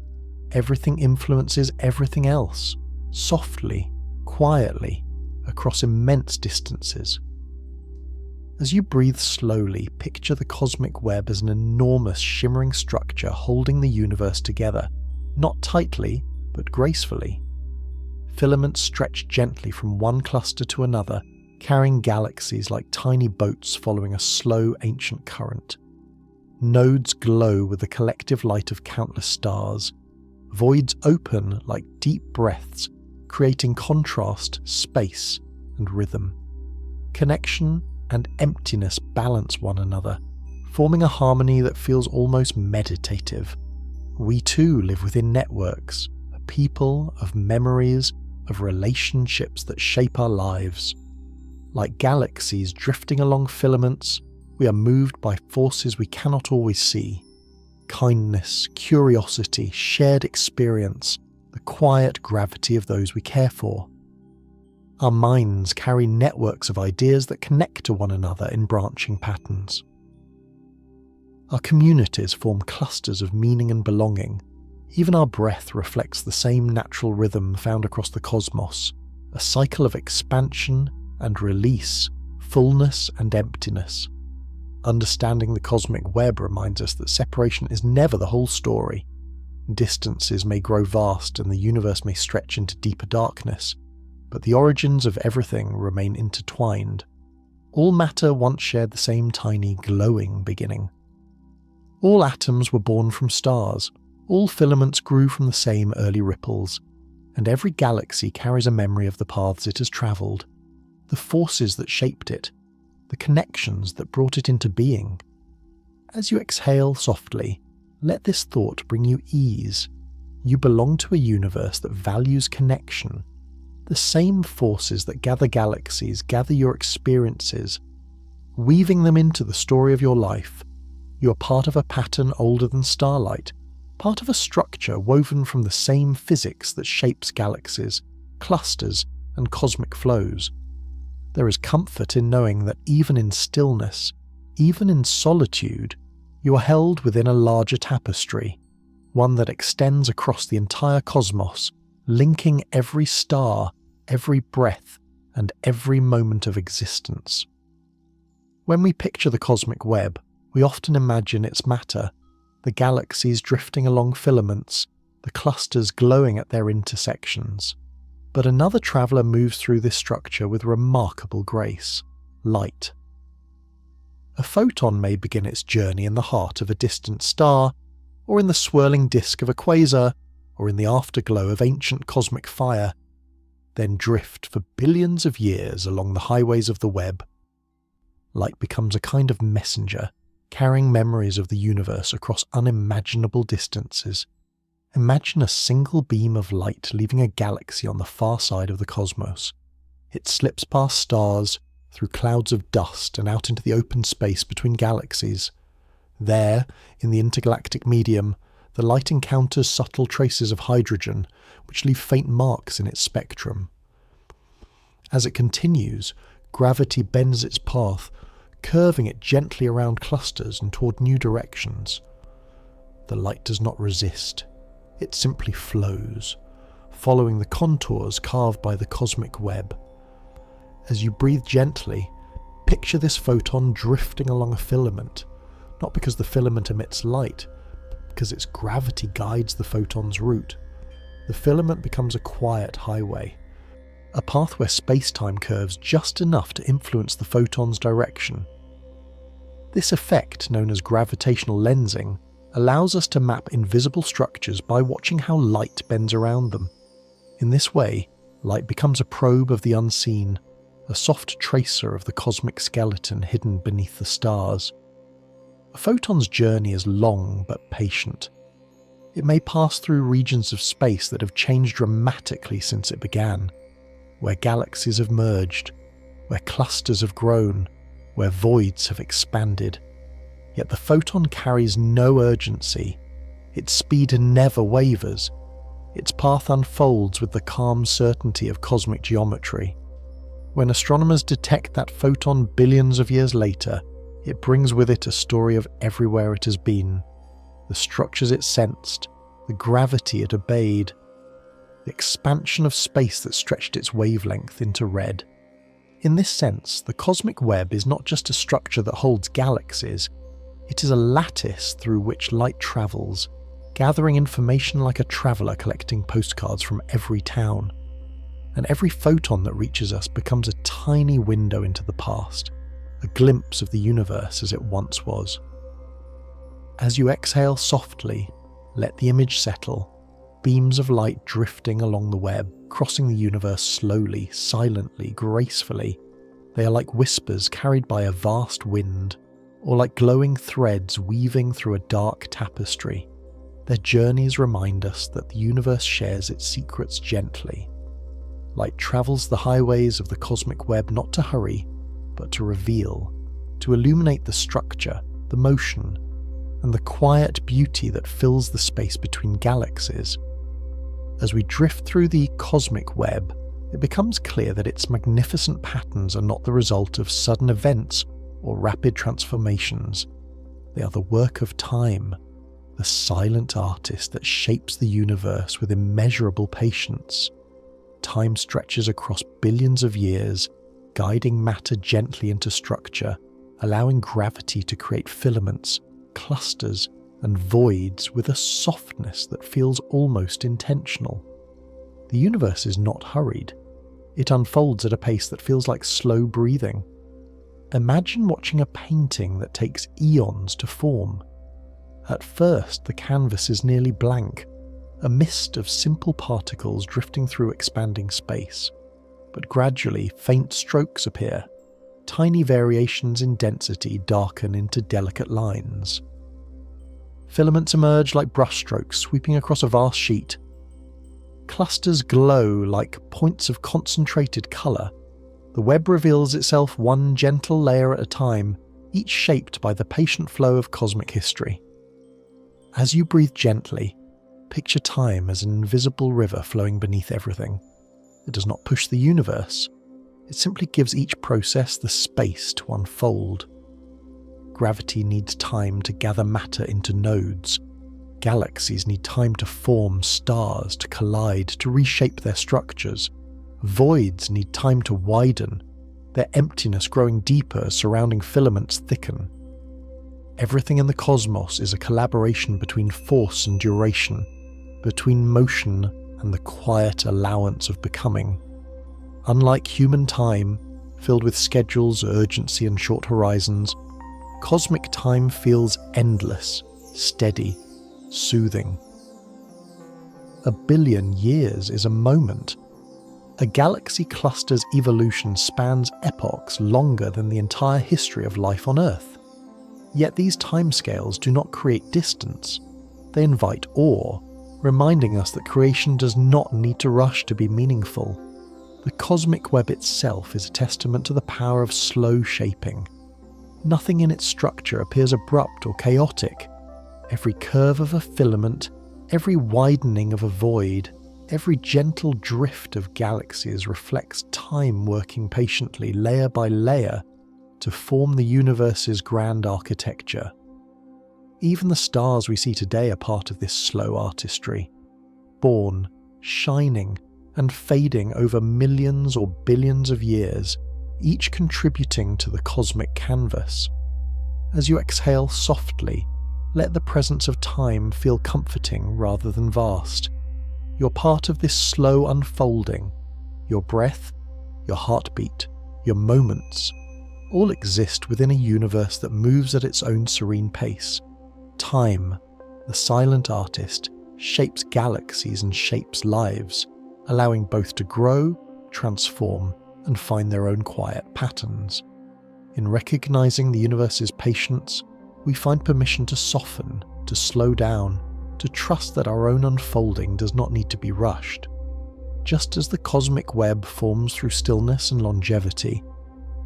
Everything influences everything else, softly, quietly, across immense distances. As you breathe slowly, picture the cosmic web as an enormous shimmering structure holding the universe together, not tightly, but gracefully. Filaments stretch gently from one cluster to another, carrying galaxies like tiny boats following a slow ancient current. Nodes glow with the collective light of countless stars. Voids open like deep breaths, creating contrast, space, and rhythm. Connection and emptiness balance one another, forming a harmony that feels almost meditative. We too live within networks, a people of memories, of relationships that shape our lives. Like galaxies drifting along filaments, we are moved by forces we cannot always see. Kindness, curiosity, shared experience, the quiet gravity of those we care for. Our minds carry networks of ideas that connect to one another in branching patterns. Our communities form clusters of meaning and belonging. Even our breath reflects the same natural rhythm found across the cosmos, a cycle of expansion and release, fullness and emptiness. Understanding the cosmic web reminds us that separation is never the whole story. Distances may grow vast and the universe may stretch into deeper darkness, but the origins of everything remain intertwined. All matter once shared the same tiny, glowing beginning. All atoms were born from stars, all filaments grew from the same early ripples, and every galaxy carries a memory of the paths it has travelled, the forces that shaped it, the connections that brought it into being. As you exhale softly, let this thought bring you ease. You belong to a universe that values connection. The same forces that gather galaxies gather your experiences, weaving them into the story of your life. You are part of a pattern older than starlight, part of a structure woven from the same physics that shapes galaxies, clusters, and cosmic flows. There is comfort in knowing that even in stillness, even in solitude, You are held within a larger tapestry, one that extends across the entire cosmos, linking every star, every breath, and every moment of existence. When we picture the cosmic web, we often imagine its matter, the galaxies drifting along filaments, the clusters glowing at their intersections. But another traveller moves through this structure with remarkable grace: light. A photon may begin its journey in the heart of a distant star, or in the swirling disk of a quasar, or in the afterglow of ancient cosmic fire, then drift for billions of years along the highways of the web. Light becomes a kind of messenger, carrying memories of the universe across unimaginable distances. Imagine a single beam of light leaving a galaxy on the far side of the cosmos. It slips past stars, through clouds of dust and out into the open space between galaxies. There, in the intergalactic medium, the light encounters subtle traces of hydrogen, which leave faint marks in its spectrum. As it continues, gravity bends its path, curving it gently around clusters and toward new directions. The light does not resist. It simply flows, following the contours carved by the cosmic web. As you breathe gently, picture this photon drifting along a filament, not because the filament emits light, but because its gravity guides the photon's route. The filament becomes a quiet highway, a path where space-time curves just enough to influence the photon's direction. This effect, known as gravitational lensing, allows us to map invisible structures by watching how light bends around them. In this way, light becomes a probe of the unseen, a soft tracer of the cosmic skeleton hidden beneath the stars. A photon's journey is long but patient. It may pass through regions of space that have changed dramatically since it began, where galaxies have merged, where clusters have grown, where voids have expanded. Yet the photon carries no urgency. Its speed never wavers. Its path unfolds with the calm certainty of cosmic geometry. When astronomers detect that photon billions of years later, it brings with it a story of everywhere it has been, the structures it sensed, the gravity it obeyed, the expansion of space that stretched its wavelength into red. In this sense, the cosmic web is not just a structure that holds galaxies, it is a lattice through which light travels, gathering information like a traveller collecting postcards from every town. And every photon that reaches us becomes a tiny window into the past, a glimpse of the universe as it once was. As you exhale softly, let the image settle, beams of light drifting along the web, crossing the universe slowly, silently, gracefully. They are like whispers carried by a vast wind, or like glowing threads weaving through a dark tapestry. Their journeys remind us that the universe shares its secrets gently. Light travels the highways of the cosmic web not to hurry, but to reveal, to illuminate the structure, the motion, and the quiet beauty that fills the space between galaxies. As we drift through the cosmic web, it becomes clear that its magnificent patterns are not the result of sudden events or rapid transformations. They are the work of time, the silent artist that shapes the universe with immeasurable patience. Time stretches across billions of years, guiding matter gently into structure, allowing gravity to create filaments, clusters, and voids with a softness that feels almost intentional. The universe is not hurried. It unfolds at a pace that feels like slow breathing. Imagine watching a painting that takes eons to form. At first, the canvas is nearly blank, a mist of simple particles drifting through expanding space. But gradually, faint strokes appear. Tiny variations in density darken into delicate lines. Filaments emerge like brushstrokes sweeping across a vast sheet. Clusters glow like points of concentrated colour. The web reveals itself one gentle layer at a time, each shaped by the patient flow of cosmic history. As you breathe gently, picture time as an invisible river flowing beneath everything. It does not push the universe. It simply gives each process the space to unfold. gravity needs time to gather matter into nodes. Galaxies need time to form, stars to collide, to reshape their structures. Voids need time to widen, their emptiness growing deeper as surrounding filaments thicken. Everything in the cosmos is a collaboration between force and duration, between motion and the quiet allowance of becoming. Unlike human time, filled with schedules, urgency and short horizons, cosmic time feels endless, steady, soothing. 1 billion years is a moment. A galaxy cluster's evolution spans epochs longer than the entire history of life on Earth. Yet these timescales do not create distance. They invite awe, reminding us that creation does not need to rush to be meaningful. The cosmic web itself is a testament to the power of slow shaping. Nothing in its structure appears abrupt or chaotic. Every curve of a filament, every widening of a void, every gentle drift of galaxies reflects time working patiently, layer by layer, to form the universe's grand architecture. Even the stars we see today are part of this slow artistry, born, shining, and fading over millions or billions of years, each contributing to the cosmic canvas. As you exhale softly, let the presence of time feel comforting rather than vast. You're part of this slow unfolding. Your breath, your heartbeat, your moments, all exist within a universe that moves at its own serene pace. Time, the silent artist, shapes galaxies and shapes lives, allowing both to grow, transform, and find their own quiet patterns. In recognizing the universe's patience, we find permission to soften, to slow down, to trust that our own unfolding does not need to be rushed. Just as the cosmic web forms through stillness and longevity,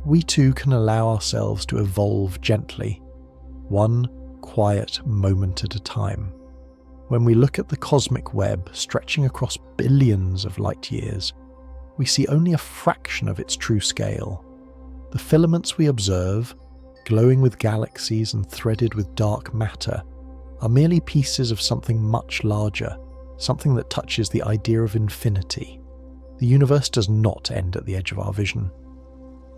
we too can allow ourselves to evolve gently, one quiet moment at a time. When we look at the cosmic web stretching across billions of light years, we see only a fraction of its true scale. The filaments we observe, glowing with galaxies and threaded with dark matter, are merely pieces of something much larger, something that touches the idea of infinity. The universe does not end at the edge of our vision.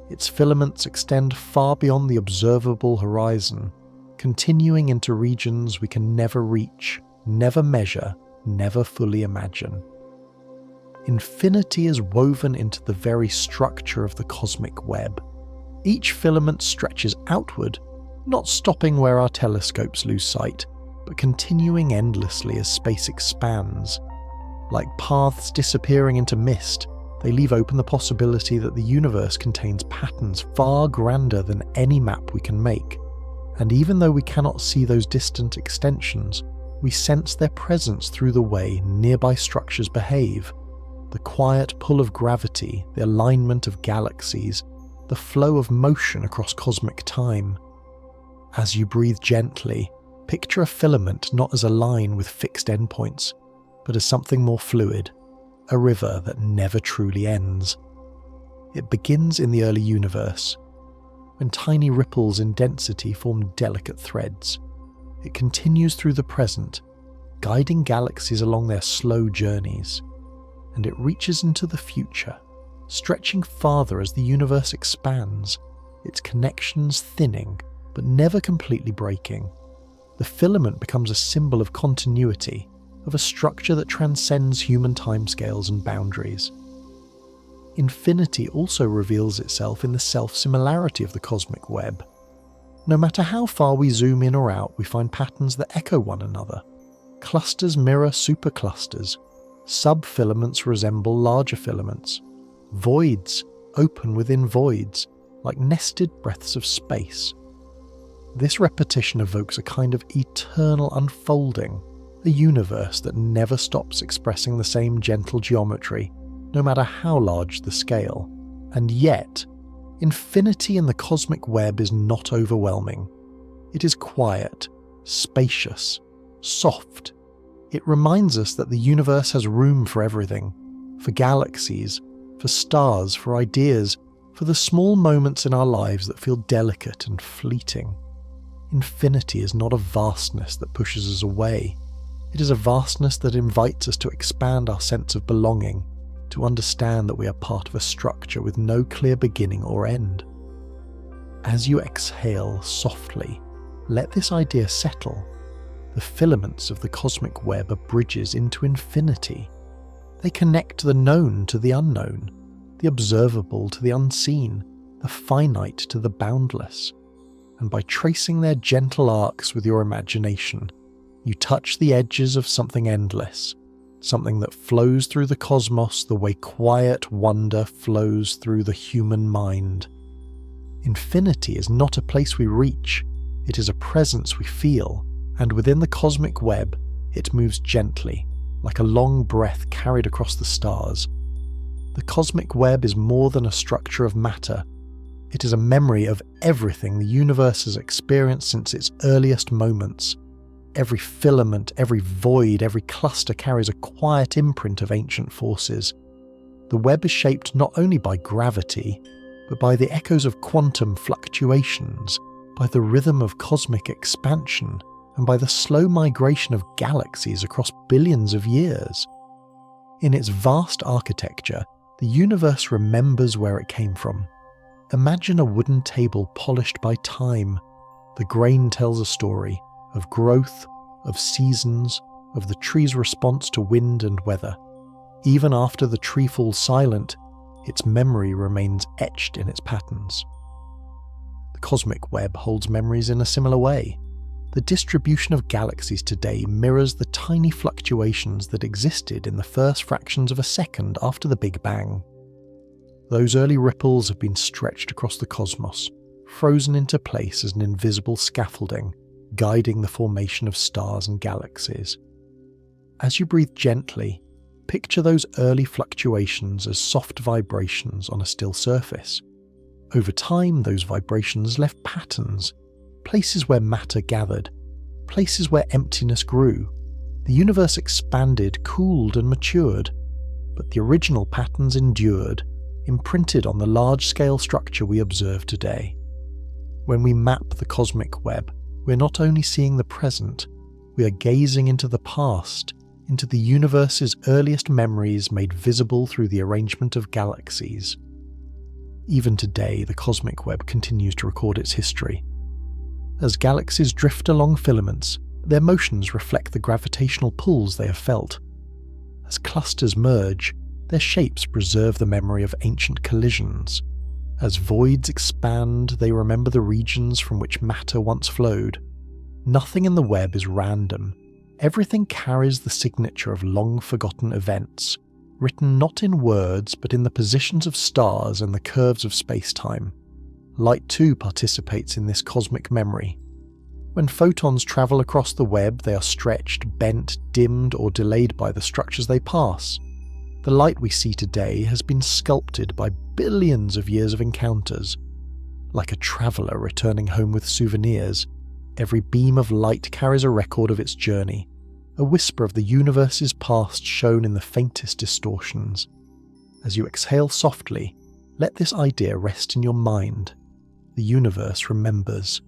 Its filaments extend far beyond the observable horizon, continuing into regions we can never reach, never measure, never fully imagine. Infinity is woven into the very structure of the cosmic web. Each filament stretches outward, not stopping where our telescopes lose sight, but continuing endlessly as space expands. Like paths disappearing into mist, they leave open the possibility that the universe contains patterns far grander than any map we can make. And even though we cannot see those distant extensions, we sense their presence through the way nearby structures behave. The quiet pull of gravity, the alignment of galaxies, the flow of motion across cosmic time. As you breathe gently, picture a filament not as a line with fixed endpoints, but as something more fluid, a river that never truly ends. It begins in the early universe, when tiny ripples in density formed delicate threads. It continues through the present, guiding galaxies along their slow journeys, and it reaches into the future, stretching farther as the universe expands, its connections thinning but never completely breaking. The filament becomes a symbol of continuity, of a structure that transcends human timescales and boundaries. Infinity also reveals itself in the self-similarity of the cosmic web. No matter how far we zoom in or out, we find patterns that echo one another. Clusters mirror superclusters. Subfilaments resemble larger filaments. Voids open within voids, like nested breaths of space. This repetition evokes a kind of eternal unfolding, a universe that never stops expressing the same gentle geometry, no matter how large the scale. And yet, infinity in the cosmic web is not overwhelming. It is quiet, spacious, soft. It reminds us that the universe has room for everything, for galaxies, for stars, for ideas, for the small moments in our lives that feel delicate and fleeting. Infinity is not a vastness that pushes us away. It is a vastness that invites us to expand our sense of belonging, to understand that we are part of a structure with no clear beginning or end. As you exhale softly, let this idea settle. The filaments of the cosmic web are bridges into infinity. They connect the known to the unknown, the observable to the unseen, the finite to the boundless. And by tracing their gentle arcs with your imagination, you touch the edges of something endless, something that flows through the cosmos the way quiet wonder flows through the human mind. Infinity is not a place we reach, it is a presence we feel, and within the cosmic web, it moves gently, like a long breath carried across the stars. The cosmic web is more than a structure of matter. It is a memory of everything the universe has experienced since its earliest moments. Every filament, every void, every cluster carries a quiet imprint of ancient forces. The web is shaped not only by gravity, but by the echoes of quantum fluctuations, by the rhythm of cosmic expansion, and by the slow migration of galaxies across billions of years. In its vast architecture, the universe remembers where it came from. Imagine a wooden table polished by time. The grain tells a story of growth, of seasons, of the tree's response to wind and weather. Even after the tree falls silent, its memory remains etched in its patterns. The cosmic web holds memories in a similar way. The distribution of galaxies today mirrors the tiny fluctuations that existed in the first fractions of a second after the Big Bang. Those early ripples have been stretched across the cosmos, frozen into place as an invisible scaffolding, guiding the formation of stars and galaxies. As you breathe gently, picture those early fluctuations as soft vibrations on a still surface. Over time, those vibrations left patterns, places where matter gathered, places where emptiness grew. The universe expanded, cooled, and matured, but the original patterns endured, imprinted on the large-scale structure we observe today. When we map the cosmic web, we're not only seeing the present, we are gazing into the past, into the universe's earliest memories made visible through the arrangement of galaxies. Even today, the cosmic web continues to record its history. As galaxies drift along filaments, their motions reflect the gravitational pulls they have felt. As clusters merge, their shapes preserve the memory of ancient collisions. As voids expand, they remember the regions from which matter once flowed. Nothing in the web is random. Everything carries the signature of long-forgotten events, written not in words but in the positions of stars and the curves of space-time. Light too participates in this cosmic memory. When photons travel across the web, they are stretched, bent, dimmed, or delayed by the structures they pass. The light we see today has been sculpted by billions of years of encounters. Like a traveller returning home with souvenirs, every beam of light carries a record of its journey, a whisper of the universe's past shown in the faintest distortions. As you exhale softly, let this idea rest in your mind. The universe remembers.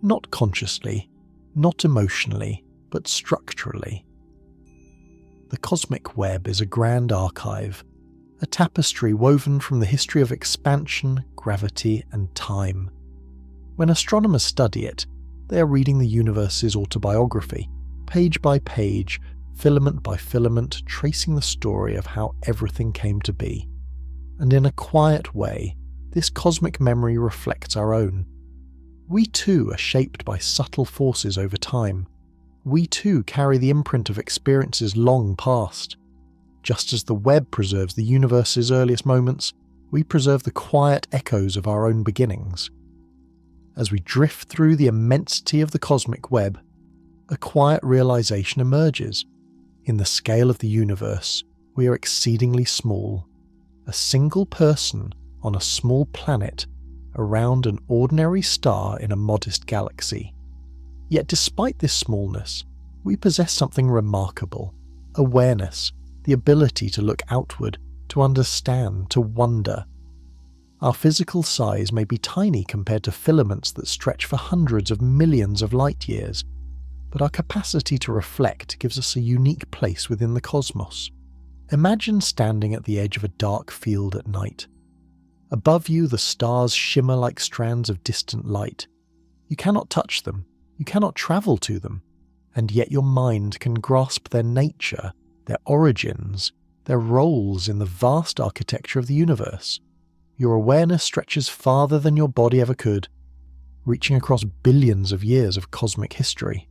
Not consciously, not emotionally, but structurally. The cosmic web is a grand archive, a tapestry woven from the history of expansion, gravity, and time. When astronomers study it, they are reading the universe's autobiography, page by page, filament by filament, tracing the story of how everything came to be. And in a quiet way, this cosmic memory reflects our own. We too are shaped by subtle forces over time. We too carry the imprint of experiences long past. Just as the web preserves the universe's earliest moments, we preserve the quiet echoes of our own beginnings. As we drift through the immensity of the cosmic web, a quiet realization emerges. In the scale of the universe, we are exceedingly small. A single person on a small planet around an ordinary star in a modest galaxy. Yet despite this smallness, we possess something remarkable: awareness, the ability to look outward, to understand, to wonder. Our physical size may be tiny compared to filaments that stretch for hundreds of millions of light years, but our capacity to reflect gives us a unique place within the cosmos. Imagine standing at the edge of a dark field at night. Above you, the stars shimmer like strands of distant light. You cannot touch them, you cannot travel to them, and yet your mind can grasp their nature, their origins, their roles in the vast architecture of the universe. Your awareness stretches farther than your body ever could, reaching across billions of years of cosmic history.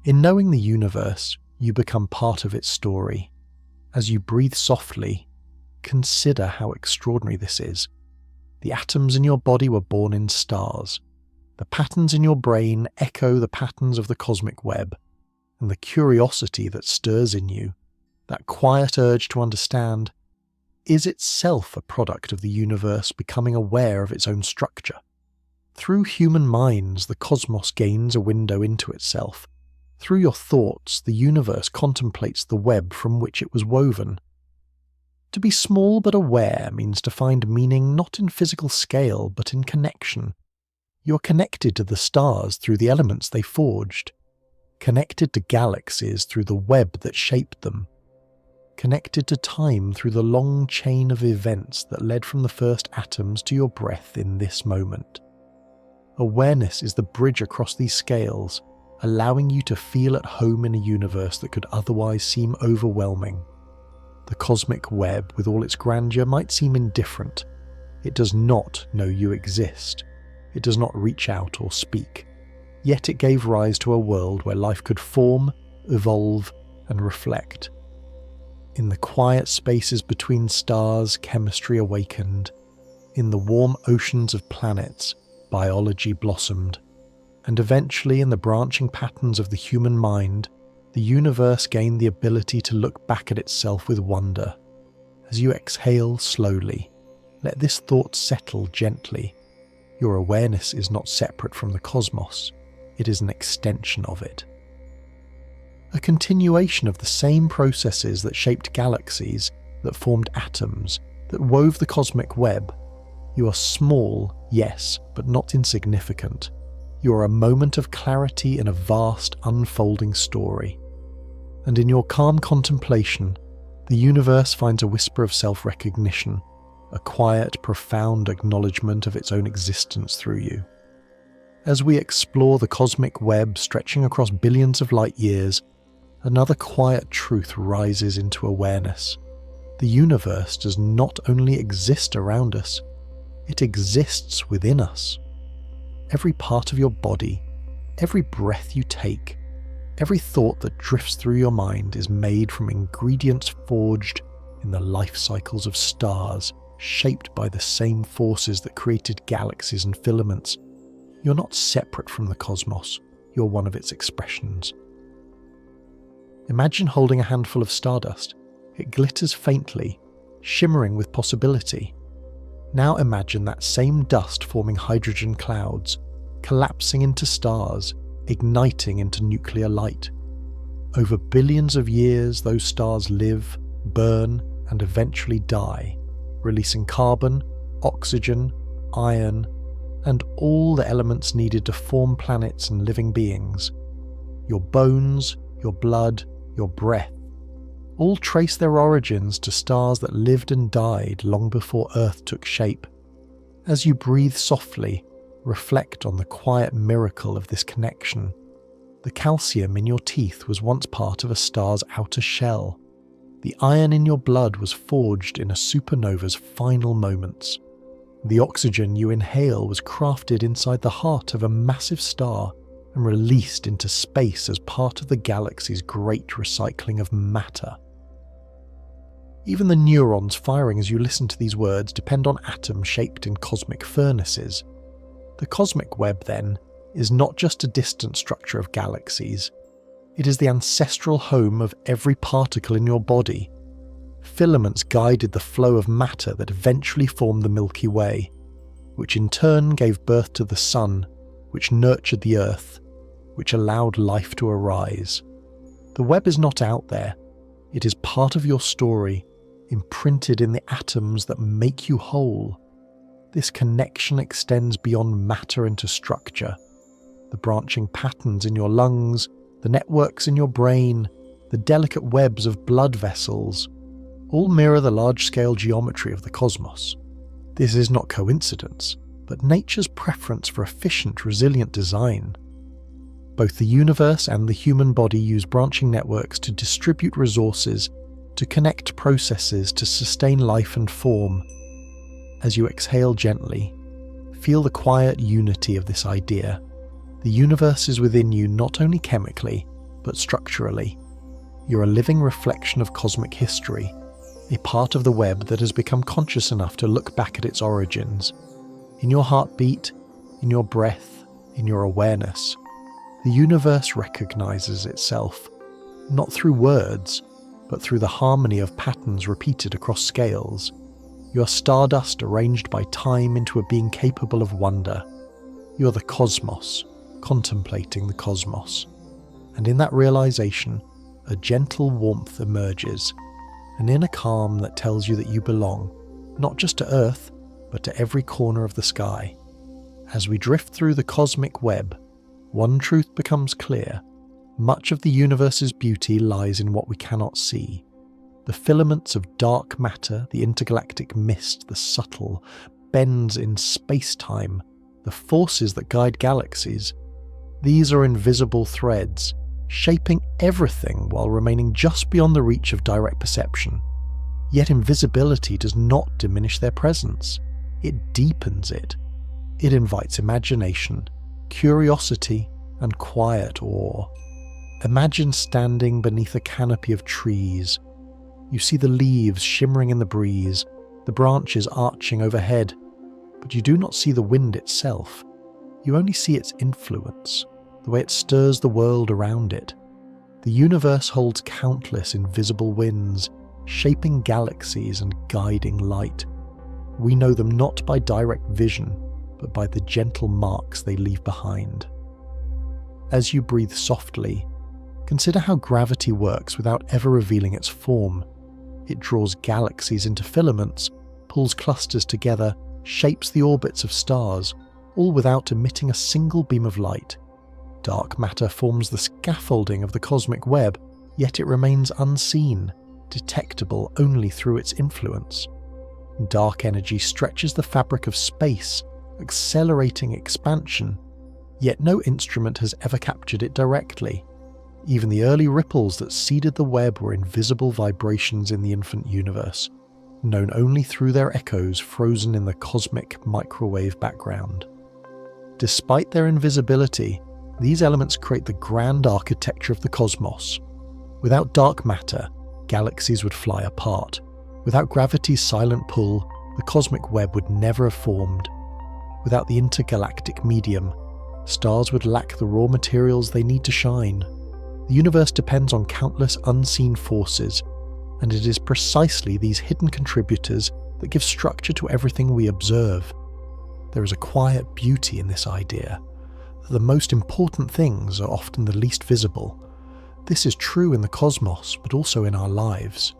In knowing the universe, you become part of its story. As you breathe softly, consider how extraordinary this is. The atoms in your body were born in stars. The patterns in your brain echo the patterns of the cosmic web, and the curiosity that stirs in you, that quiet urge to understand, is itself a product of the universe becoming aware of its own structure. Through human minds, the cosmos gains a window into itself. Through your thoughts, the universe contemplates the web from which it was woven. To be small but aware means to find meaning not in physical scale but in connection. You are connected to the stars through the elements they forged, connected to galaxies through the web that shaped them, connected to time through the long chain of events that led from the first atoms to your breath in this moment. Awareness is the bridge across these scales, allowing you to feel at home in a universe that could otherwise seem overwhelming. The cosmic web, with all its grandeur, might seem indifferent. It does not know you exist. It does not reach out or speak. Yet it gave rise to a world where life could form, evolve, and reflect. In the quiet spaces between stars, chemistry awakened. In the warm oceans of planets, biology blossomed. And eventually, in the branching patterns of the human mind, the universe gained the ability to look back at itself with wonder. As you exhale slowly, let this thought settle gently. Your awareness is not separate from the cosmos. It is an extension of it. A continuation of the same processes that shaped galaxies, that formed atoms, that wove the cosmic web. You are small, yes, but not insignificant. You are a moment of clarity in a vast, unfolding story. And in your calm contemplation, the universe finds a whisper of self-recognition, a quiet, profound acknowledgement of its own existence through you. As we explore the cosmic web stretching across billions of light years, another quiet truth rises into awareness. The universe does not only exist around us, it exists within us. Every part of your body, every breath you take, every thought that drifts through your mind is made from ingredients forged in the life cycles of stars, shaped by the same forces that created galaxies and filaments. You're not separate from the cosmos, you're one of its expressions. Imagine holding a handful of stardust. It glitters faintly, shimmering with possibility. Now imagine that same dust forming hydrogen clouds, collapsing into stars, igniting into nuclear light. Over billions of years, those stars live, burn, and eventually die, releasing carbon, oxygen, iron, and all the elements needed to form planets and living beings. Your bones, your blood, your breath, all trace their origins to stars that lived and died long before Earth took shape. As you breathe softly, reflect on the quiet miracle of this connection. The calcium in your teeth was once part of a star's outer shell. The iron in your blood was forged in a supernova's final moments. The oxygen you inhale was crafted inside the heart of a massive star and released into space as part of the galaxy's great recycling of matter. Even the neurons firing as you listen to these words depend on atoms shaped in cosmic furnaces. The cosmic web, then, is not just a distant structure of galaxies. It is the ancestral home of every particle in your body. Filaments guided the flow of matter that eventually formed the Milky Way, which in turn gave birth to the sun, which nurtured the earth, which allowed life to arise. The web is not out there. It is part of your story, imprinted in the atoms that make you whole. This connection extends beyond matter into structure. The branching patterns in your lungs, the networks in your brain, the delicate webs of blood vessels, all mirror the large-scale geometry of the cosmos. This is not coincidence, but nature's preference for efficient, resilient design. Both the universe and the human body use branching networks to distribute resources, to connect processes, to sustain life and form. As you exhale gently, feel the quiet unity of this idea. The universe is within you not only chemically, but structurally. You're a living reflection of cosmic history, a part of the web that has become conscious enough to look back at its origins. In your heartbeat, in your breath, in your awareness, the universe recognizes itself, not through words, but through the harmony of patterns repeated across scales. You are stardust arranged by time into a being capable of wonder. You are the cosmos, contemplating the cosmos. And in that realization, a gentle warmth emerges, an inner calm that tells you that you belong, not just to Earth, but to every corner of the sky. As we drift through the cosmic web, one truth becomes clear. Much of the universe's beauty lies in what we cannot see. The filaments of dark matter, the intergalactic mist, the subtle bends in space-time, the forces that guide galaxies. These are invisible threads, shaping everything while remaining just beyond the reach of direct perception. Yet invisibility does not diminish their presence. It deepens it. It invites imagination, curiosity, and quiet awe. Imagine standing beneath a canopy of trees. You see the leaves shimmering in the breeze, the branches arching overhead, but you do not see the wind itself. You only see its influence, the way it stirs the world around it. The universe holds countless invisible winds, shaping galaxies and guiding light. We know them not by direct vision, but by the gentle marks they leave behind. As you breathe softly, consider how gravity works without ever revealing its form. It draws galaxies into filaments, pulls clusters together, shapes the orbits of stars, all without emitting a single beam of light. Dark matter forms the scaffolding of the cosmic web, yet it remains unseen, detectable only through its influence. Dark energy stretches the fabric of space, accelerating expansion, yet no instrument has ever captured it directly. Even the early ripples that seeded the web were invisible vibrations in the infant universe, known only through their echoes frozen in the cosmic microwave background. Despite their invisibility, these elements create the grand architecture of the cosmos. Without dark matter, galaxies would fly apart. Without gravity's silent pull, the cosmic web would never have formed. Without the intergalactic medium, stars would lack the raw materials they need to shine. The universe depends on countless unseen forces, and it is precisely these hidden contributors that give structure to everything we observe. There is a quiet beauty in this idea, that the most important things are often the least visible. This is true in the cosmos, but also in our lives.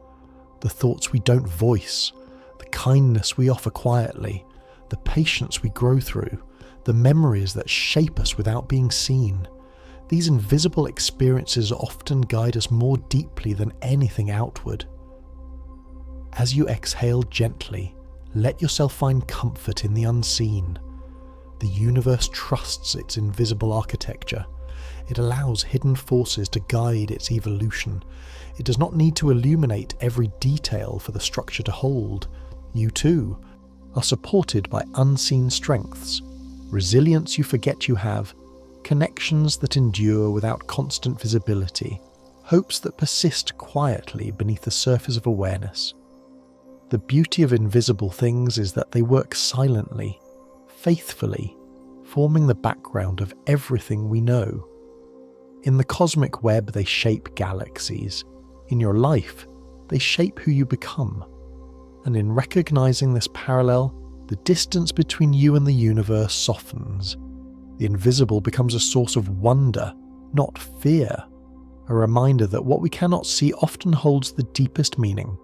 The thoughts we don't voice, the kindness we offer quietly, the patience we grow through, the memories that shape us without being seen. These invisible experiences often guide us more deeply than anything outward. As you exhale gently, let yourself find comfort in the unseen. The universe trusts its invisible architecture. It allows hidden forces to guide its evolution. It does not need to illuminate every detail for the structure to hold. You too are supported by unseen strengths, resilience you forget you have, connections that endure without constant visibility, hopes that persist quietly beneath the surface of awareness. The beauty of invisible things is that they work silently, faithfully, forming the background of everything we know. In the cosmic web, they shape galaxies. In your life, they shape who you become. And in recognizing this parallel, the distance between you and the universe softens. The invisible becomes a source of wonder, not fear, a reminder that what we cannot see often holds the deepest meaning.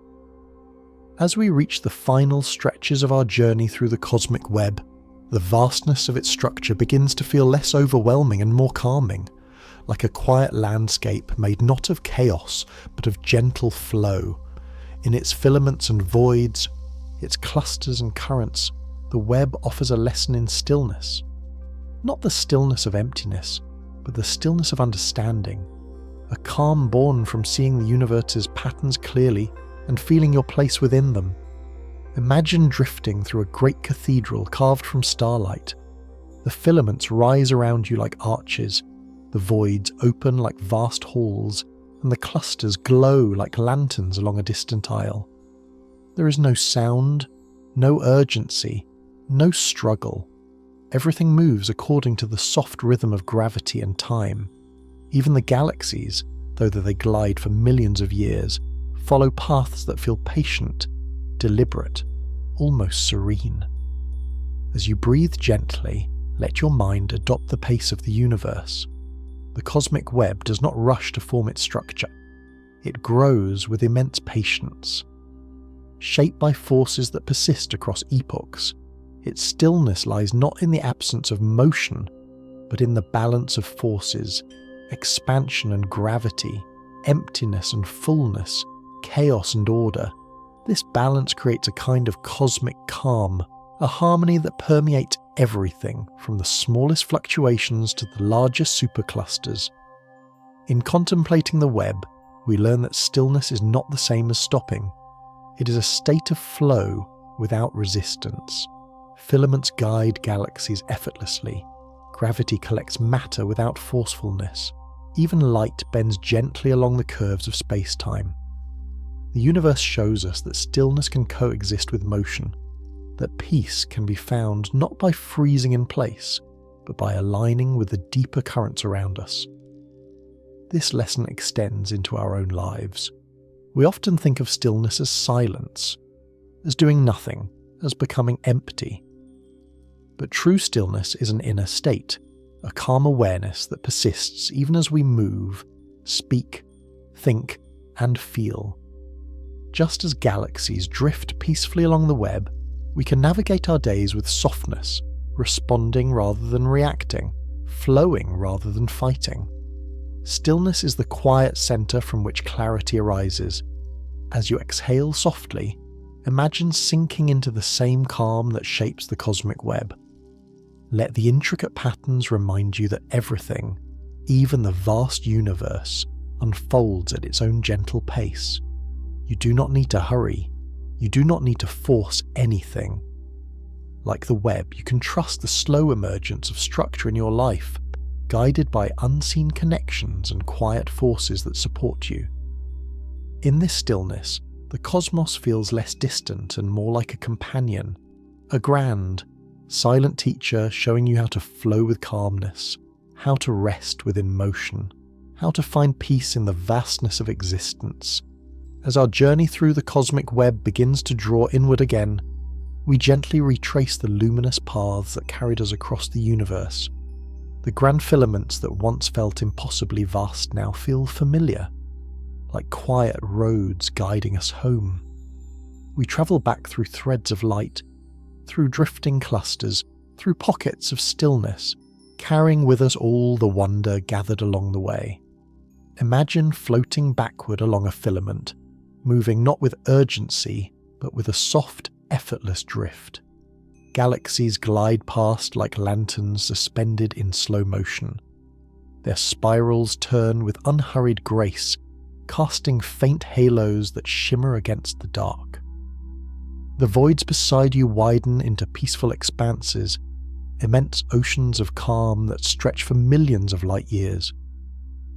As we reach the final stretches of our journey through the cosmic web, the vastness of its structure begins to feel less overwhelming and more calming, like a quiet landscape made not of chaos but of gentle flow. In its filaments and voids, its clusters and currents, the web offers a lesson in stillness. Not the stillness of emptiness, but the stillness of understanding, a calm born from seeing the universe's patterns clearly and feeling your place within them. Imagine drifting through a great cathedral carved from starlight. The filaments rise around you like arches, the voids open like vast halls, and the clusters glow like lanterns along a distant aisle. There is no sound, no urgency, no struggle. Everything moves according to the soft rhythm of gravity and time. Even the galaxies, though they glide for millions of years, follow paths that feel patient, deliberate, almost serene. As you breathe gently, let your mind adopt the pace of the universe. The cosmic web does not rush to form its structure. It grows with immense patience. Shaped by forces that persist across epochs, its stillness lies not in the absence of motion, but in the balance of forces, expansion and gravity, emptiness and fullness, chaos and order. This balance creates a kind of cosmic calm, a harmony that permeates everything from the smallest fluctuations to the largest superclusters. In contemplating the web, we learn that stillness is not the same as stopping. It is a state of flow without resistance. Filaments guide galaxies effortlessly. Gravity collects matter without forcefulness. Even light bends gently along the curves of space-time. The universe shows us that stillness can coexist with motion, that peace can be found not by freezing in place, but by aligning with the deeper currents around us. This lesson extends into our own lives. We often think of stillness as silence, as doing nothing, as becoming empty. But true stillness is an inner state, a calm awareness that persists even as we move, speak, think, and feel. Just as galaxies drift peacefully along the web, we can navigate our days with softness, responding rather than reacting, flowing rather than fighting. Stillness is the quiet center from which clarity arises. As you exhale softly, imagine sinking into the same calm that shapes the cosmic web. Let the intricate patterns remind you that everything, even the vast universe, unfolds at its own gentle pace. You do not need to hurry. You do not need to force anything. Like the web, you can trust the slow emergence of structure in your life, guided by unseen connections and quiet forces that support you. In this stillness, the cosmos feels less distant and more like a companion, a grand, silent teacher showing you how to flow with calmness, how to rest within motion, how to find peace in the vastness of existence. As our journey through the cosmic web begins to draw inward again, we gently retrace the luminous paths that carried us across the universe. The grand filaments that once felt impossibly vast now feel familiar, like quiet roads guiding us home. We travel back through threads of light, through drifting clusters, through pockets of stillness, carrying with us all the wonder gathered along the way. Imagine floating backward along a filament, moving not with urgency, but with a soft, effortless drift. Galaxies glide past like lanterns suspended in slow motion. Their spirals turn with unhurried grace, casting faint halos that shimmer against the dark. The voids beside you widen into peaceful expanses, immense oceans of calm that stretch for millions of light years.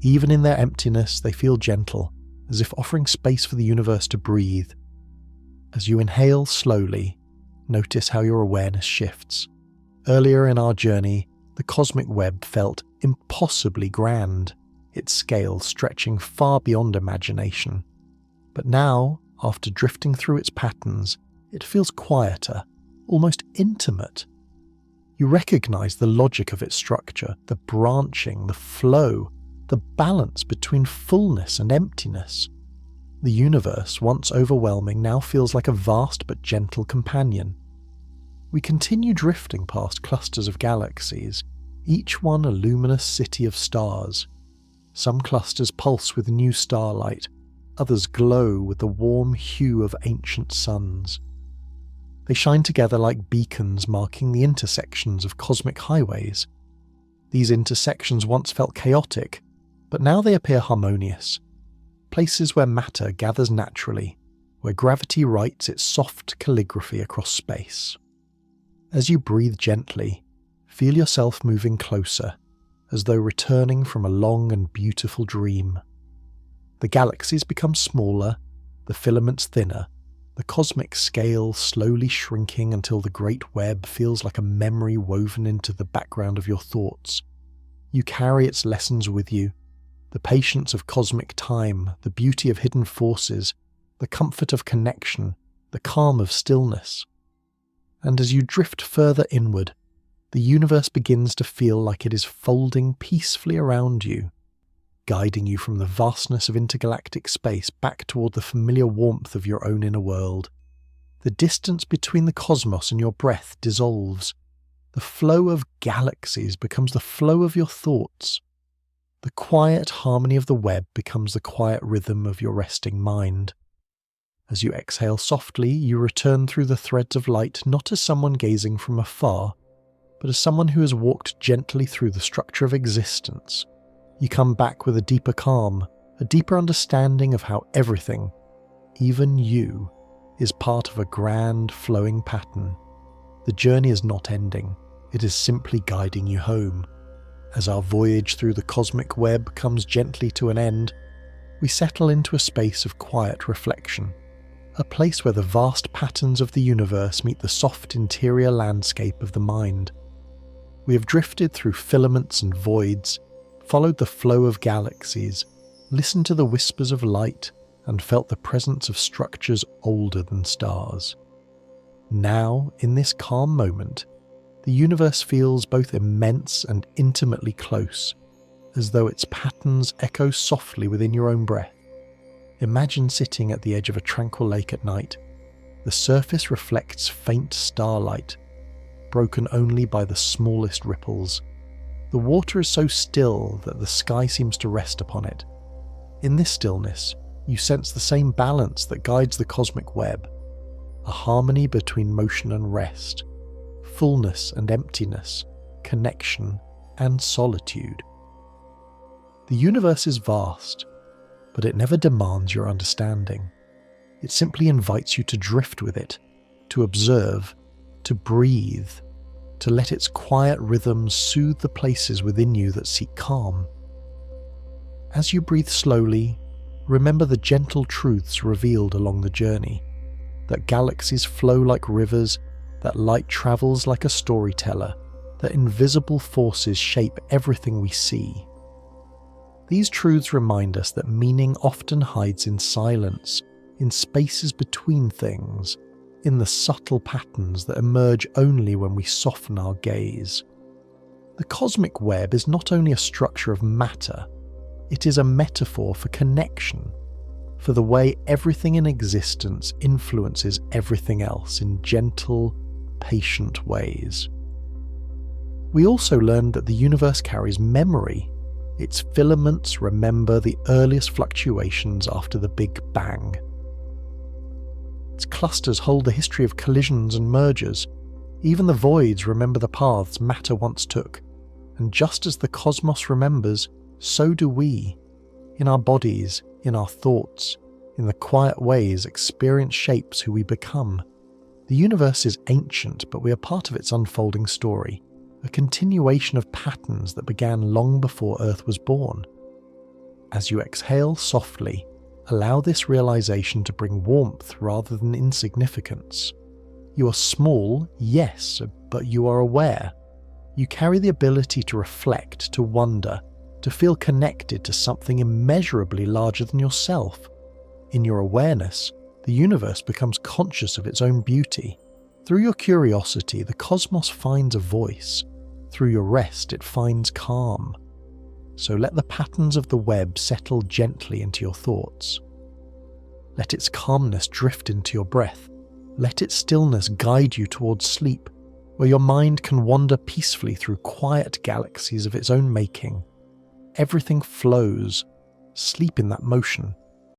Even in their emptiness, they feel gentle, as if offering space for the universe to breathe. As you inhale slowly, notice how your awareness shifts. Earlier in our journey, the cosmic web felt impossibly grand, its scale stretching far beyond imagination. But now, after drifting through its patterns, it feels quieter, almost intimate. You recognize the logic of its structure, the branching, the flow, the balance between fullness and emptiness. The universe, once overwhelming, now feels like a vast but gentle companion. We continue drifting past clusters of galaxies, each one a luminous city of stars. Some clusters pulse with new starlight, others glow with the warm hue of ancient suns. They shine together like beacons marking the intersections of cosmic highways. These intersections once felt chaotic, but now they appear harmonious. Places where matter gathers naturally, where gravity writes its soft calligraphy across space. As you breathe gently, feel yourself moving closer, as though returning from a long and beautiful dream. The galaxies become smaller, the filaments thinner, the cosmic scale slowly shrinking until the great web feels like a memory woven into the background of your thoughts. You carry its lessons with you, the patience of cosmic time, the beauty of hidden forces, the comfort of connection, the calm of stillness. And as you drift further inward, the universe begins to feel like it is folding peacefully around you, guiding you from the vastness of intergalactic space back toward the familiar warmth of your own inner world. The distance between the cosmos and your breath dissolves. The flow of galaxies becomes the flow of your thoughts. The quiet harmony of the web becomes the quiet rhythm of your resting mind. As you exhale softly, you return through the threads of light not as someone gazing from afar, but as someone who has walked gently through the structure of existence. You come back with a deeper calm, a deeper understanding of how everything, even you, is part of a grand flowing pattern. The journey is not ending, it is simply guiding you home. As our voyage through the cosmic web comes gently to an end, we settle into a space of quiet reflection, a place where the vast patterns of the universe meet the soft interior landscape of the mind. We have drifted through filaments and voids, followed the flow of galaxies, listened to the whispers of light, and felt the presence of structures older than stars. Now, in this calm moment, the universe feels both immense and intimately close, as though its patterns echo softly within your own breath. Imagine sitting at the edge of a tranquil lake at night. The surface reflects faint starlight, broken only by the smallest ripples. The water is so still that the sky seems to rest upon it. In this stillness, you sense the same balance that guides the cosmic web, a harmony between motion and rest, fullness and emptiness, connection and solitude. The universe is vast, but it never demands your understanding. It simply invites you to drift with it, to observe, to breathe, to let its quiet rhythms soothe the places within you that seek calm. As you breathe slowly, remember the gentle truths revealed along the journey, that galaxies flow like rivers, that light travels like a storyteller, that invisible forces shape everything we see. These truths remind us that meaning often hides in silence, in spaces between things, in the subtle patterns that emerge only when we soften our gaze. The cosmic web is not only a structure of matter, it is a metaphor for connection, for the way everything in existence influences everything else in gentle, patient ways. We also learned that the universe carries memory. Its filaments remember the earliest fluctuations after the Big Bang. Its clusters hold the history of collisions and mergers. Even the voids remember the paths matter once took. And just as the cosmos remembers, so do we. In our bodies, in our thoughts, in the quiet ways experience shapes who we become. The universe is ancient, but we are part of its unfolding story, a continuation of patterns that began long before Earth was born. As you exhale softly, allow this realization to bring warmth rather than insignificance. You are small, yes, but you are aware. You carry the ability to reflect, to wonder, to feel connected to something immeasurably larger than yourself. In your awareness, the universe becomes conscious of its own beauty. Through your curiosity, the cosmos finds a voice. Through your rest, it finds calm. So let the patterns of the web settle gently into your thoughts. Let its calmness drift into your breath. Let its stillness guide you towards sleep, where your mind can wander peacefully through quiet galaxies of its own making. Everything flows. Sleep in that motion.